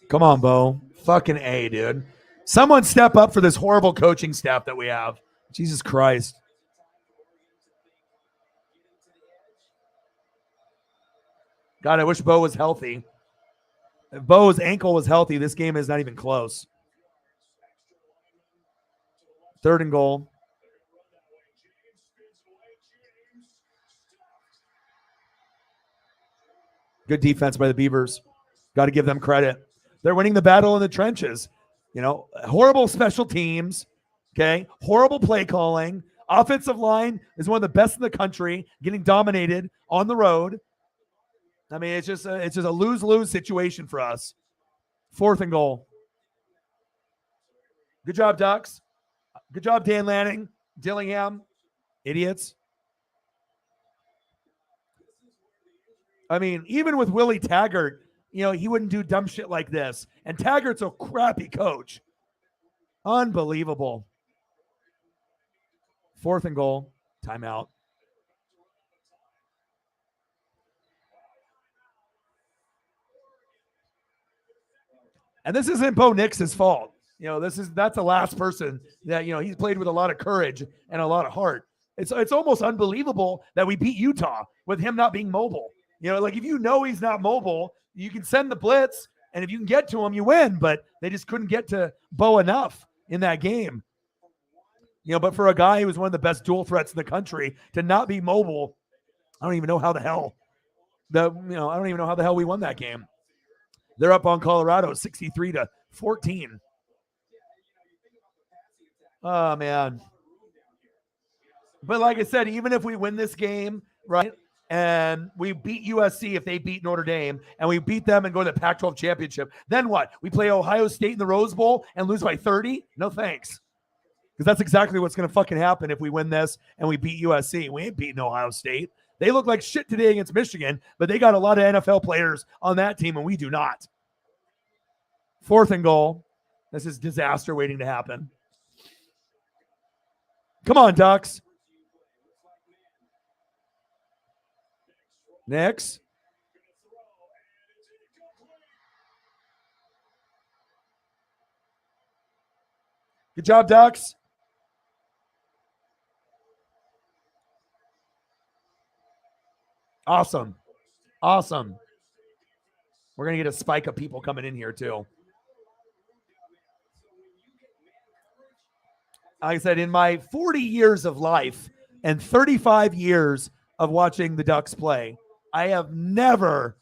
Come on, Bo. Fucking A, dude. Someone step up for this horrible coaching staff that we have. Jesus Christ. God, I wish Bo was healthy. If Bo's ankle was healthy, this game is not even close. 3rd and goal. Good defense by the Beavers. Got to give them credit. They're winning the battle in the trenches. Horrible special teams. Okay. Horrible play calling. Offensive line is one of the best in the country, getting dominated on the road. I mean, it's just a lose-lose situation for us. 4th and goal. Good job, Ducks. Good job, Dan Lanning, Dillingham. Idiots. I mean, even with Willie Taggart, he wouldn't do dumb shit like this. And Taggart's a crappy coach. Unbelievable. 4th and goal. Timeout. And this isn't Bo Nix's fault. That's the last person that, he's played with a lot of courage and a lot of heart. It's almost unbelievable that we beat Utah with him not being mobile. Like if he's not mobile, you can send the blitz, and if you can get to him, you win. But they just couldn't get to Bo enough in that game. But for a guy who was one of the best dual threats in the country to not be mobile, I don't even know how the hell I don't even know how the hell we won that game. They're up on Colorado 63-14. Oh, man. But like I said, even if we win this game, right, and we beat USC if they beat Notre Dame, and we beat them and go to the Pac-12 championship, then what? We play Ohio State in the Rose Bowl and lose by 30? No thanks. Because that's exactly what's going to fucking happen if we win this and we beat USC. We ain't beating Ohio State. They look like shit today against Michigan, but they got a lot of NFL players on that team, and we do not. 4th and goal. This is disaster waiting to happen. Come on, Ducks. Next. Good job, Ducks. Awesome. Awesome. We're going to get a spike of people coming in here, too. Like I said, in my 40 years of life and 35 years of watching the Ducks play, I have never,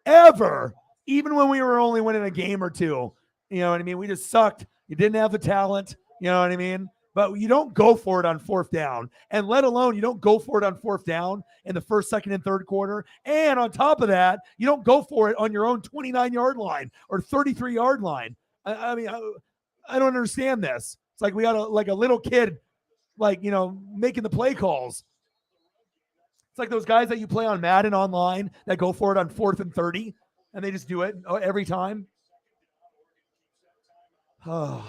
ever, even when we were only winning a game or two, you know what I mean? We just sucked. You didn't have the talent, you know what I mean? But you don't go for it on 4th down. And let alone you don't go for it on 4th down in the 1st, 2nd, and 3rd quarter. And on top of that, you don't go for it on your own 29-yard line or 33-yard line. I mean, I don't understand this. It's like we got a little kid, like, you know, making the play calls. It's like those guys that you play on Madden online that go for it on 4th and 30, and they just do it every time. Oh.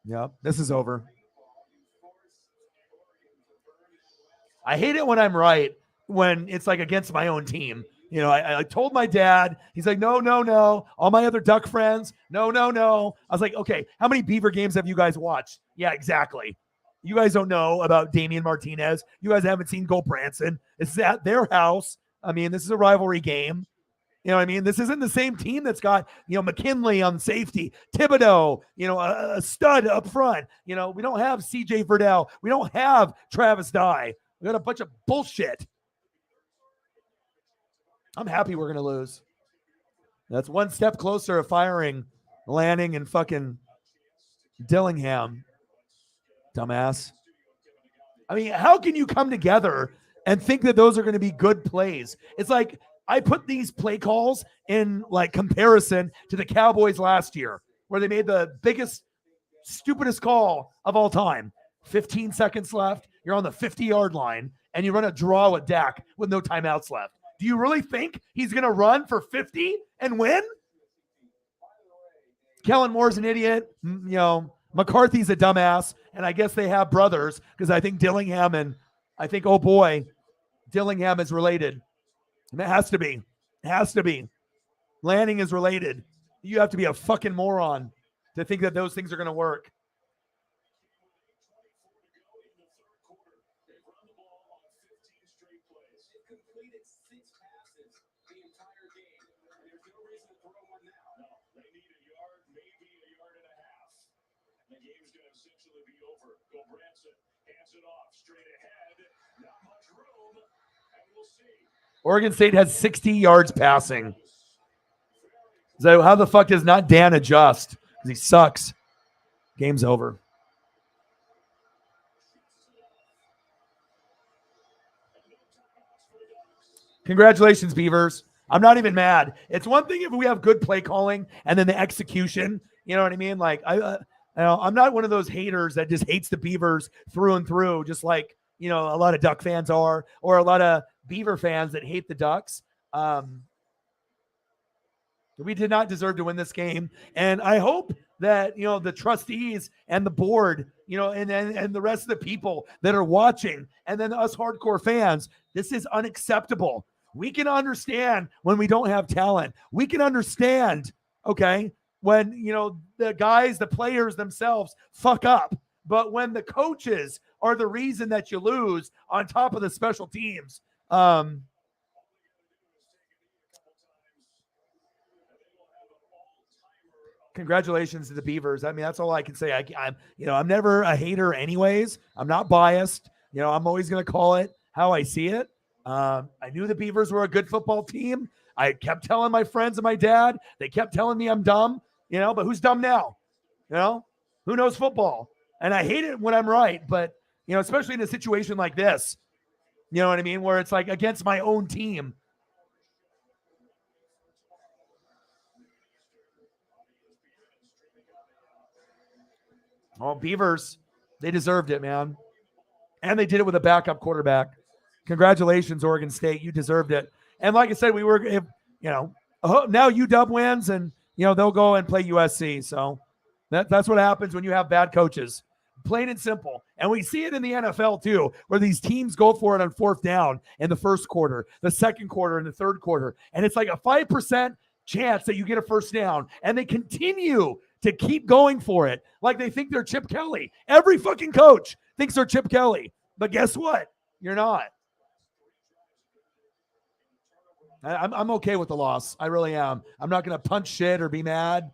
Yep, this is over. I hate it when I'm right, when it's like against my own team. You know, I told my dad, he's like, no. All my other Duck friends, no. I was like, okay, how many Beaver games have you guys watched? Yeah, exactly. You guys don't know about Damian Martinez. You guys haven't seen Cole Branson. It's at their house. I mean, this is a rivalry game. You know what I mean? This isn't the same team that's got, you know, McKinley on safety, Thibodeau, you know, a stud up front. You know, we don't have CJ Verdell. We don't have Travis Dye. We got a bunch of bullshit. I'm happy we're going to lose. That's one step closer of firing Lanning and fucking Dillingham. Dumbass. I mean, how can you come together and think that those are going to be good plays? It's like I put these play calls in like comparison to the Cowboys last year, where they made the biggest, stupidest call of all time. 15 seconds left. You're on the 50-yard line, and you run a draw with Dak with no timeouts left. Do you really think he's going to run for 50 and win? Kellen Moore's an idiot. You know, McCarthy's a dumbass, and I guess they have brothers because I think Dillingham and Dillingham is related. And it has to be. It has to be. Lanning is related. You have to be a fucking moron to think that those things are going to work. Oregon State has 60 yards passing. So how the fuck does not Dan adjust? Because he sucks. Game's over. Congratulations, Beavers. I'm not even mad. It's one thing if we have good play calling and then the execution. You know what I mean? Like I'm not one of those haters that just hates the Beavers through and through, just like, you know, a lot of Duck fans are, or a lot of Beaver fans that hate the Ducks. We did not deserve to win this game. And I hope that, you know, the trustees and the board, you know, and the rest of the people that are watching, and then us hardcore fans, this is unacceptable. We can understand when we don't have talent. We can understand, okay, when, you know, the guys, the players themselves fuck up. But when the coaches are the reason that you lose on top of the special teams, congratulations to the Beavers. I mean, that's all I can say. I'm never a hater anyways. I'm not biased. You know, I'm always going to call it how I see it. I knew the Beavers were a good football team. I kept telling my friends and my dad. They kept telling me I'm dumb, you know, but who's dumb now? You know, who knows football? And I hate it when I'm right, but, you know, especially in a situation like this, you know what I mean? Where it's like against my own team. Oh, Beavers, they deserved it, man. And they did it with a backup quarterback. Congratulations, Oregon State. You deserved it. And like I said, now UW wins and, they'll go and play USC. So that's what happens when you have bad coaches. Plain and simple. And we see it in the NFL too, where these teams go for it on fourth down in the first quarter, the second quarter, and the third quarter. And it's like a 5% chance that you get a first down. And they continue to keep going for it like they think they're Chip Kelly. Every fucking coach thinks they're Chip Kelly. But guess what? You're not. I'm okay with the loss. I really am. I'm not going to punch shit or be mad.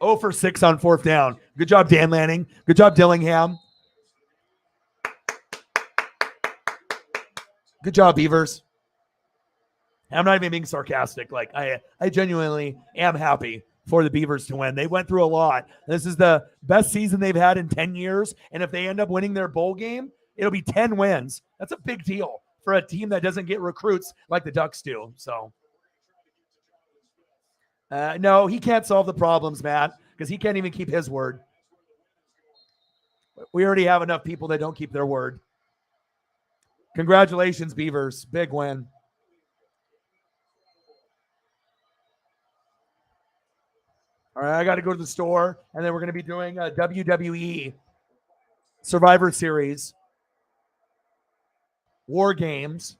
0 for 6 on fourth down. Good job, Dan Lanning. Good job, Dillingham. Good job, Beavers. I'm not even being sarcastic. Like, I genuinely am happy for the Beavers to win. They went through a lot. This is the best season they've had in 10 years. And if they end up winning their bowl game, it'll be 10 wins. That's a big deal for a team that doesn't get recruits like the Ducks do. So, no, he can't solve the problems, Matt, because he can't even keep his word. We already have enough people that don't keep their word. Congratulations, Beavers. Big win. All right, I got to go to the store, and then we're going to be doing a WWE Survivor Series War Games.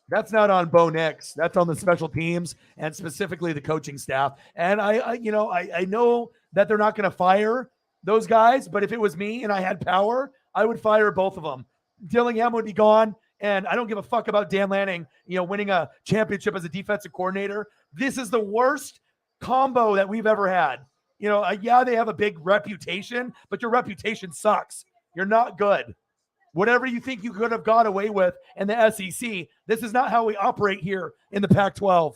That's not on Bo Nix. That's on the special teams and specifically the coaching staff. And I know that they're not going to fire those guys, but if it was me and I had power, I would fire both of them. Dillingham would be gone. And I don't give a fuck about Dan Lanning, winning a championship as a defensive coordinator. This is the worst combo that we've ever had. Yeah, they have a big reputation, but your reputation sucks. You're not good. Whatever you think you could have got away with in the SEC, this is not how we operate here in the Pac-12.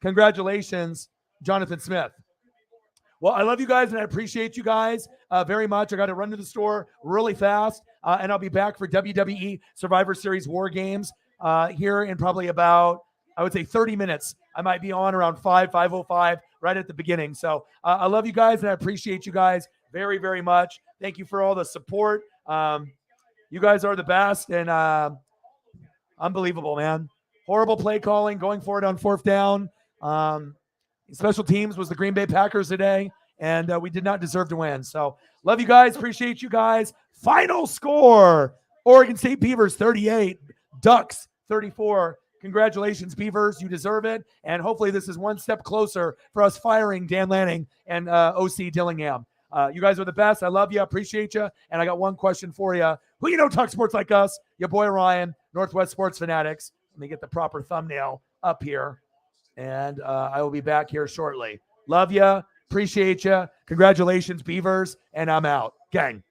Congratulations, Jonathan Smith. Well, I love you guys, and I appreciate you guys very much. I got to run to the store really fast, and I'll be back for WWE Survivor Series War Games here in probably about, I would say, 30 minutes. I might be on around 5:05, right at the beginning. So I love you guys, and I appreciate you guys very, very much. Thank you for all the support. You guys are the best, and unbelievable, man. Horrible play calling, going for it on fourth down. Special teams was the Green Bay Packers today, and we did not deserve to win. So love you guys. Appreciate you guys. Final score, Oregon State Beavers 38, Ducks 34. Congratulations, Beavers. You deserve it. And hopefully this is one step closer for us firing Dan Lanning and OC Dillingham. You guys are the best. I love you. I appreciate you. And I got one question for you. Who talk sports like us? Your boy Ryan, Northwest Sports Fanatics. Let me get the proper thumbnail up here. And I will be back here shortly. Love you. Appreciate you. Congratulations, Beavers. And I'm out. Gang.